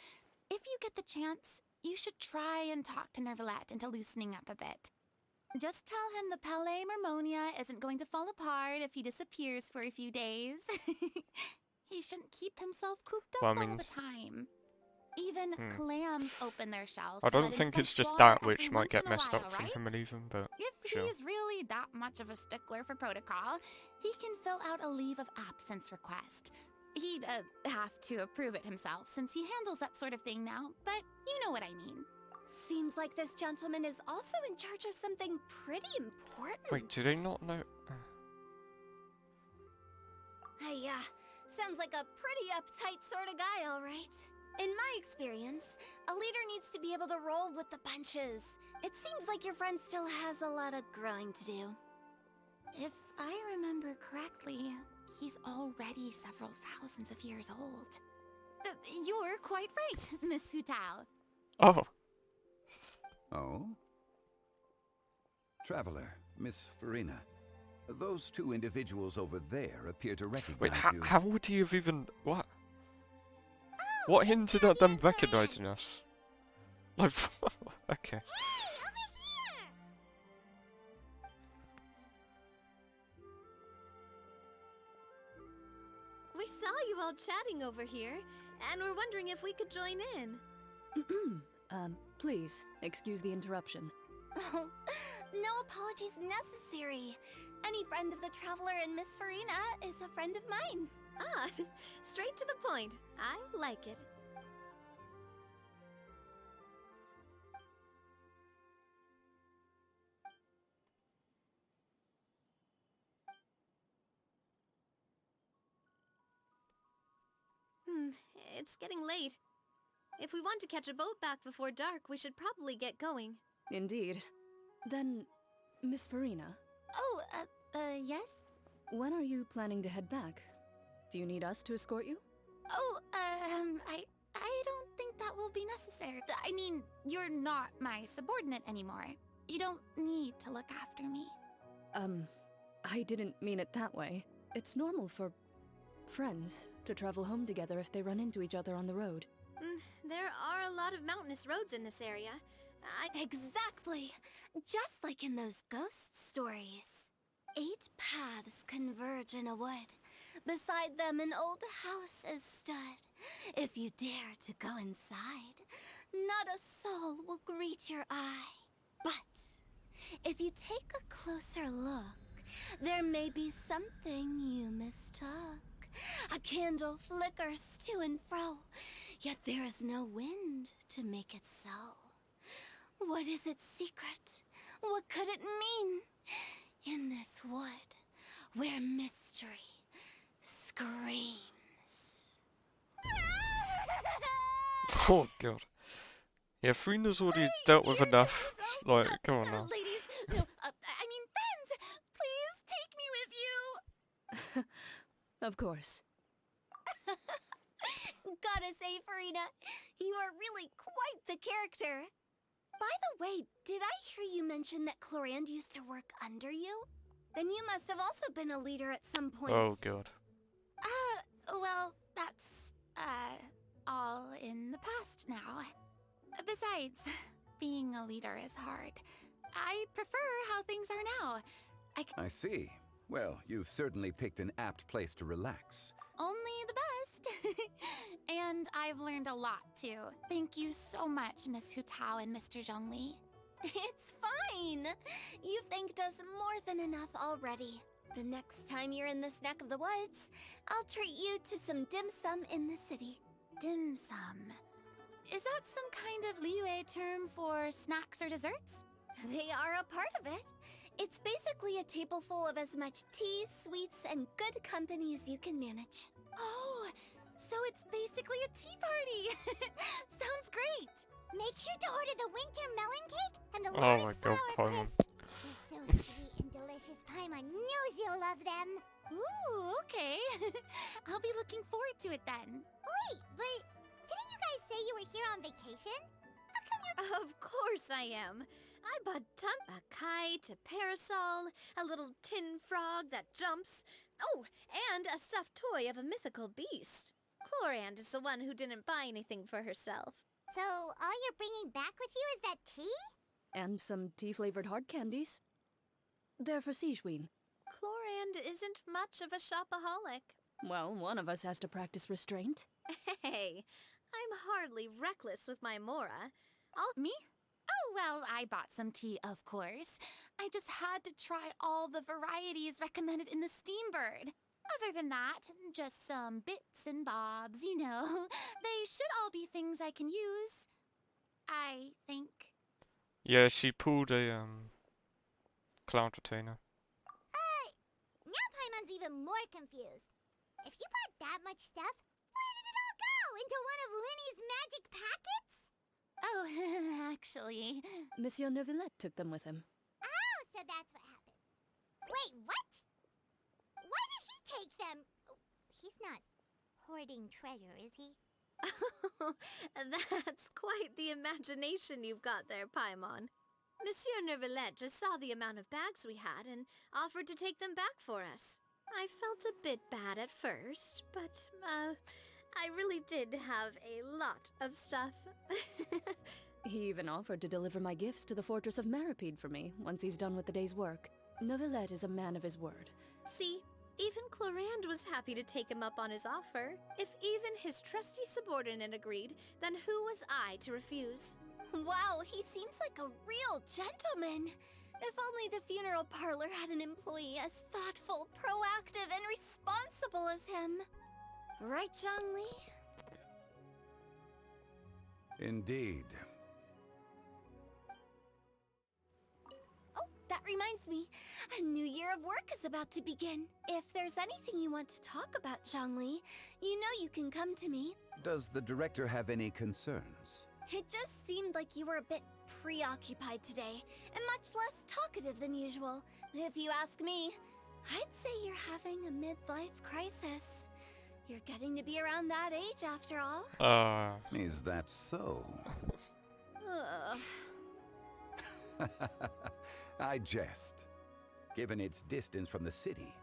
If you get the chance, you should try and talk to Nervalette into loosening up a bit. Just tell him the Palais Mermonia isn't going to fall apart if he disappears for a few days. He shouldn't keep himself cooped up Well, I mean, all the time. Even clams open their shells. I to let don't in think it's fresh just water that which every might once get in a messed while, up from right? him leaving, but If sure. he's really that much of a stickler for protocol, he can fill out a leave of absence request. He'd have to approve it himself since he handles that sort of thing now, but you know what I mean. Seems like this gentleman is also in charge of something pretty important. Wait, do they not know? Sounds like a pretty uptight sort of guy, all right. In my experience, a leader needs to be able to roll with the punches. It seems like your friend still has a lot of growing to do. If I remember correctly, he's already several thousands of years old. You're quite right, Miss Hutao. Oh. Oh? Traveler, Miss Farina. Those two individuals over there appear to recognize Wait, you. how would he have even... What? What hinted at them recognizing us? Like, okay. We saw you all chatting over here, and we're wondering if we could join in. Please, excuse the interruption. Oh, no apologies necessary. Any friend of the Traveler and Miss Farina is a friend of mine. Ah, straight to the point. I like it. It's getting late. If we want to catch a boat back before dark, we should probably get going. Indeed. Then, Miss Farina, Oh, yes? when are you planning to head back? Do you need us to escort you? Oh, I don't think that will be necessary. I mean, you're not my subordinate anymore. You don't need to look after me. I didn't mean it that way. It's normal for friends to travel home together if they run into each other on the road. There are a lot of mountainous roads in this area. Exactly. Just like in those ghost stories. 8 paths converge in a wood. Beside them an old house is stood. If you dare to go inside, not a soul will greet your eye. But if you take a closer look, there may be something you mistook. A candle flickers to and fro, yet there is no wind to make it so. What is its secret? What could it mean? In this wood, where mystery screams. Oh god. Yeah, Farina's already dealt with enough. It's like, come on now. Ladies, no, I mean friends, please take me with you. Of course. Gotta say, Farina, you are really quite the character. By the way, did I hear you mention that Clorand used to work under you? Then you must have also been a leader at some point. Oh god. Well, that's, all in the past now. Besides, being a leader is hard. I prefer how things are now. I see. Well, you've certainly picked an apt place to relax. Only the best. And I've learned a lot, too. Thank you so much, Miss Hu Tao and Mr. Zhongli. It's fine. You've thanked us more than enough already. The next time you're in this neck of the woods, I'll treat you to some dim sum in the city. Dim sum. Is that some kind of Liyue term for snacks or desserts? They are a part of it. It's basically a table full of as much tea, sweets, and good company as you can manage. Oh, so it's basically a tea party. Sounds great. Make sure to order the winter melon cake and the Oh lotus my god, flower Paimon. crisp. They're so sweet and delicious. Paimon knows you'll love them. Ooh, okay. I'll be looking forward to it then. Wait, but didn't you guys say you were here on vacation? How come you're... Of course I am. I bought a kite, a parasol, a little tin frog that jumps. Oh, and a stuffed toy of a mythical beast. Chlorand is the one who didn't buy anything for herself. So all you're bringing back with you is that tea? And some tea-flavored hard candies. They're for Sijuin. Chlorand isn't much of a shopaholic. Well, one of us has to practice restraint. Hey, I'm hardly reckless with my Mora. Me? Oh, well, I bought some tea, of course. I just had to try all the varieties recommended in the Steambird. Other than that, just some bits and bobs, you know. They should all be things I can use. I think. Yeah, she pulled a cloud retainer. Now Paimon's even more confused. If you bought that much stuff, where did it all go? Into one of Linny's magic packets? Oh, actually. Monsieur Neuvillette took them with him. Oh, so that's what happened. Wait, what? Why did he take them? He's not hoarding treasure, is he? That's quite the imagination you've got there, Paimon. Monsieur Neuvillette just saw the amount of bags we had and offered to take them back for us. I felt a bit bad at first, but, I really did have a lot of stuff. He even offered to deliver my gifts to the Fortress of Meripede for me once he's done with the day's work. Neuvillette is a man of his word. See, even Chlorand was happy to take him up on his offer. If even his trusty subordinate agreed, then who was I to refuse? Wow, he seems like a real gentleman. If only the funeral parlor had an employee as thoughtful, proactive, and responsible as him. Right, Zhongli? Indeed. Oh, that reminds me. A new year of work is about to begin. If there's anything you want to talk about, Zhongli, you know you can come to me. Does the director have any concerns? It just seemed like you were a bit preoccupied today, and much less talkative than usual. If you ask me, I'd say you're having a midlife crisis. You're getting to be around that age after all. Is that so? I jest. Given its distance from the city,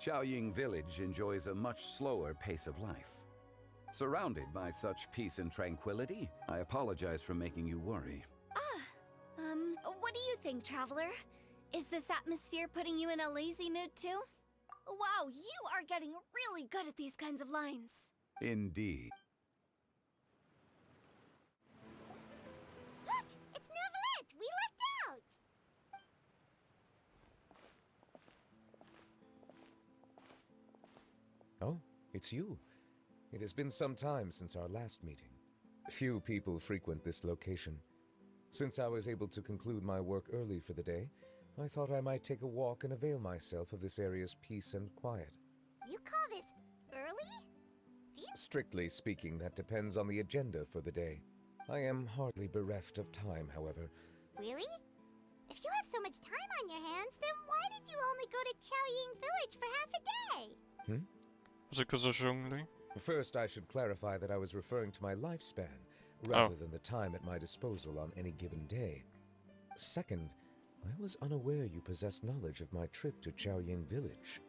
Chaoying Village enjoys a much slower pace of life. Surrounded by such peace and tranquility, I apologize for making you worry. What do you think, Traveler? Is this atmosphere putting you in a lazy mood too? Wow, you are getting really good at these kinds of lines. Indeed. Look! It's Neuvillette! We lucked out! Oh, it's you. It has been some time since our last meeting. Few people frequent this location. Since I was able to conclude my work early for the day, I thought I might take a walk and avail myself of this area's peace and quiet. You call this early? Strictly speaking, that depends on the agenda for the day. I am hardly bereft of time, however. Really? If you have so much time on your hands, then why did you only go to Chaoying Village for half a day? Was it because of Zhongli? First, I should clarify that I was referring to my lifespan, rather than the time at my disposal on any given day. Second, I was unaware you possessed knowledge of my trip to Chaoying Village.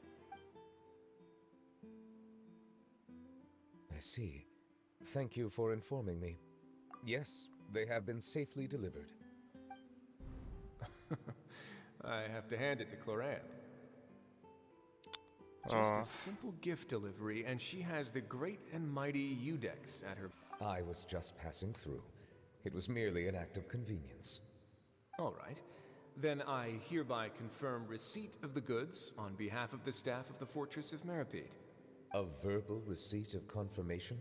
I see. Thank you for informing me. Yes, they have been safely delivered. I have to hand it to Clorand. Just a simple gift delivery, and she has the great and mighty Udex at her... I was just passing through. It was merely an act of convenience. All right. Then I hereby confirm receipt of the goods on behalf of the staff of the Fortress of Meripede. A verbal receipt of confirmation?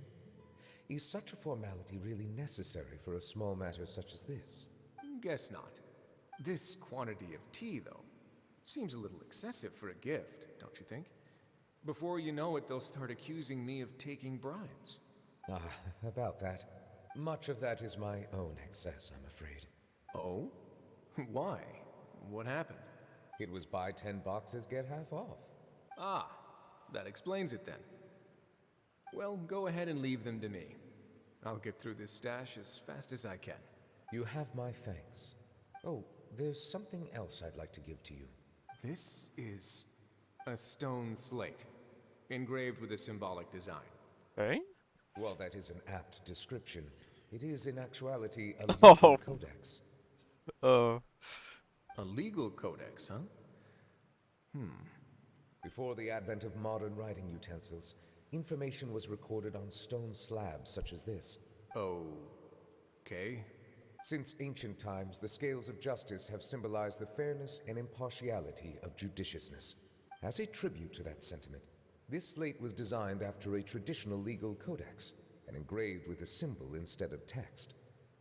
Is such a formality really necessary for a small matter such as this? Guess not. This quantity of tea, though, seems a little excessive for a gift, don't you think? Before you know it, they'll start accusing me of taking bribes. Ah, about that. Much of that is my own excess, I'm afraid. Oh? Why? What happened? It was buy 10 boxes, get half off. Ah, that explains it then. Well, go ahead and leave them to me. I'll get through this stash as fast as I can. You have my thanks. Oh, there's something else I'd like to give to you. This is a stone slate, engraved with a symbolic design. Eh? While that is an apt description, it is in actuality a legal codex. A legal codex, huh? Before the advent of modern writing utensils, information was recorded on stone slabs such as this. Okay. Since ancient times, the scales of justice have symbolized the fairness and impartiality of judiciousness. As a tribute to that sentiment, this slate was designed after a traditional legal codex and engraved with a symbol instead of text.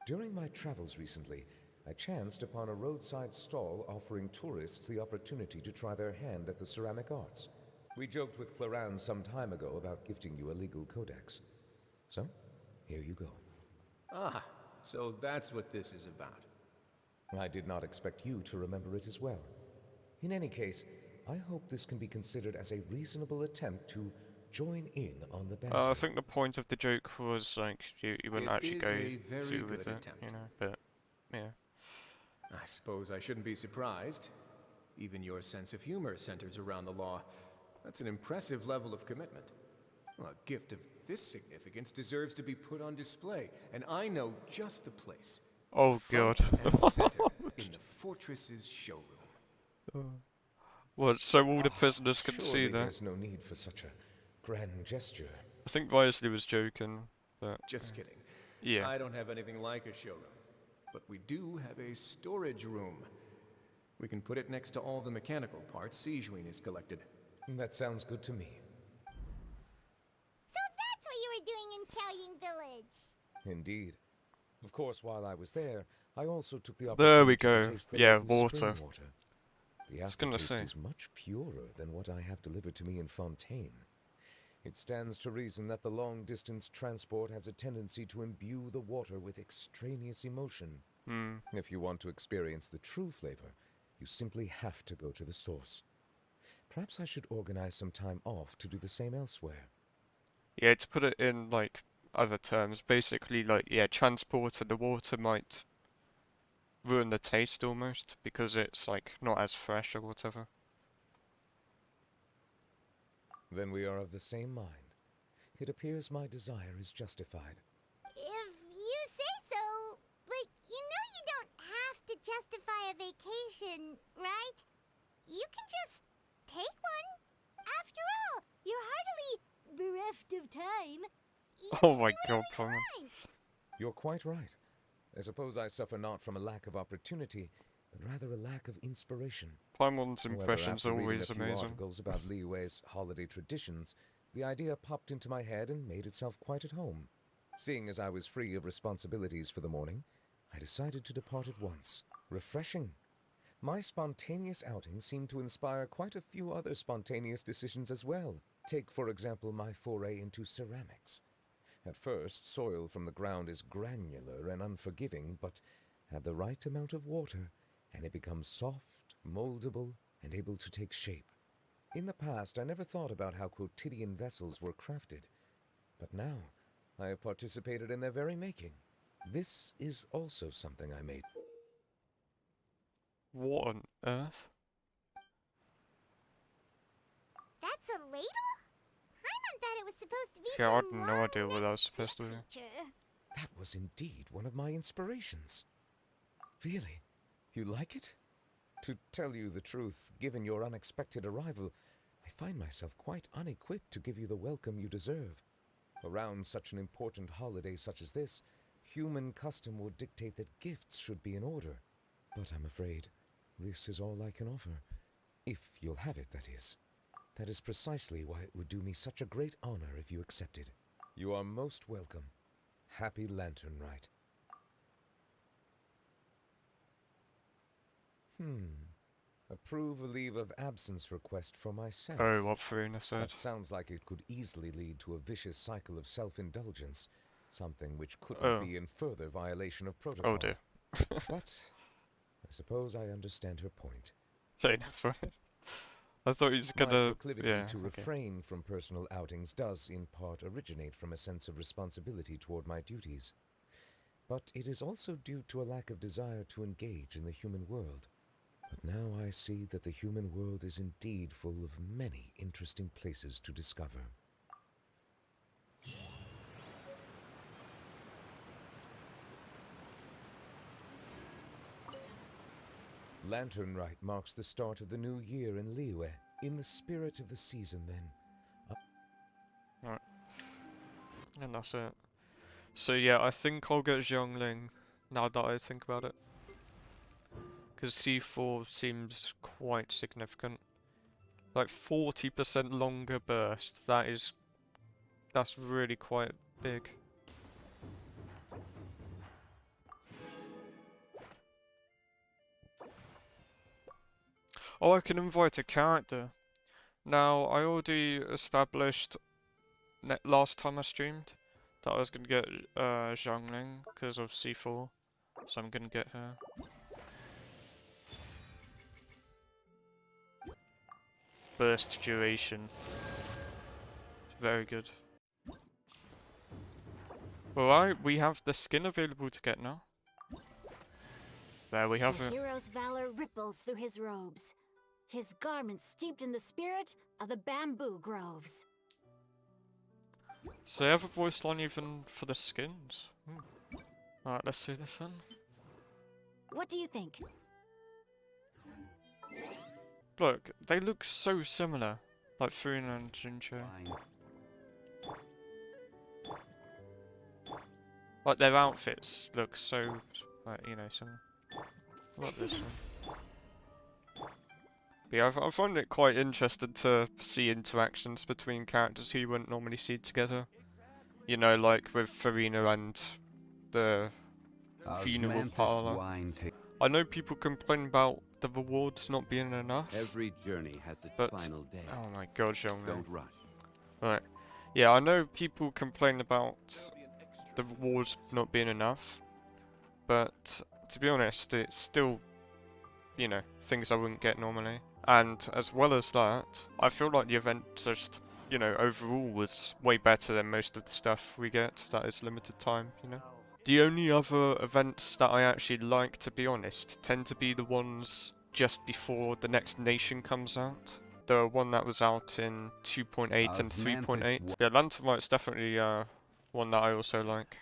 During my travels recently, I chanced upon a roadside stall offering tourists the opportunity to try their hand at the ceramic arts. We joked with Clorand some time ago about gifting you a legal codex. So, here you go. Ah, so that's what this is about. I did not expect you to remember it as well. In any case, I hope this can be considered as a reasonable attempt to join in on the banter. I think the point of the joke was like you wouldn't actually go through with it, attempt. you know. But yeah. I suppose I shouldn't be surprised. Even your sense of humor centers around the law. That's an impressive level of commitment. Well, a gift of this significance deserves to be put on display, and I know just the place. Oh Front God. and center in the fortress's showroom. Well, so all the prisoners can see Surely that. there's no need for such a grand gesture. I think Wisely was joking, but Just kidding. yeah. I don't have anything like a showroom, but we do have a storage room. We can put it next to all the mechanical parts Sijuin has collected. That sounds good to me. So that's what you were doing in Chaoying Village. Indeed. Of course, while I was there, I also took the There opportunity we go. to taste the Yeah, local water. spring water. The I was gonna aftertaste say. is much purer than what I have delivered to me in Fontaine. It stands to reason that the long-distance transport has a tendency to imbue the water with extraneous emotion. If you want to experience the true flavor, you simply have to go to the source. Perhaps I should organize some time off to do the same elsewhere. Yeah, to put it in like other terms, basically like transport of the water might ruin the taste almost because it's like not as fresh or whatever. Then we are of the same mind. It appears my desire is justified. If you say so, but you know you don't have to justify a vacation, right? You can just take one. After all, you're hardly bereft of time. Oh my God, Pullman. You're quite right. I suppose I suffer not from a lack of opportunity, but rather a lack of inspiration. Paimon's However, impression's after reading always a few amazing. articles about Liyue's holiday traditions, the idea popped into my head and made itself quite at home. Seeing as I was free of responsibilities for the morning, I decided to depart at once. Refreshing. My spontaneous outing seemed to inspire quite a few other spontaneous decisions as well. Take, for example, my foray into ceramics. At first, soil from the ground is granular and unforgiving, but add the right amount of water, and it becomes soft, moldable, and able to take shape. In the past, I never thought about how quotidian vessels were crafted, but now I have participated in their very making. This is also something I made. What on earth? That's a ladle? Paimon thought it was supposed to be Yeah, I had some no idea what that was long-necked supposed to be. sea creature. That was indeed one of my inspirations. Really? You like it? To tell you the truth, given your unexpected arrival, I find myself quite unequipped to give you the welcome you deserve. Around such an important holiday such as this, human custom would dictate that gifts should be in order. But I'm afraid this is all I can offer. If you'll have it, that is. That is precisely why it would do me such a great honor if you accepted. You are most welcome. Happy Lantern Rite. Approve a leave of absence request for myself. Oh, what Farina said. That sounds like it could easily lead to a vicious cycle of self-indulgence, something which couldn't be in further violation of protocol. Oh dear. But I suppose I understand her point. Say never. I thought he was My gonna. proclivity Yeah. to refrain from personal outings does, in part, originate from a sense of responsibility toward my duties. But it is also due to a lack of desire to engage in the human world. But now I see that the human world is indeed full of many interesting places to discover. Lantern Rite marks the start of the new year in Liyue. In the spirit of the season, then. Right. And that's it. So yeah, I think I'll get Xiangling now that I think about it. Because C4 seems quite significant. Like 40% longer burst, that's really quite big. Oh, I can invite a character. Now, I already established last time I streamed that I was gonna get Xiangling because of C4, so I'm gonna get her. Burst duration. Very good. Alright, we have the skin available to get now. There we have The it. hero's valor ripples through his robes, his garments steeped in the spirit of the bamboo groves. So they have a voice line even for the skins. Alright, let's see this then. What do you think? Look, they look so similar. Like Furina and Jincho. Like their outfits look so, like, you know, similar. What this one? But yeah, I find it quite interesting to see interactions between characters who you wouldn't normally see together. You know, like with Farina and the funeral parlor. I know people complain about the rewards not being enough. Every journey has its but, final day. oh my god, Xiangling. Don't rush. Right. Yeah, I know people complain about the rewards not being enough. But, to be honest, it's still, you know, things I wouldn't get normally. And as well as that, I feel like the event just, you know, overall was way better than most of the stuff we get that is limited time, you know. The only other events that I actually like, to be honest, tend to be the ones just before the next nation comes out. The one that was out in 2.8 and 3.8. Yeah, Lantern Rite's definitely one that I also like.